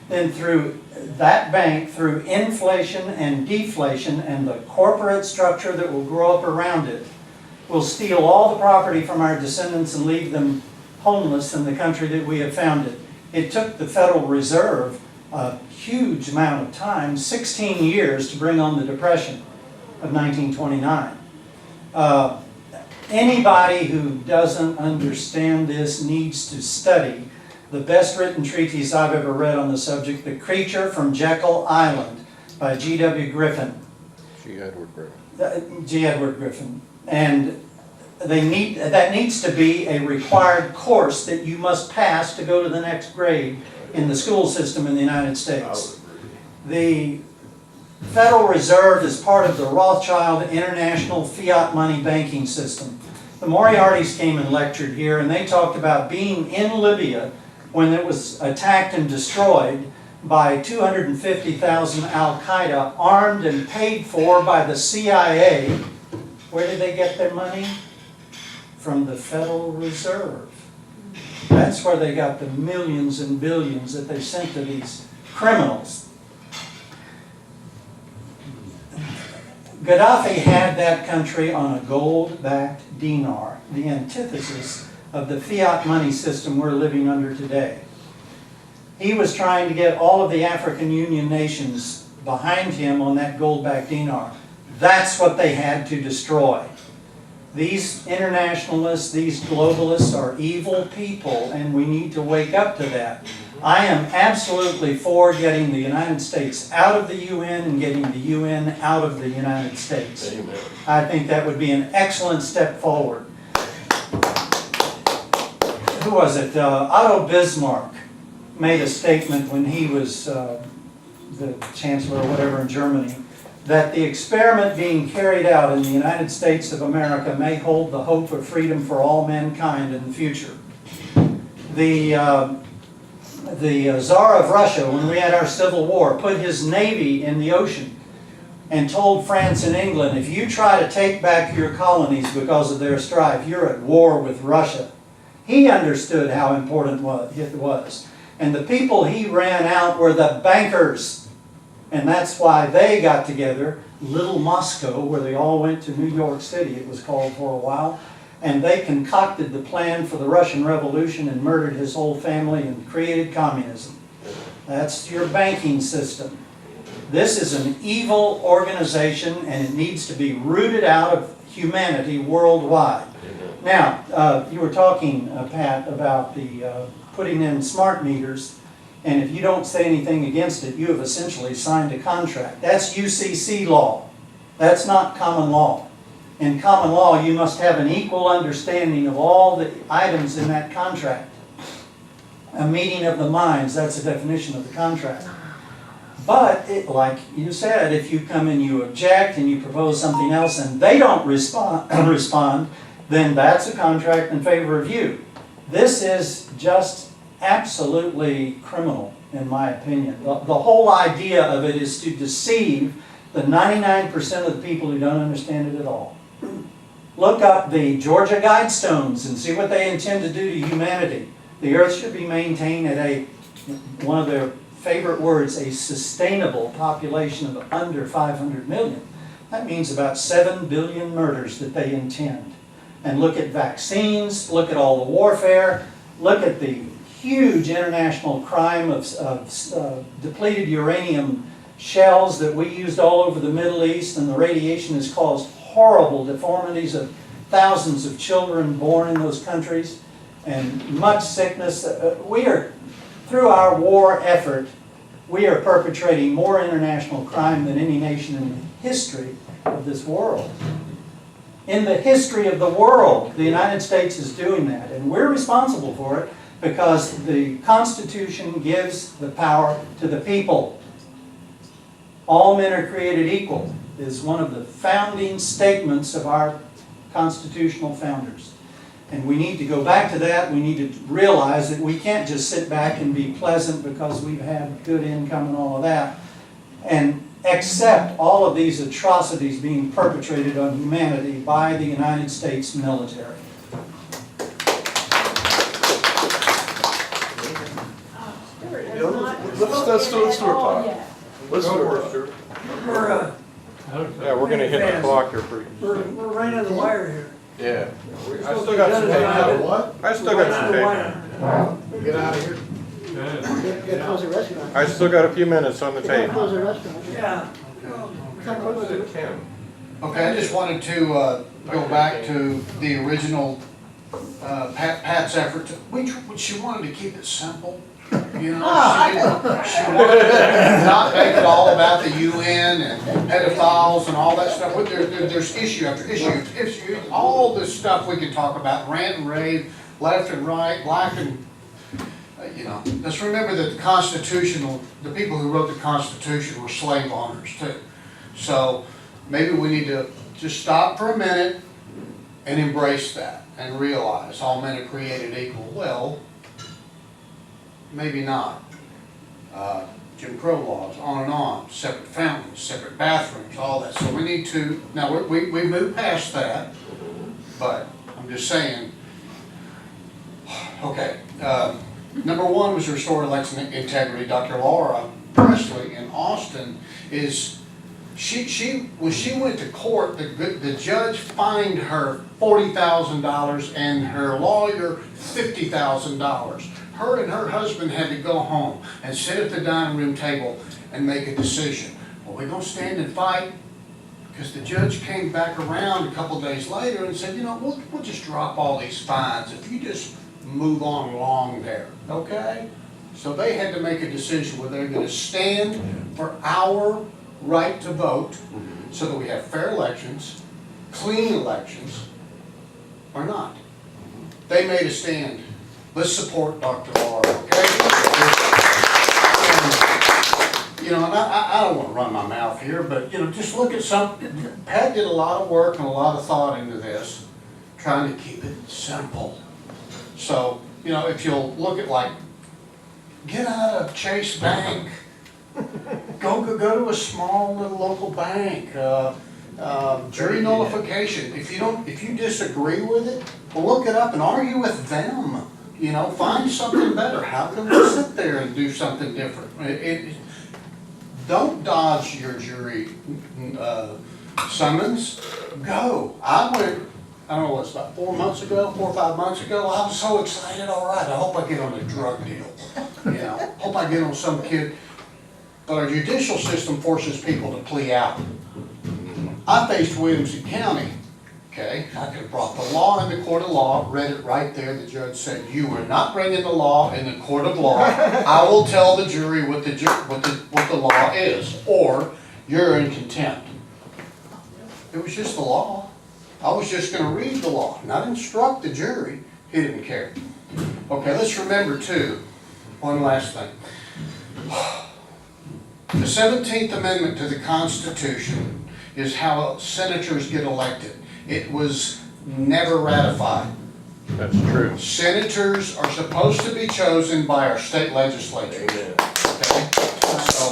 then through that bank, through inflation and deflation and the corporate structure that will grow up around it, will steal all the property from our descendants and leave them homeless in the country that we have founded. It took the Federal Reserve a huge amount of time, 16 years, to bring on the Depression of 1929. Anybody who doesn't understand this needs to study the best written treatise I've ever read on the subject, The Creature from Jekyll Island by G.W. Griffin. G. Edward Griffin. G. Edward Griffin. And that needs to be a required course that you must pass to go to the next grade in the school system in the United States. The Federal Reserve is part of the Rothschild International Fiat Money Banking System. The Moriartys came and lectured here, and they talked about being in Libya when it was attacked and destroyed by 250,000 Al-Qaeda, armed and paid for by the CIA. Where did they get their money? From the Federal Reserve. That's where they got the millions and billions that they sent to these criminals. Gaddafi had that country on a gold-backed dinar, the antithesis of the fiat money system we're living under today. He was trying to get all of the African Union nations behind him on that gold-backed dinar. That's what they had to destroy. These internationalists, these globalists are evil people, and we need to wake up to that. I am absolutely for getting the United States out of the UN and getting the UN out of the United States. Amen. I think that would be an excellent step forward. Who was it? Otto Bismarck made a statement when he was the chancellor or whatever in Germany, that the experiment being carried out in the United States of America may hold the hope of freedom for all mankind in the future. The Tsar of Russia, when we had our civil war, put his navy in the ocean and told France and England, if you try to take back your colonies because of their strife, you're at war with Russia. He understood how important it was. And the people he ran out were the bankers. And that's why they got together, Little Moscow, where they all went to New York City, it was called for a while. And they concocted the plan for the Russian Revolution and murdered his whole family and created communism. That's your banking system. This is an evil organization, and it needs to be rooted out of humanity worldwide. Now, you were talking, Pat, about the putting in smart meters, and if you don't say anything against it, you have essentially signed a contract. That's UCC law. That's not common law. In common law, you must have an equal understanding of all the items in that contract. A meeting of the minds, that's the definition of the contract. But, like you said, if you come and you object and you propose something else and they don't respond, then that's a contract in favor of you. This is just absolutely criminal, in my opinion. The whole idea of it is to deceive the 99% of the people who don't understand it at all. Look up the Georgia Guidestones and see what they intend to do to humanity. The earth should be maintained at one of their favorite words, a sustainable population of under 500 million. That means about 7 billion murders that they intend. And look at vaccines, look at all the warfare, look at the huge international crime of depleted uranium shells that we used all over the Middle East, and the radiation has caused horrible deformities of thousands of children born in those countries and much sickness. We are, through our war effort, we are perpetrating more international crime than any nation in the history of this world. In the history of the world, the United States is doing that, and we're responsible for it because the Constitution gives the power to the people. All men are created equal is one of the founding statements of our constitutional founders. And we need to go back to that. We need to realize that we can't just sit back and be pleasant because we've had good income and all of that, and accept all of these atrocities being perpetrated on humanity by the United States military. Let's do it talk. Let's do it. Yeah, we're gonna hit the clock here pretty We're right on the wire here. Yeah. I still got some tape. What? I still got some tape. Get out of here. You gotta close the restaurant. I still got a few minutes on the You gotta tape. close the restaurant. Yeah. Okay, I just wanted to go back to the original Pat's effort. She wanted to keep it simple, you know? She wanted to not make it all about the UN and pedophiles and all that stuff. But there's issue after issue, all this stuff we can talk about, rant and rave, left and right, black and, you know. Let's remember that the people who wrote the Constitution were slave owners too. So maybe we need to just stop for a minute and embrace that and realize all men are created equal. Well, maybe not. Jim Crow laws, on and on, separate fountains, separate bathrooms, all that. So we need to, now we moved past that, but I'm just saying, okay. Number one was restore election integrity. Dr. Laura Presley in Austin is, when she went to court, the judge fined her $40,000 and her lawyer $50,000. Her and her husband had to go home and sit at the dining room table and make a decision. Well, we're going to stand and fight, because the judge came back around a couple days later and said, you know, we'll just drop all these fines if you just move on along there, okay? So they had to make a decision whether they're going to stand for our right to vote so that we have fair elections, clean elections, or not. They made a stand. Let's support Dr. Laura, okay? And, you know, and I don't want to run my mouth here, but, you know, just look at Pat did a lot of work and a lot of thought into this, trying to keep it simple. So, you know, if you'll look at, like, get out of Chase Bank, go to a small little local bank, jury nullification. If you disagree with it, well, look it up and argue with them. You know, find something better. How can we sit there and do something different? Don't dodge your jury summons. Go. I went, I don't know, what's about 4 or 5 months ago. I was so excited. All right, I hope I get on a drug deal. You know, hope I get on some kid. But our judicial system forces people to plea out. I faced Williamson County. Okay, I could have brought the law in the court of law, read it right there. The judge said, you are not bringing the law in the court of law. I will tell the jury what the law is, or you're in contempt. It was just the law. I was just going to read the law, not instruct the jury. He didn't care. Okay, let's remember too, one last thing. The 17th Amendment to the Constitution is how senators get elected. It was never ratified. That's true. Senators are supposed to be chosen by our state legislature. Okay? So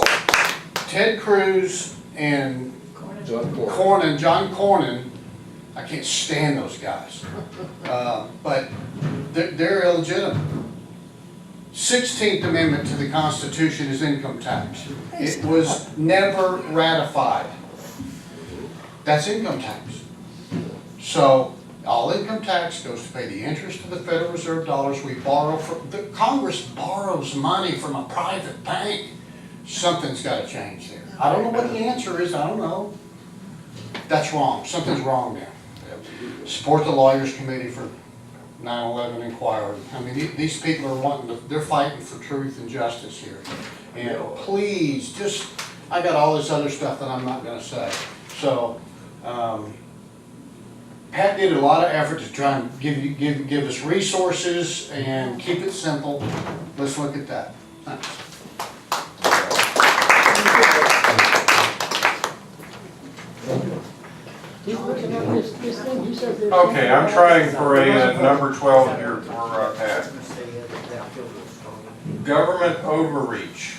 Ted Cruz and John Cornyn, I can't stand those guys. But they're illegitimate. 16th Amendment to the Constitution is income tax. It was never ratified. That's income tax. So all income tax goes to pay the interest of the Federal Reserve dollars we borrow from. The Congress borrows money from a private bank. Something's got to change there. I don't know what the answer is. I don't know. That's wrong. Something's wrong there. Support the Lawyers Committee for 9/11 inquiry. I mean, these people are they're fighting for truth and justice here. And please, I got all this other stuff that I'm not gonna say. So, Pat did a lot of effort to try and give us resources and keep it simple. Let's look at that. Thanks. He's looking at this thing, you said there's. Okay, I'm trying for a number 12 here for Pat. Government overreach.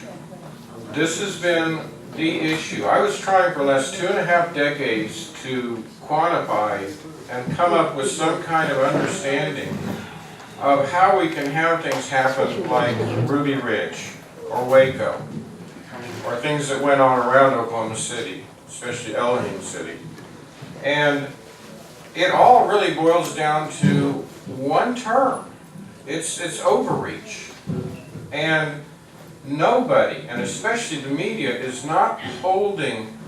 This has been the issue. I was trying for the last 2.5 decades to quantify and come up with some kind of understanding of how we can have things happen like Ruby Ridge or Waco, or things that went on around Oklahoma City, especially Elohim City. And it all really boils down to one term. It's overreach. And nobody, and especially the media, is not holding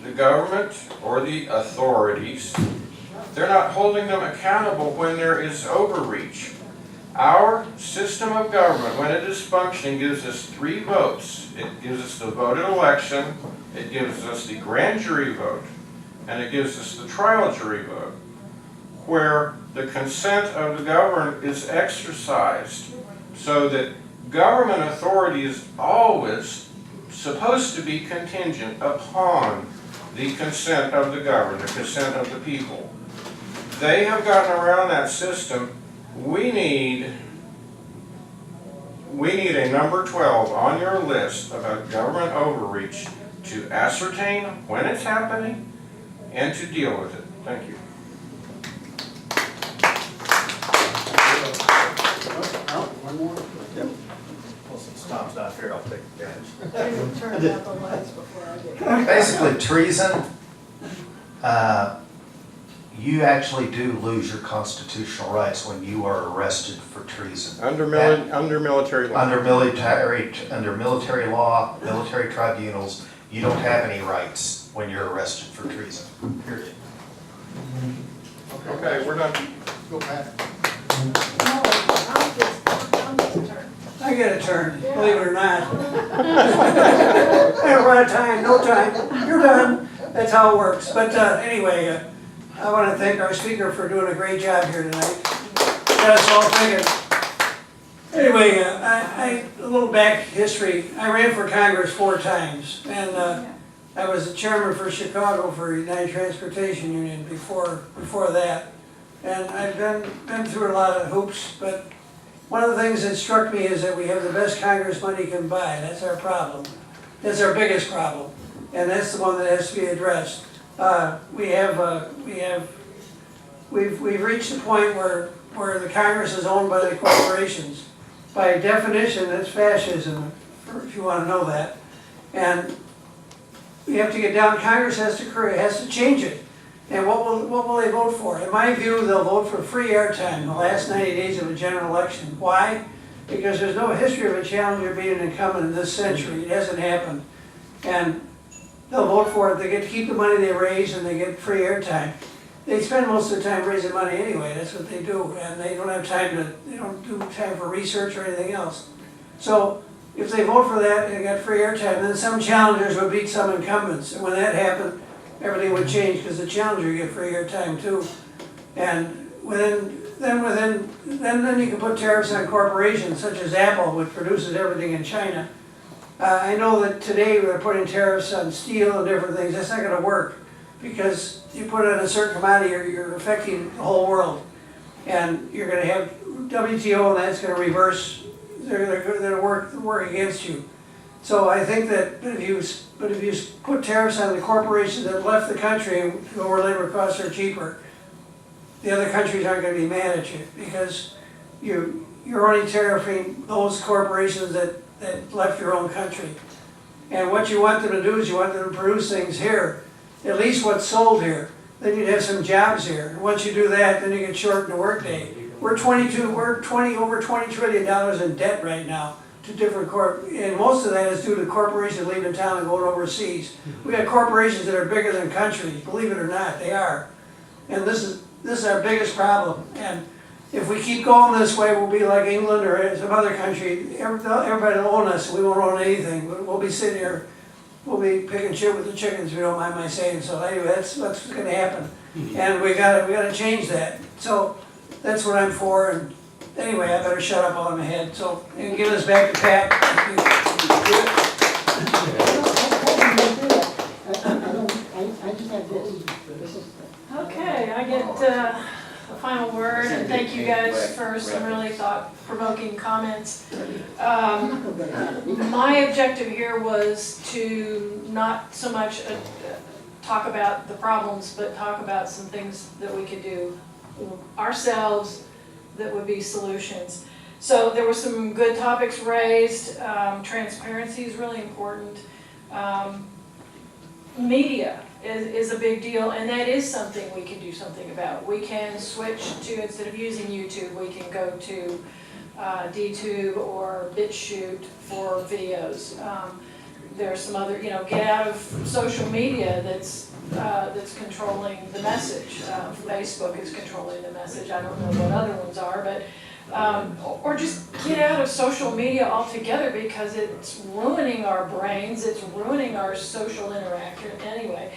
the government or the authorities, they're not holding them accountable when there is overreach. Our system of government, when it is functioning, gives us 3 votes. It gives us the voted election, it gives us the grand jury vote, and it gives us the trial jury vote, where the consent of the governed is exercised, so that government authority is always supposed to be contingent upon the consent of the governed, the consent of the people. They have gotten around that system. We need a number 12 on your list about government overreach to ascertain when it's happening and to deal with it. Thank you. One more? Well, since Tom's not here, I'll take advantage. I didn't turn out the lights before I get. Basically, treason, you actually do lose your constitutional rights when you are arrested for treason. Under military law. Under military law, military tribunals, you don't have any rights when you're arrested for treason, period. Okay, we're done. Go back. I get a turn, believe it or not. I don't run out of time, no time, you're done. That's how it works. But anyway, I want to thank our speaker for doing a great job here tonight. Got us all thinking. Anyway, a little back history. I ran for Congress 4 times, and I was the chairman for Chicago for United Transportation Union before that. And I've been through a lot of hoops, but one of the things that struck me is that we have the best Congress money can buy. That's our problem. That's our biggest problem, and that's the one that has to be addressed. We've reached the point where the Congress is owned by the corporations. By definition, that's fascism, if you want to know that. And we have to get down. Congress has to change it. And what will they vote for? In my view, they'll vote for free airtime in the last 90 days of a general election. Why? Because there's no history of a challenger being an incumbent in this century. It hasn't happened. And they'll vote for it. They get to keep the money they raise, and they get free airtime. They spend most of the time raising money anyway. That's what they do. And they don't have time they don't do time for research or anything else. So if they vote for that and they got free airtime, then some challengers would beat some incumbents. And when that happened, everything would change because the challenger get free airtime too. And then you can put tariffs on corporations such as Apple, which produces everything in China. I know that today we're putting tariffs on steel and different things. That's not going to work because you put it on a certain commodity, you're affecting the whole world. And you're going to have WTO, and that's going to reverse. They're going to work against you. So I think that if you put tariffs on the corporations that left the country and go where labor costs are cheaper, the other countries aren't going to be mad at you because you're only tariffing those corporations that left your own country. And what you want them to do is you want them to produce things here, at least what's sold here. Then you'd have some jobs here. And once you do that, then you can shorten the workday. We're over $20 trillion in debt right now to different and most of that is due to corporations leaving town and going overseas. We got corporations that are bigger than countries, believe it or not, they are. And this is our biggest problem. And if we keep going this way, we'll be like England or some other country. Everybody will own us, we won't own anything, but we'll be sitting here, we'll be picking shit with the chickens, if you don't mind my saying. So anyway, that's what's gonna happen. And we gotta change that. So that's what I'm for, and anyway, I better shut up while I'm ahead. So, and give this back to Pat. I just have this. Okay, I get the final word, and thank you guys for some really thought-provoking comments. My objective here was to not so much talk about the problems, but talk about some things that we could do ourselves that would be solutions. So there were some good topics raised. Transparency is really important. Media is a big deal, and that is something we can do something about. We can switch to, instead of using YouTube, we can go to DTube or BitChute for videos. There's some other, get out of social media that's controlling the message. Facebook is controlling the message. I don't know what other ones are, but or just get out of social media altogether, because it's ruining our brains, it's ruining our social interaction anyway.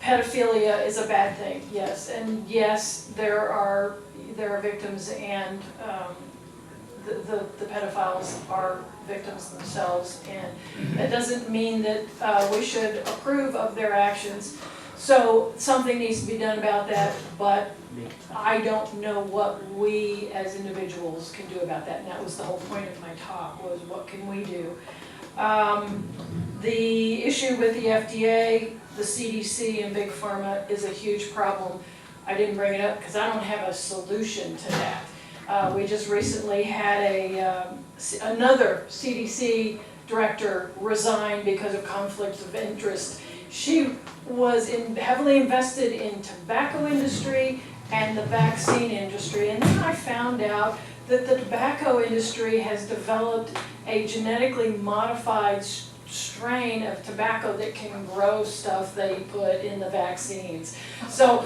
Pedophilia is a bad thing, yes, and yes, there are victims, and the pedophiles are victims themselves, and that doesn't mean that we should approve of their actions. So something needs to be done about that, but I don't know what we as individuals can do about that, and that was the whole point of my talk, was what can we do. The issue with the FDA, the CDC, and Big Pharma is a huge problem. I didn't bring it up because I don't have a solution to that. We just recently had another CDC director resign because of conflicts of interest. She was heavily invested in tobacco industry and the vaccine industry, and then I found out that the tobacco industry has developed a genetically modified strain of tobacco that can grow stuff they put in the vaccines. So,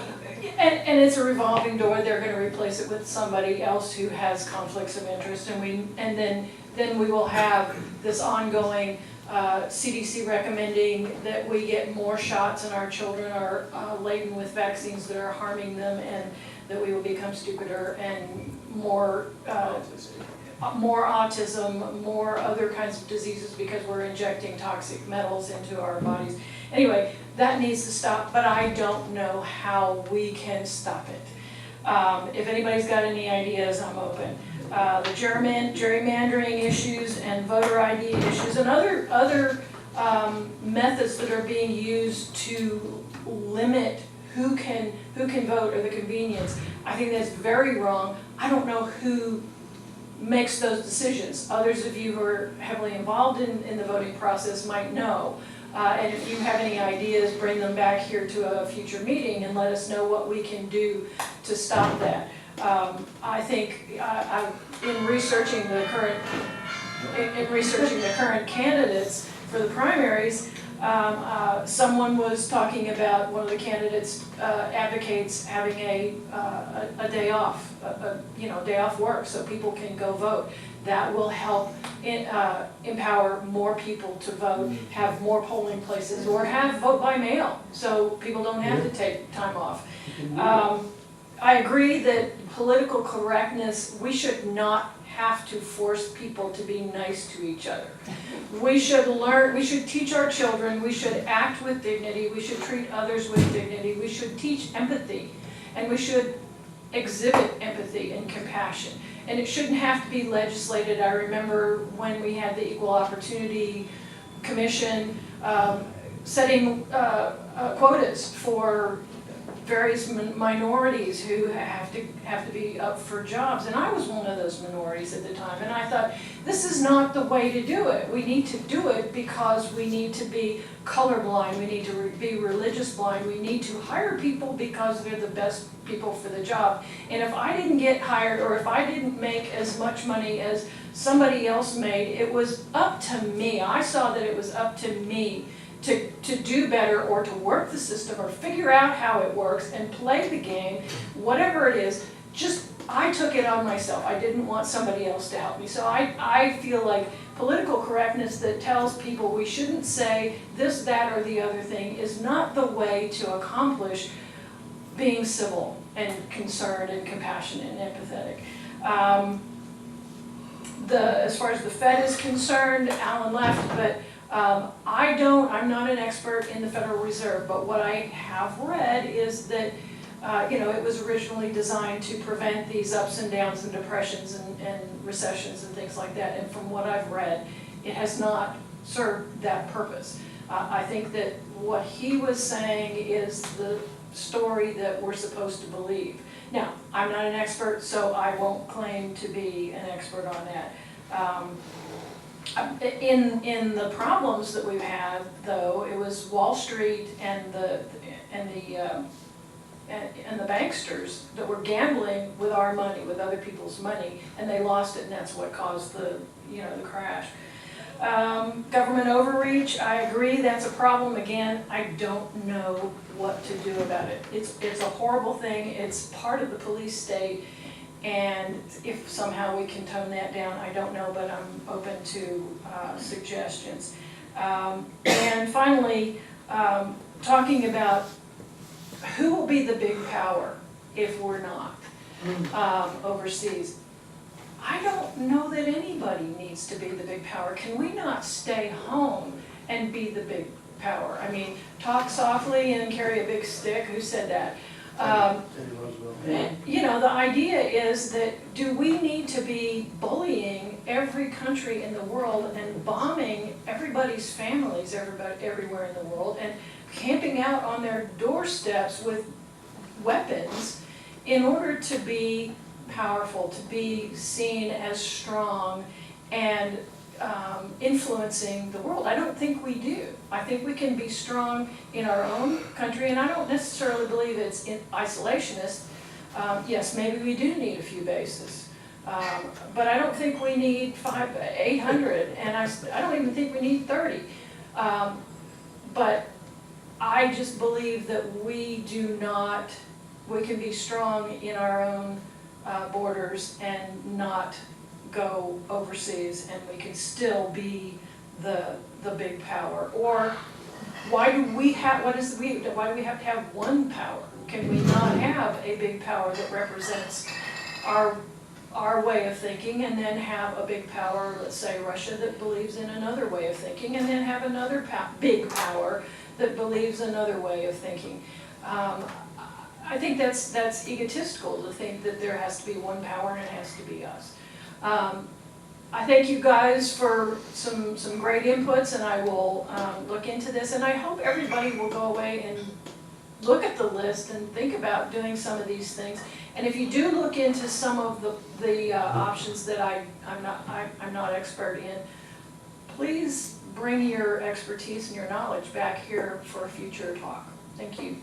and it's a revolving door. They're going to replace it with somebody else who has conflicts of interest, and then we will have this ongoing CDC recommending that we get more shots, and our children are laden with vaccines that are harming them, and that we will become stupider and more autism, more other kinds of diseases, because we're injecting toxic metals into our bodies. Anyway, that needs to stop, but I don't know how we can stop it. If anybody's got any ideas, I'm open. The gerrymandering issues and voter ID issues and other methods that are being used to limit who can vote, or the convenience, I think that's very wrong. I don't know who makes those decisions. Others of you who are heavily involved in the voting process might know. And if you have any ideas, bring them back here to a future meeting and let us know what we can do to stop that. I think in researching the current candidates for the primaries, someone was talking about, one of the candidates advocates having a day off, day off work, so people can go vote. That will help empower more people to vote, have more polling places, or have vote by mail, so people don't have to take time off. I agree that political correctness, we should not have to force people to be nice to each other. We should learn, we should teach our children, we should act with dignity, we should treat others with dignity, we should teach empathy, and we should exhibit empathy and compassion. And it shouldn't have to be legislated. I remember when we had the Equal Opportunity Commission setting quotas for various minorities who have to be up for jobs, and I was one of those minorities at the time, and I thought, this is not the way to do it. We need to do it because we need to be colorblind, we need to be religious blind, we need to hire people because they're the best people for the job. And if I didn't get hired, or if I didn't make as much money as somebody else made, it was up to me. I saw that it was up to me to do better or to work the system or figure out how it works and play the game, whatever it is, I took it on myself. I didn't want somebody else to help me. So I feel like political correctness that tells people we shouldn't say this, that, or the other thing is not the way to accomplish being civil and concerned and compassionate and empathetic. As far as the Fed is concerned, Alan left, but I'm not an expert in the Federal Reserve, but what I have read is that it was originally designed to prevent these ups and downs and depressions and recessions and things like that. And from what I've read, it has not served that purpose. I think that what he was saying is the story that we're supposed to believe. Now, I'm not an expert, so I won't claim to be an expert on that. In the problems that we've had, though, it was Wall Street and the banksters that were gambling with our money, with other people's money, and they lost it, and that's what caused the crash. Government overreach, I agree, that's a problem. Again, I don't know what to do about it. It's a horrible thing. It's part of the police state, and if somehow we can tone that down, I don't know, but I'm open to suggestions. And finally, talking about who will be the big power if we're not overseas. I don't know that anybody needs to be the big power. Can we not stay home and be the big power? I mean, talk softly and carry a big stick. Who said that? The idea is that do we need to be bullying every country in the world and bombing everybody's families everywhere in the world and camping out on their doorsteps with weapons in order to be powerful, to be seen as strong and influencing the world? I don't think we do. I think we can be strong in our own country, and I don't necessarily believe it's isolationist. Yes, maybe we do need a few bases, but I don't think we need 800, and I don't even think we need 30. But I just believe that we can be strong in our own borders and not go overseas, and we can still be the big power. Or why do we have to have one power? Can we not have a big power that represents our way of thinking, and then have a big power, let's say Russia, that believes in another way of thinking, and then have another big power that believes another way of thinking? I think that's egotistical to think that there has to be one power and it has to be us. I thank you guys for some great inputs, and I will look into this, and I hope everybody will go away and look at the list and think about doing some of these things. And if you do look into some of the options that I'm not expert in, please bring your expertise and your knowledge back here for a future talk. Thank you.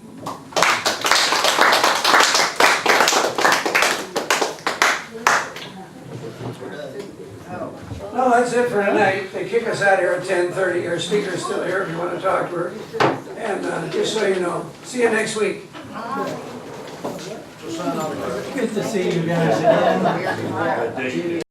No, that's it for tonight. They kick us out here at 10:30. Our speaker's still here if you want to talk to her. And just so you know, see you next week. Good to see you guys again.